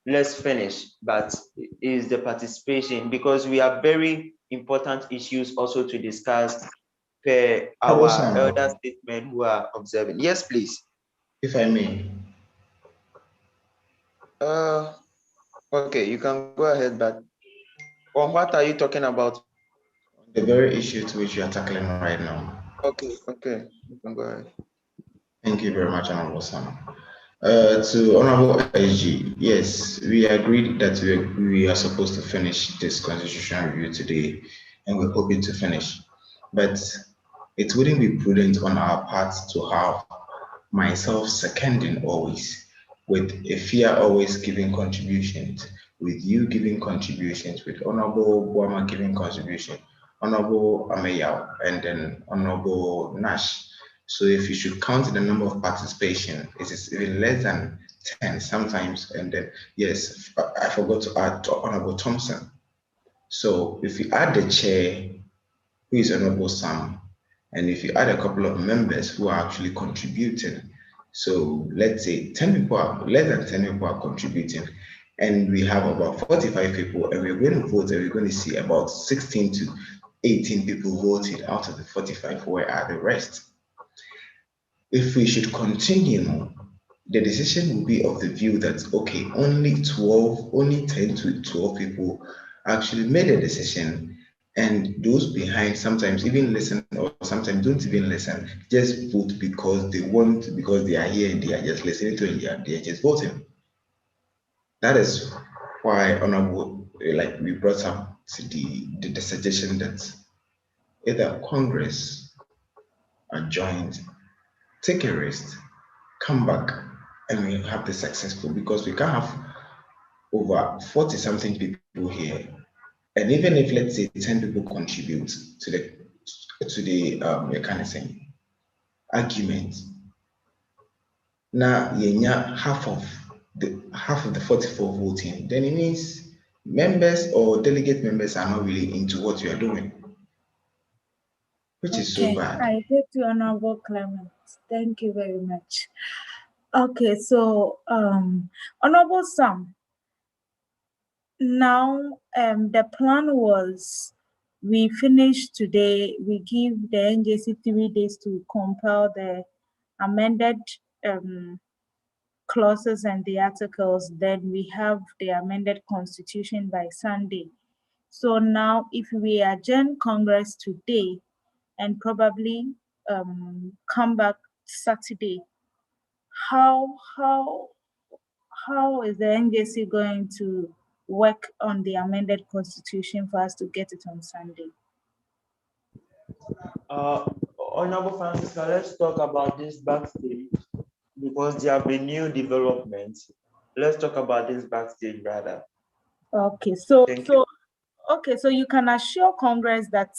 let's finish, but is the participation, because we have very important issues also to discuss per our elder statesmen who are observing. Yes, please. If I may. Okay, you can go ahead, but on what are you talking about? The very issue to which you are tackling right now. Okay, you can go ahead. Thank you very much, Honorable Sam. To Honorable SG, yes, we agreed that we are supposed to finish this constitutional review today, and we're hoping to finish. But it wouldn't be prudent on our part to have myself seconding always, with a fear always giving contributions, with you giving contributions, with Honorable Boama giving contribution, Honorable Ameyao, and then Honorable Nash. So if you should count the number of participation, it is even less than 10 sometimes. And then, yes, I forgot to add Honorable Thompson. So if you add the chair, who is Honorable Sam, and if you add a couple of members who are actually contributing, so let's say 10 people are, less than 10 people are contributing, and we have about 45 people, and we're going to vote, and we're going to see about 16 to 18 people voted out of the 45. Where are the rest? If we should continue, the decision will be of the view that, okay, only 10 to 12 people actually made a decision, and those behind sometimes even listen, or sometimes don't even listen, just vote because they want, because they are here and they are just listening to it, and they are just voting. That is why, Honorable, like we brought up to the suggestion that either Congress adjourned, take a rest, come back, and we have the successful, because we can't have over 40 something people here. And even if, let's say, 10 people contribute to the mechanism argument, now half of the 44 voting, then it means members or delegate members are not really into what you are doing. which is so Okay, bad. I get you, Honorable Clement. Thank you very much. Okay, so Honorable Sam, now the plan was we finish today, we give the NJC 3 days to compile the amended clauses and the articles, then we have the amended constitution by Sunday. So now if we adjourn Congress today and probably come back Saturday, how is the NJC going to work on the amended constitution for us to get it on Sunday? Honorable Francisca, let's talk about this backstage because there have been new developments. Let's talk about this backstage, rather. Okay, so you can assure Congress that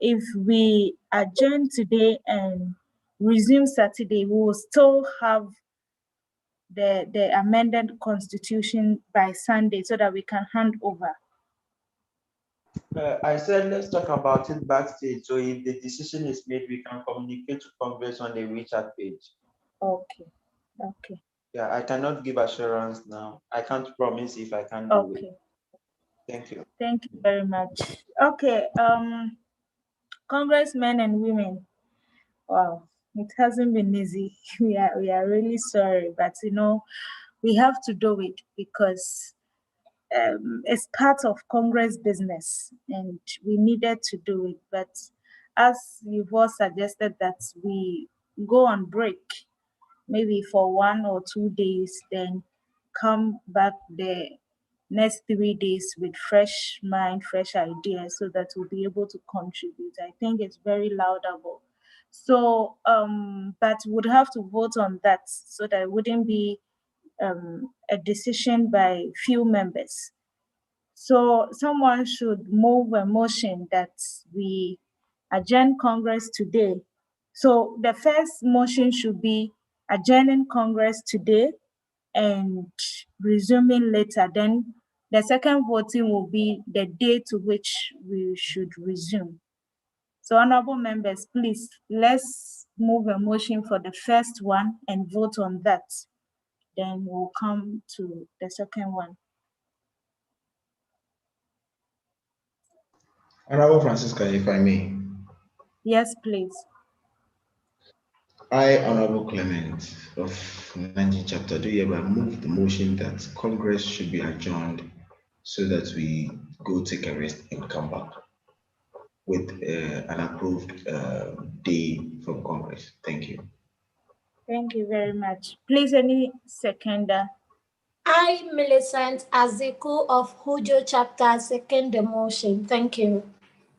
if we adjourn today and resume Saturday, we will still have the amended constitution by Sunday so that we can hand over. I said let's talk about it backstage. So if the decision is made, we can communicate to Congress on the WeChat page. Okay. Yeah, I cannot give assurance now. I can't promise if I can do it. Thank you. Thank you very much. Okay, congressmen and women. Wow, it hasn't been easy. We are really sorry, but we have to do it because it's part of Congress business and we needed to do it. But as you've all suggested that we go on break, maybe for 1 or 2 days, then come back the next 3 days with fresh mind, fresh ideas so that we'll be able to contribute. I think it's very laudable. So, but would have to vote on that so that it wouldn't be a decision by few members. So someone should move a motion that we adjourn Congress today. So the first motion should be adjourning Congress today and resuming later. Then the second voting will be the day to which we should resume. So honorable members, please, let's move a motion for the first one and vote on that. Then we'll come to the second one. Honorable Francisca, if I may. Yes, please. I, Honorable Clement of Nanjing Chapter, do hereby move the motion that Congress should be adjourned so that we go take a rest and come back with an approved day from Congress. Thank you. Thank you very much. Please, any seconder? I, Millicent Aziku of Hujo Chapter, second the motion. Thank you.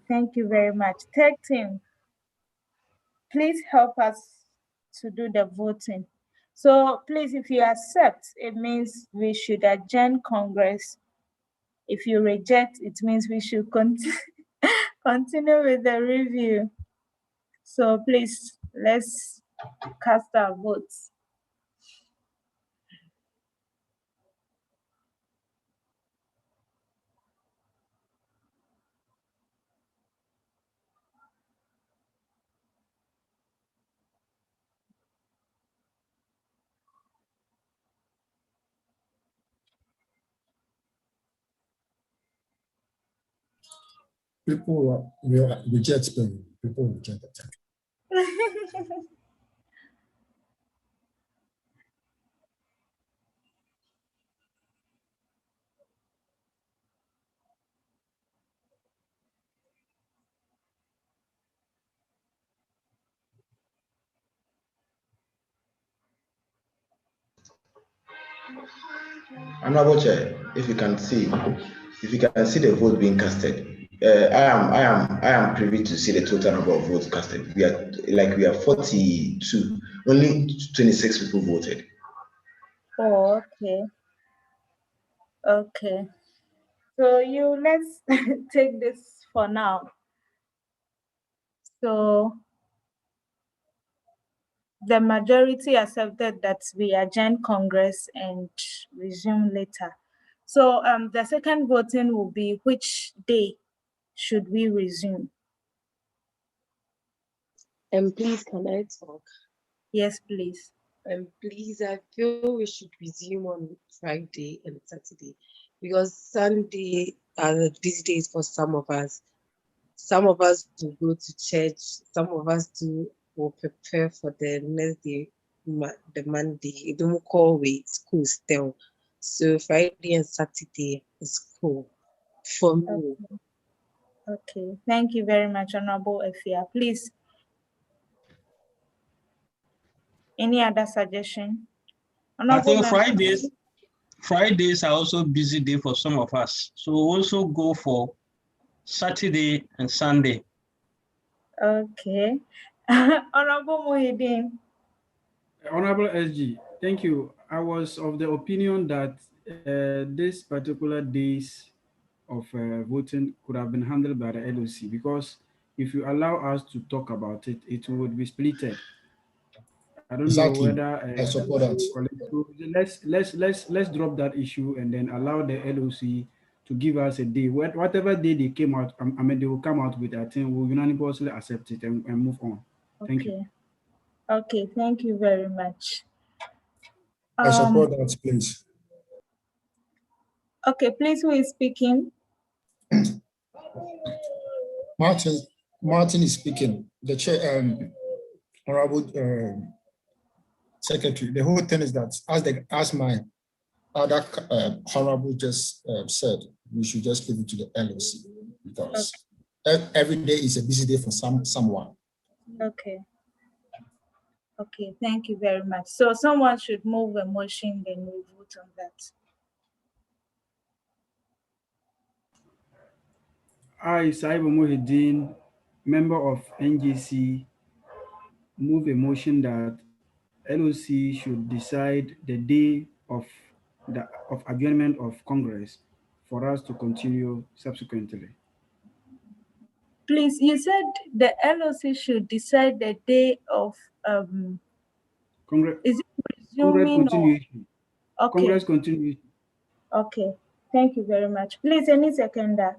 Thank you very much. Third team, please help us to do the voting. So please, if you accept, it means we should adjourn Congress. If you reject, it means we should continue with the review. So please, let's cast our votes. People will reject Spain. People will reject attack. Honorable Chair, if you can see the vote being casted, I am privy to see the total number of votes casted. We are 42. Only 26 people voted. Oh, okay. Okay. So let's take this for now. So the majority accepted that we adjourn Congress and resume later. So the second voting will be which day should we resume? Please, can I talk? Yes, please. Please, I feel we should resume on Friday and Saturday because Sunday are the busy days for some of us. Some of us will go to church. Some of us will prepare for the next day, the Monday. It don't call way school still. So Friday and Saturday is cool for me. Okay. Thank you very much, Honorable Efia. Please, any other suggestion? I Honorable think member. Fridays are also busy day for some of us. So also go for Saturday and Sunday. Okay. Honorable Muhyiddin. Honorable SG, thank you. I was of the opinion that this particular days of voting could have been handled by the LOC because if you allow us to talk about it, it would be splitted. I don't know Exactly. whether I support that. so let's drop that issue and then allow the LOC to give us a day. Whatever day they came out, I mean they will come out with. I think we'll unanimously accept it and move on. Thank you. Okay, thank you very much. I support that, please. Okay, please, who is speaking? Martin is speaking. The chair, Honorable Secretary. The whole thing is that, as my other Honorable just said, we should just give it to the LOC because every day is a busy day for someone. Okay. Okay, thank you very much. So someone should move a motion, then we vote on that. I, Saibu Muhyiddin, member of NGC, move a motion that LOC should decide the day of adjournment of Congress for us to continue subsequently. Please, you said the LOC should decide the day of Congress. Is it Congress resuming continuation. or okay? Congress continuation. Okay, thank you very much. Please, any seconder?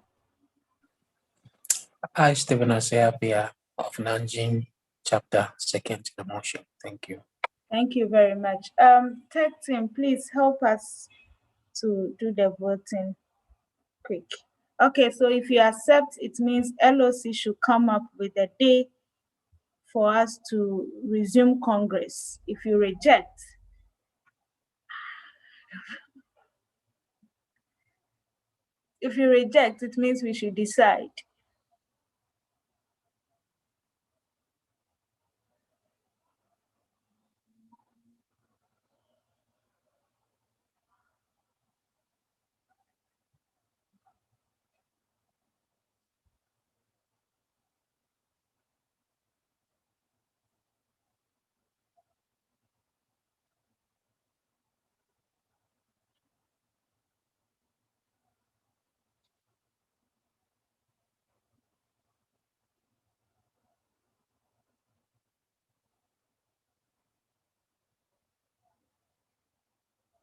I, Stephen Aseapia of Nanjing, chapter second to the motion. Thank you. Thank you very much. Tech team, please help us to do the voting quick. Okay, so if you accept, it means LOC should come up with a day for us to resume Congress. If you reject, it means we should decide.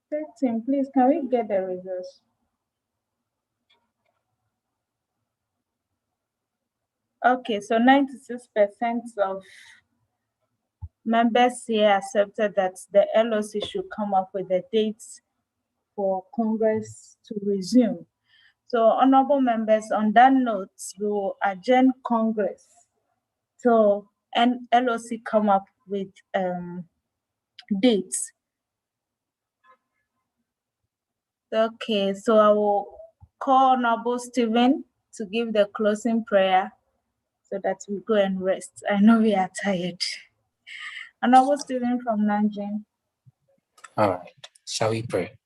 Tech team, please, can we get the results? Okay, so 96% of members here accepted that the LOC should come up with a date for Congress to resume. So, honorable members, on that note, we will adjourn Congress. So, and LOC come up with dates. Okay, so I will call Honorable Stephen to give the closing prayer so that we go and rest. I know we are tired. Honorable Stephen from Nanjing. All right, shall we pray?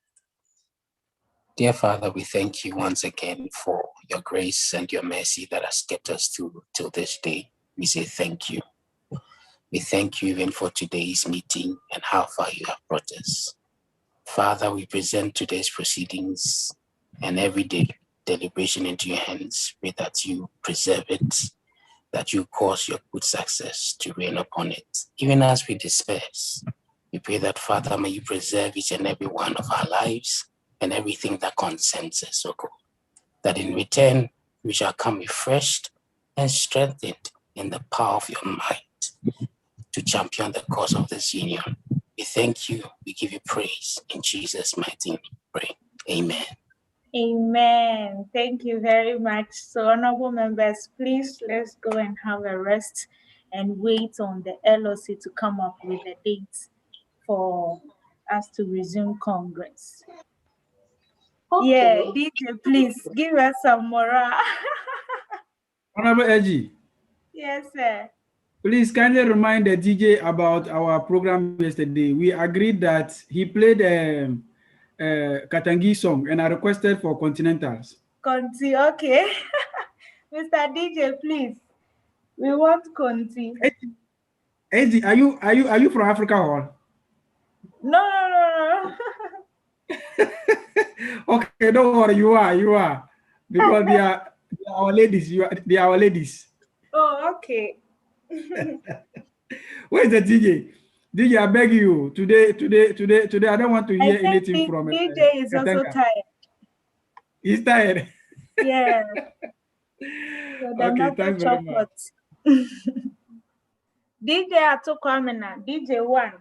Dear Father, we thank you once again for your grace and your mercy that has kept us till this day. We say thank you. We thank you even for today's meeting and how far you have brought us. Father, we present today's proceedings and everyday deliberation into your hands. Pray that you preserve it, that you cause your good success to reign upon it. Even as we disperse, we pray that, Father, may you preserve each and every one of our lives and everything that concerns us, O God. That in return, we shall come refreshed and strengthened in the power of your might. to champion the cause of this union. We thank you. We give you praise. In Jesus' mighty name we pray. Amen. Amen. Thank you very much. So, honorable members, please let's go and have a rest and wait on the LOC to come up with a date for us to resume Congress. Okay. Yeah, DJ, please give us some morale. Honorable Eji. Yes, sir. Please kindly remind the DJ about our program yesterday. We agreed that he played Katangi song and I requested for Continentals. Conti, okay. Mr. DJ, please. We want Conti. Eddie, are you from Africa Hall? No. Okay, don't worry, you are. Because they are our ladies. They are our ladies. Oh, okay. Where's the DJ? DJ, I beg you. Today, I don't want to hear anything from him. DJ is also tired. He's tired. Yeah. So okay, thanks very much. DJ Atokwamena, DJ 1.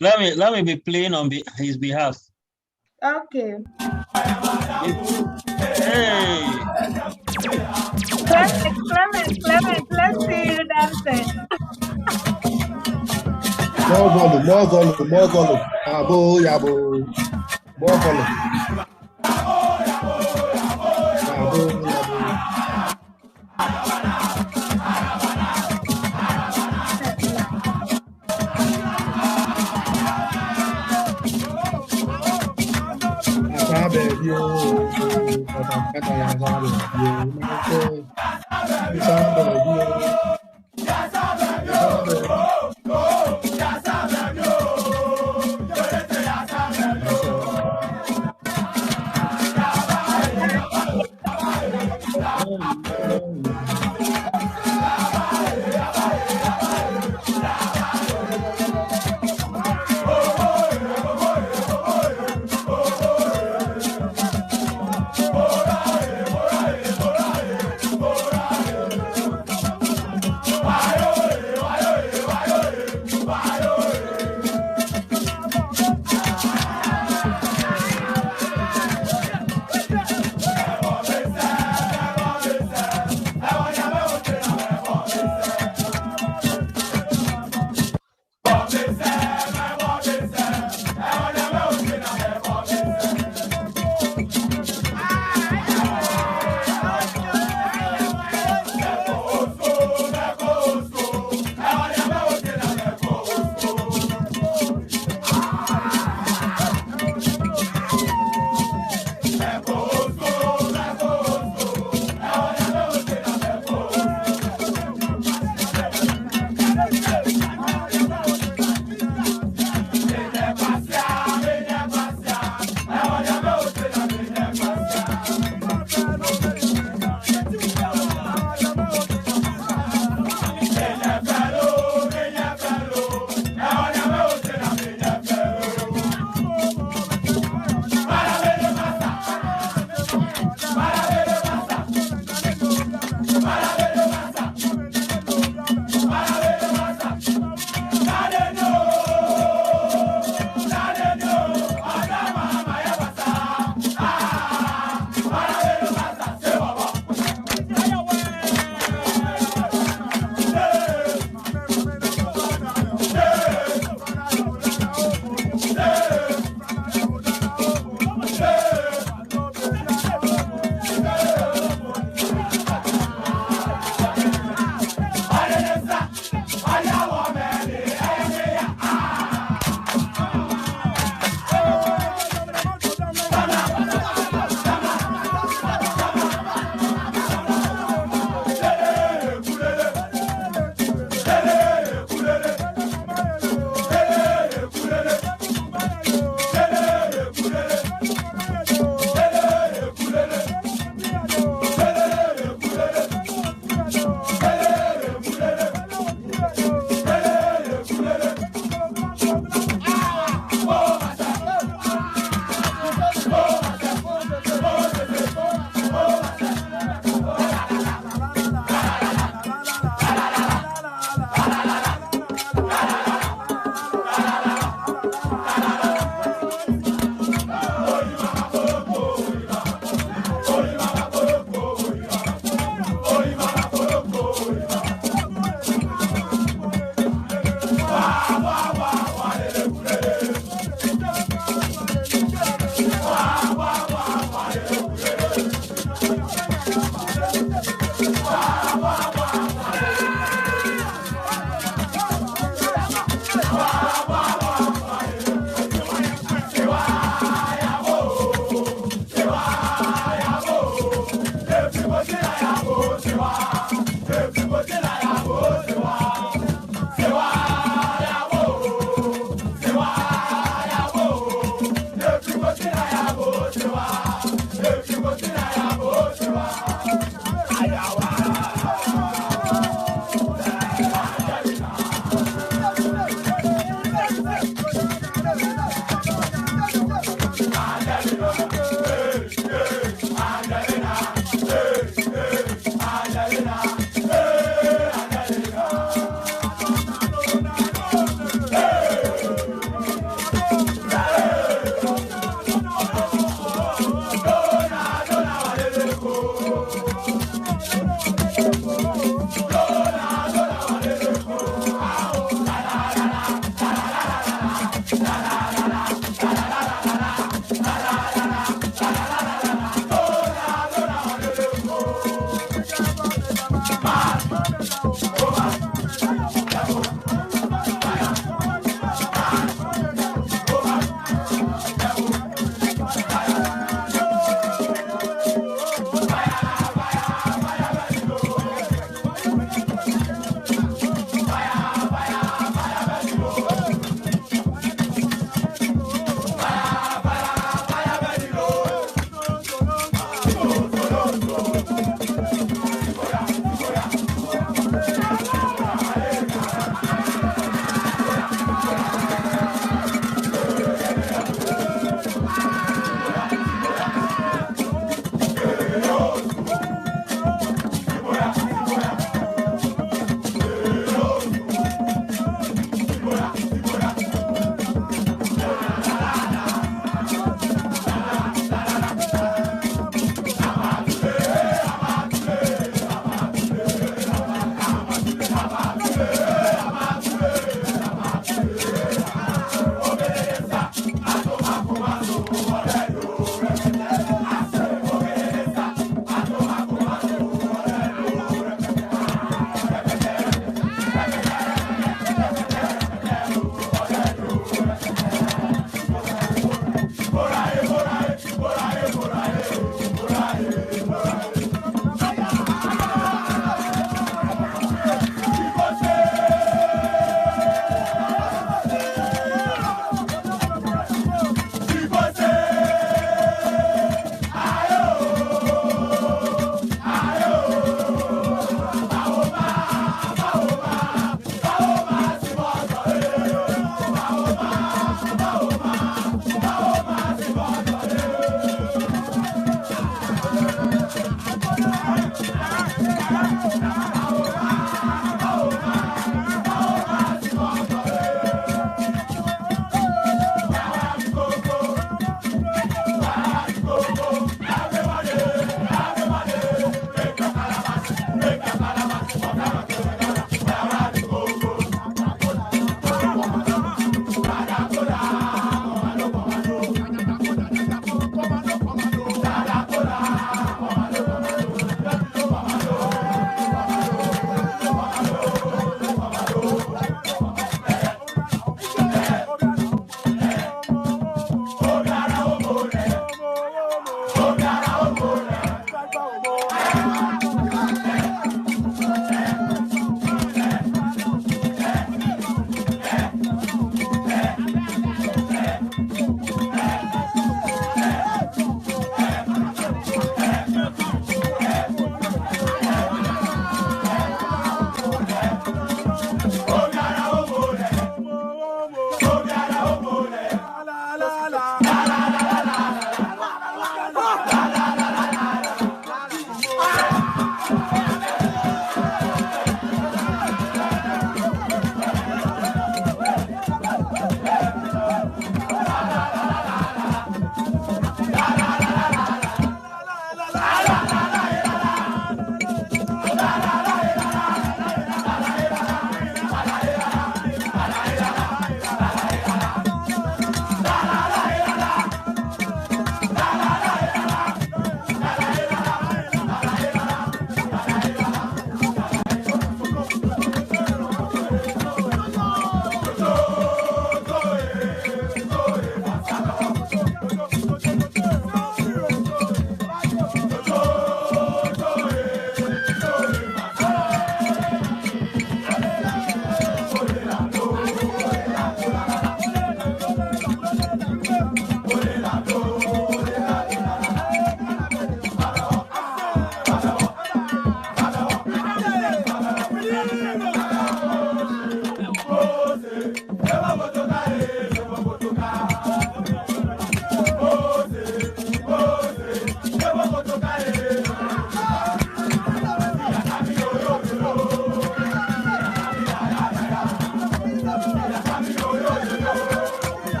Let me be playing on his behalf. Okay. Hey. Clement, let's see you dancing. More volume. Yabo. More volume.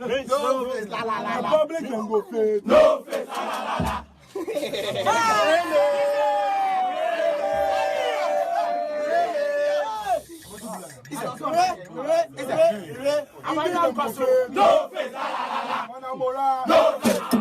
No face, la la la. The public can go face. No face, la la la. No face, la la la. No face.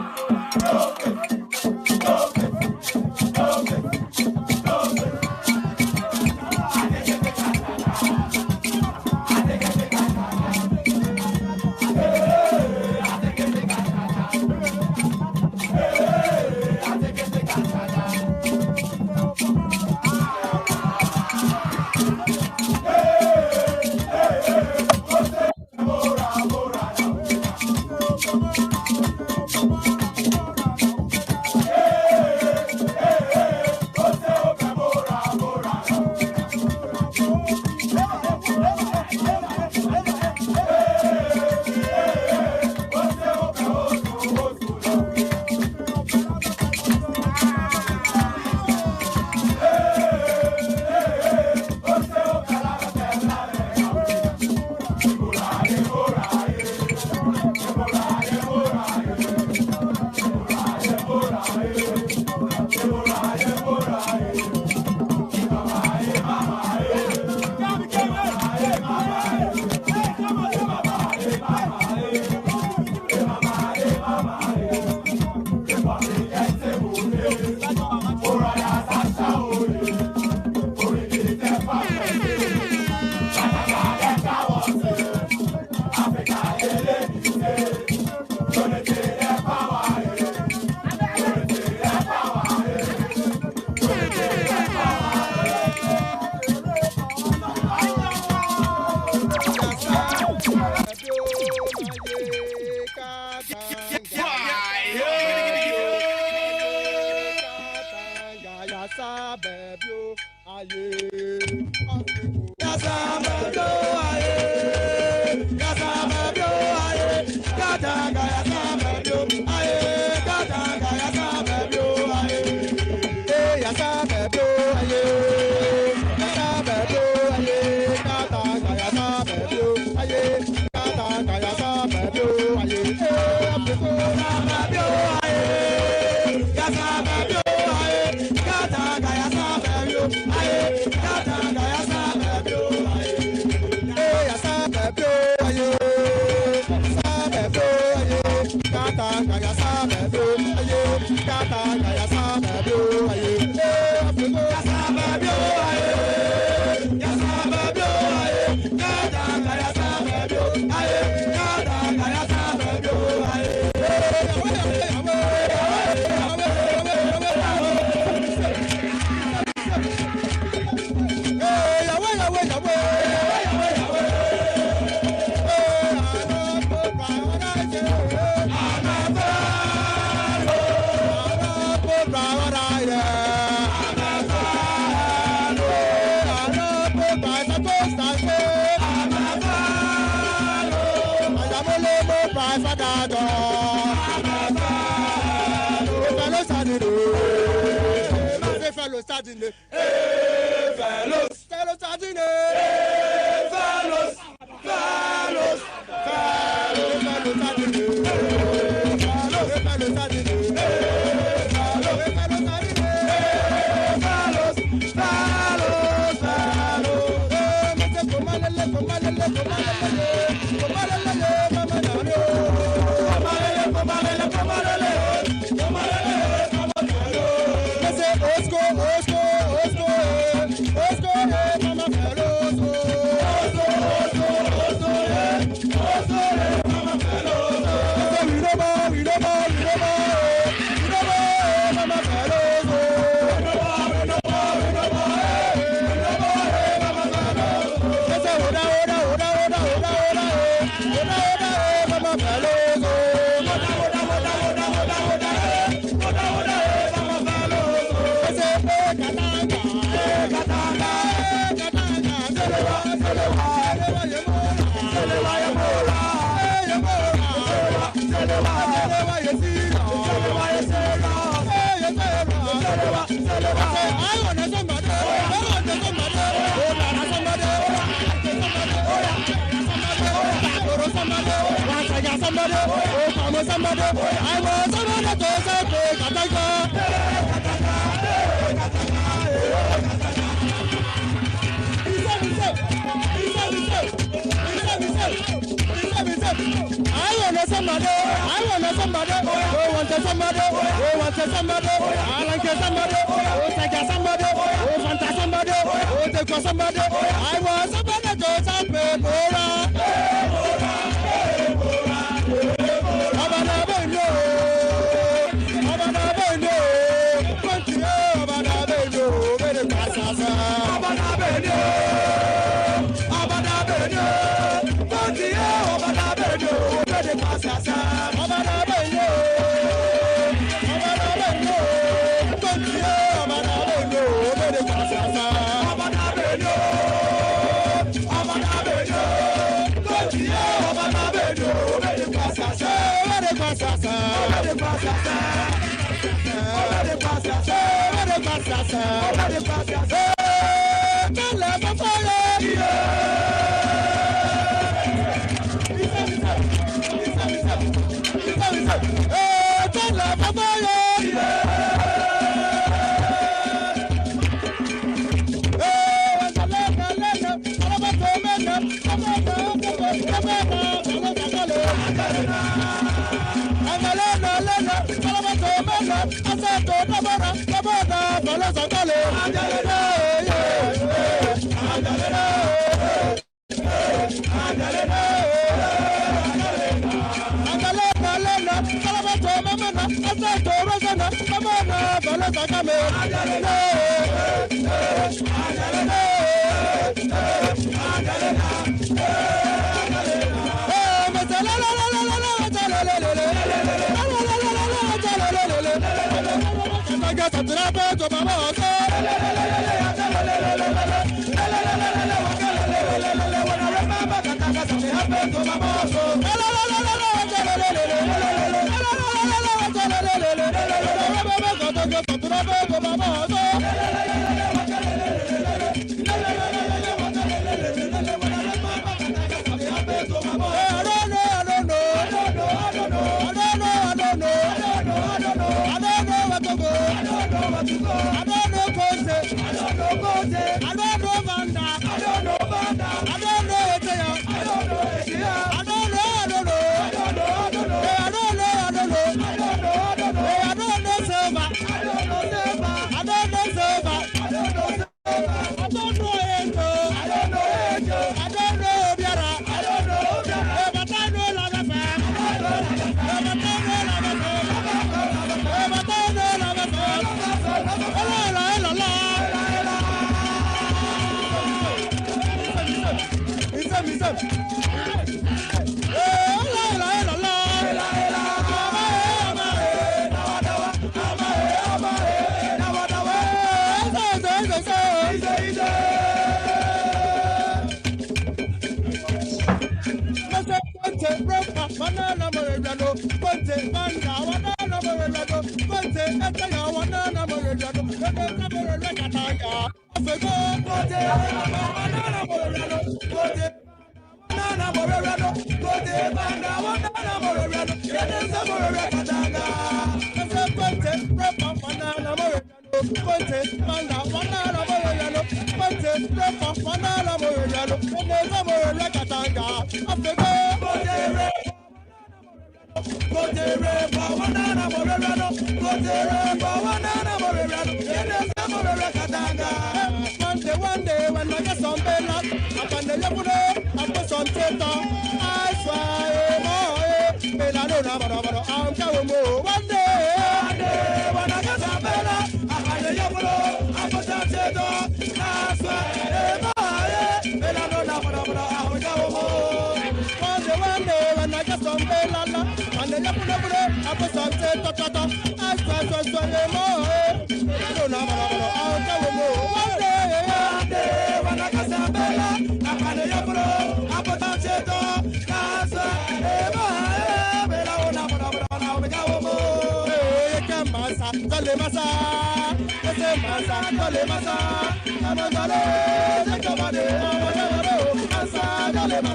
somebody who wants somebody who wants somebody. I like somebody who take somebody who wants somebody who take somebody. I want somebody to somebody. One day when I get some bella, I find the yabuno, I put some teta, I swear, bella no na I'm going one day when I get some bella, I find the yabuno, I put some teta, I swear, bella no na I'm going one day when I get some bella, and the yabuno, I put some teta, I swear, no I'm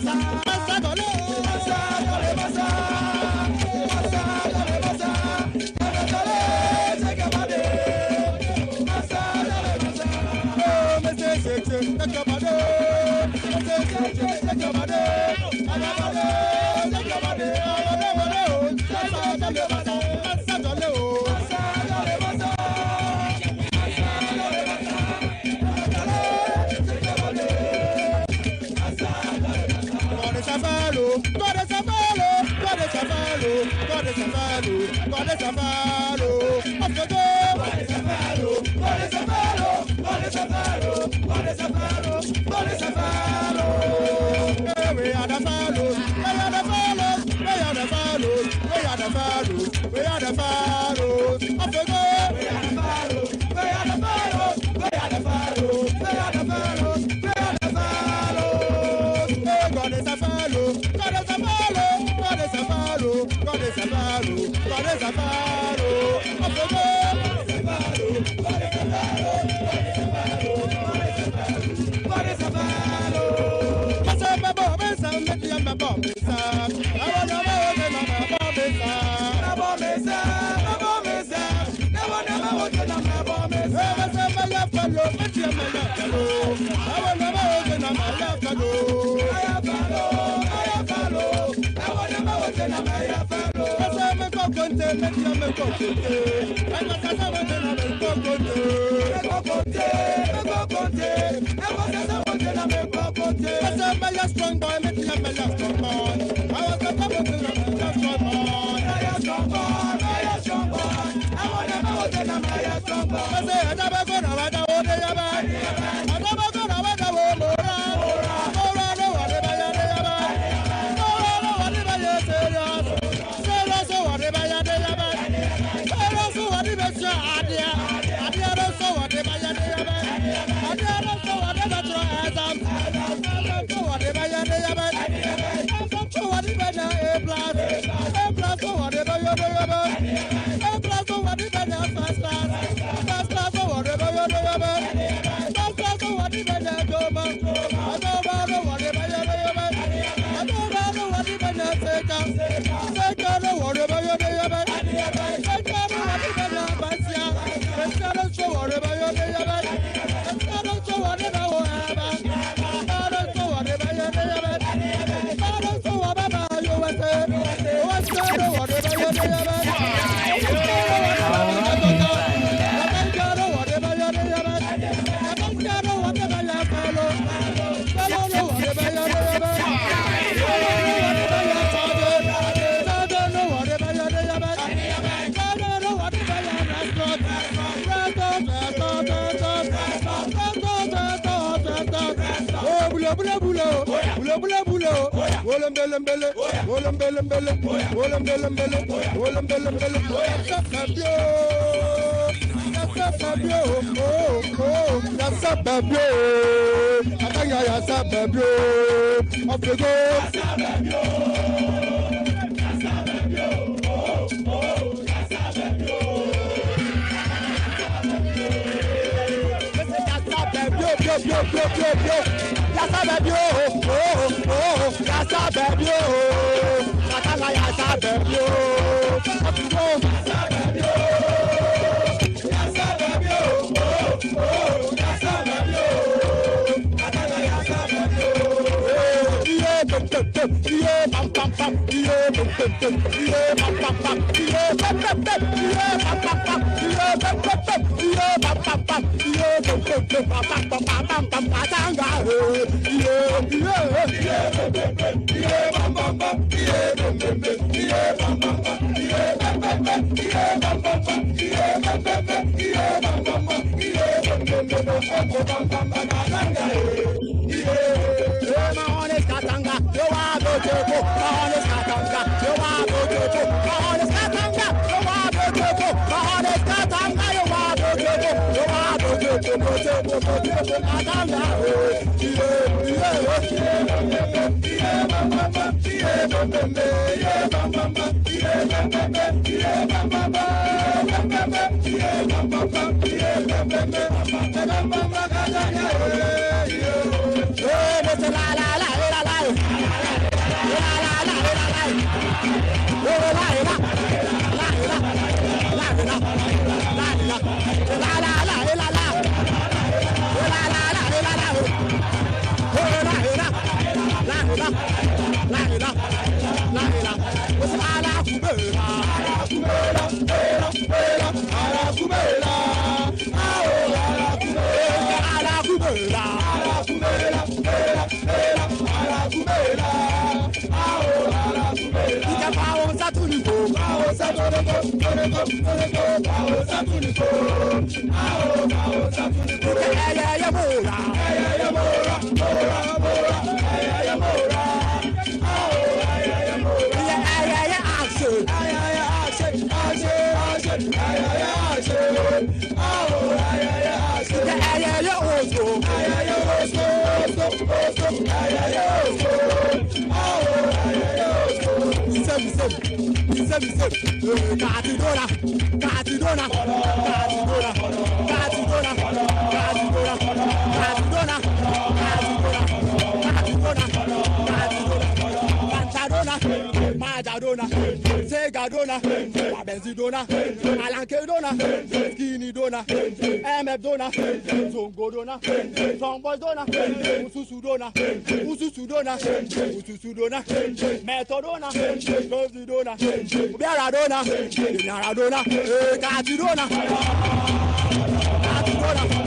going one day. Masa, Majadona, Segadona, Benzidona, Alankadona, Skinny Dona, MF Dona, Zongo Dona, Tomboy Dona, Ususudona, Ususudona, Ususudona, Metodona, Rosidona, Biaradona, Naradona, Catidona, Catidona,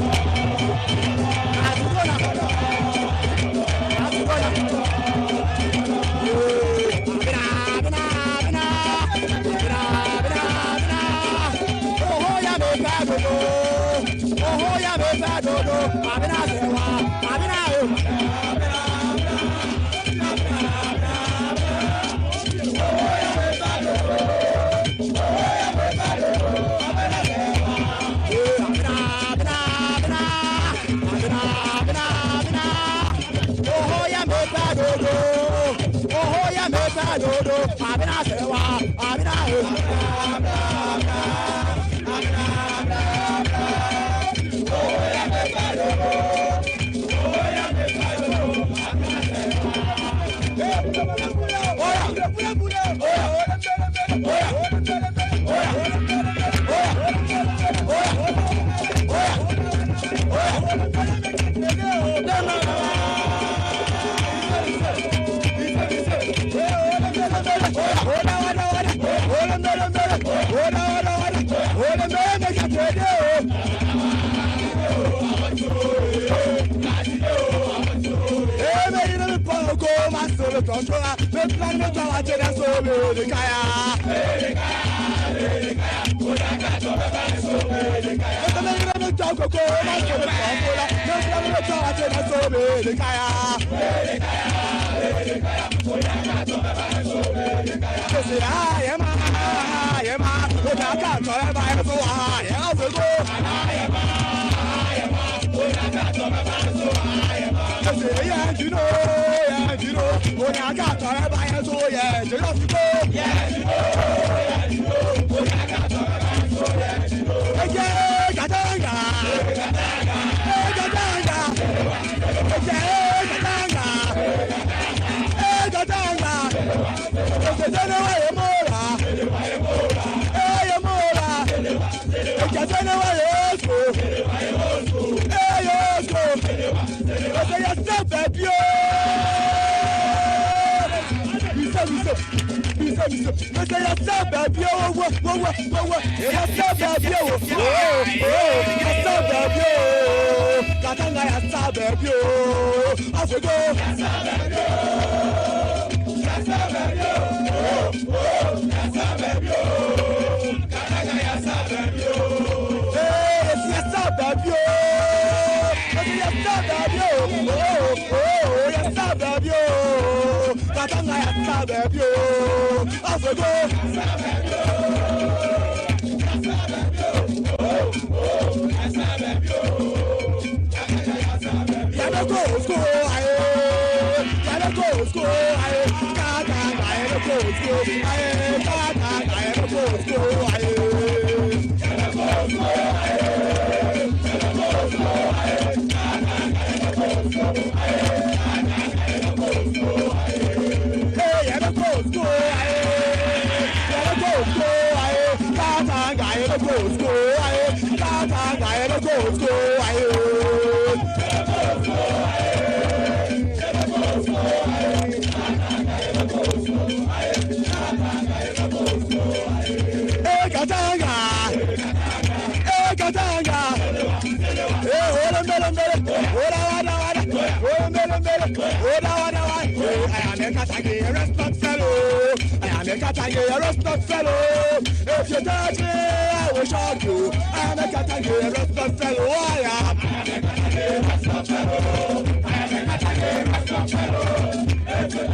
Katange, rest not fellow. If you touch me, I will shock you. I am a Katange, rest not fellow. I am a Katange, rest not fellow. I am a Katange, rest not fellow. If you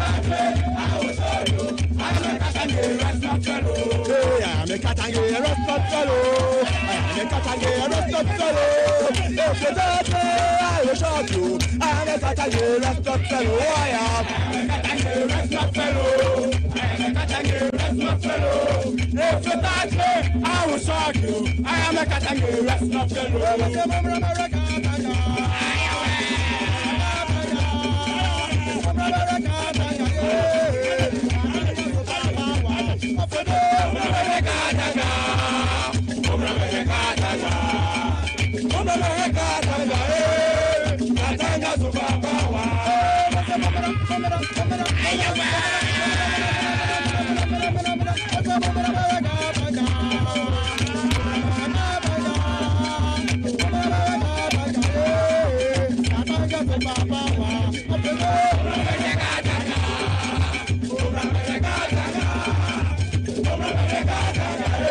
touch me, I will shock you. I am a Katange, rest not fellow. I am a Katange, rest not fellow. I am a Katange, rest not fellow. If you touch me, I will shock you. I am a Katange, rest not fellow. I am a Katange, rest not fellow. I am a Katange, rest not fellow. If you touch me, I will shock you. I am a Katange, rest not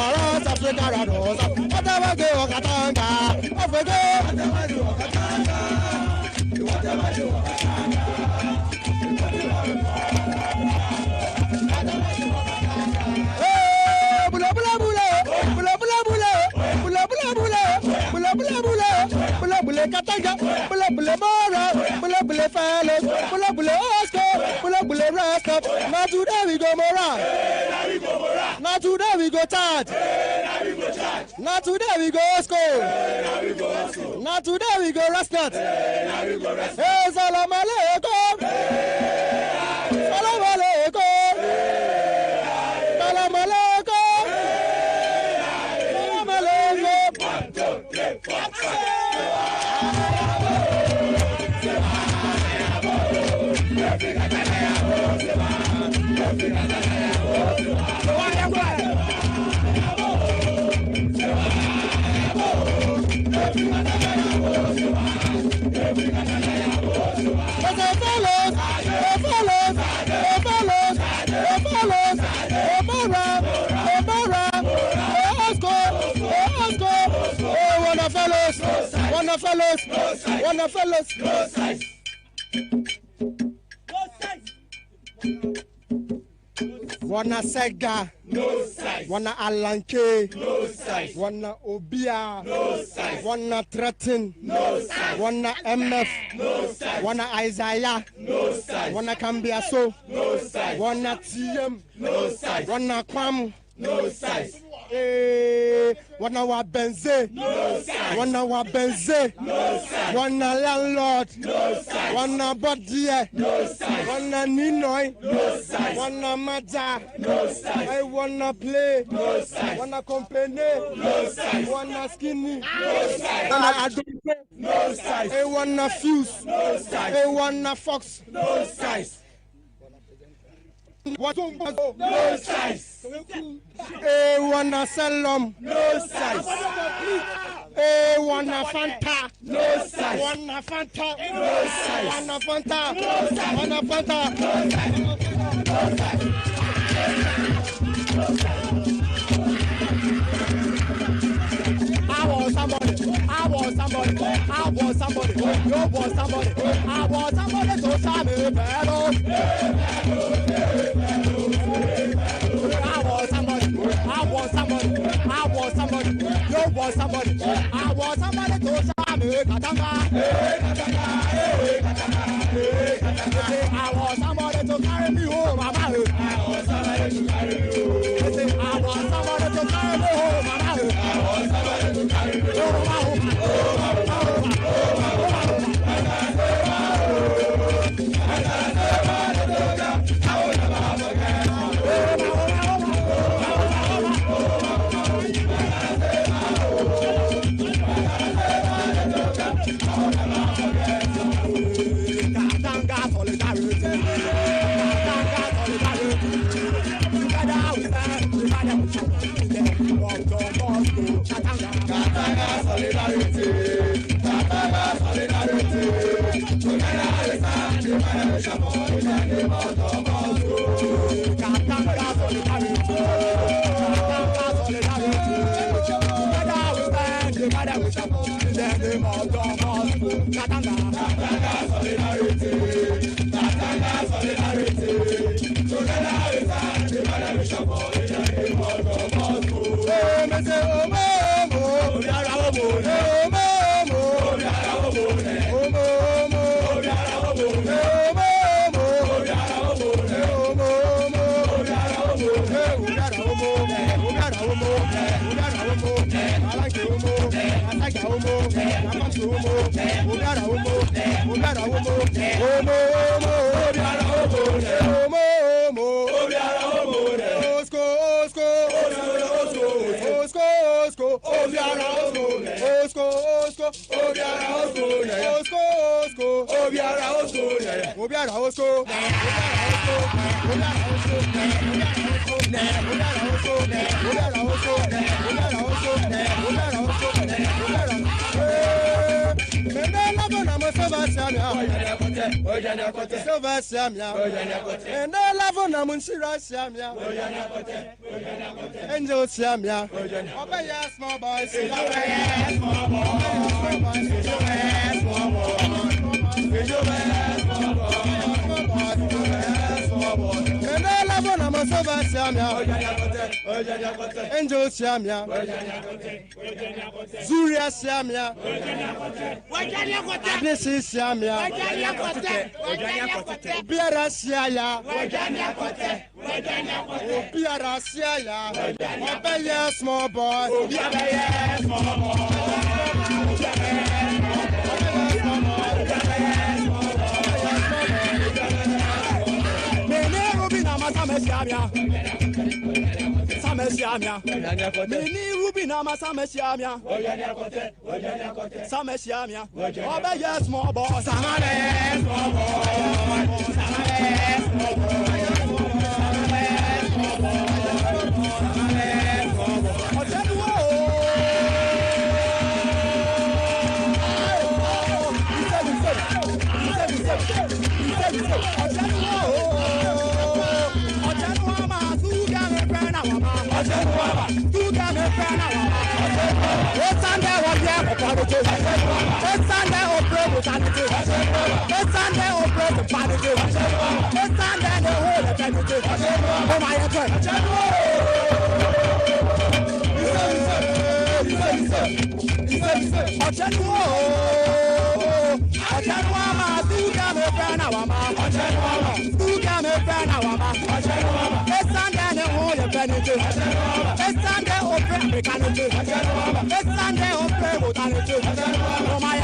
fellow. Now today we go moral. Now today we go charge. Now today we go school. Now today we go restaurant. Hey, salam alaikum. Salam alaikum. Salam alaikum. Salam alaikum. 1, 2, 3, 4, 5. Wana Sega, no size. Wana Alanke, no size. Wana Obia, no size. Wana Threaten, no size. Wana MF, no size. Wana Isaiah, no size. Wana Cambiaso, no size. Wana TM, no size. Wana Kwam, no size. Wanna wa benze? No size. Wanna wa benze? No size. Wanna landlord? No size. Wanna body? No size. Wanna ninoi? No size. Wanna maja? No size. I wanna play? No size. Wanna complain? No size. Wanna skinny? No size. Wanna adult? No size. I wanna fuse? No size. I wanna fox? No size. No size. Wanna sell no size. Wanna Fanta? No size. Wanna Fanta? No size. Wanna Fanta? No size. Wanna Fanta? No size. I want somebody. I want somebody. I want somebody. You want somebody. I want somebody to shine me better. I want somebody. I want somebody. I want somebody. You want somebody. I want somebody to shine me katanga. I want somebody to carry me home, mama. I want somebody to carry me home. I want somebody to carry me home, mama. I want somebody to carry me home. Angel Siamia, Obey small boys, Angel Siamia, Zuria Siamia, this is Siamia, Biara Siaya, Biara Siaya, Obey small boy, Mini Rubina Masamesiamia, Samesiamia, Obey small boy, Samale, small boy, Sunday, modernity. Sunday open Americanity. Sunday open modernity. Oh my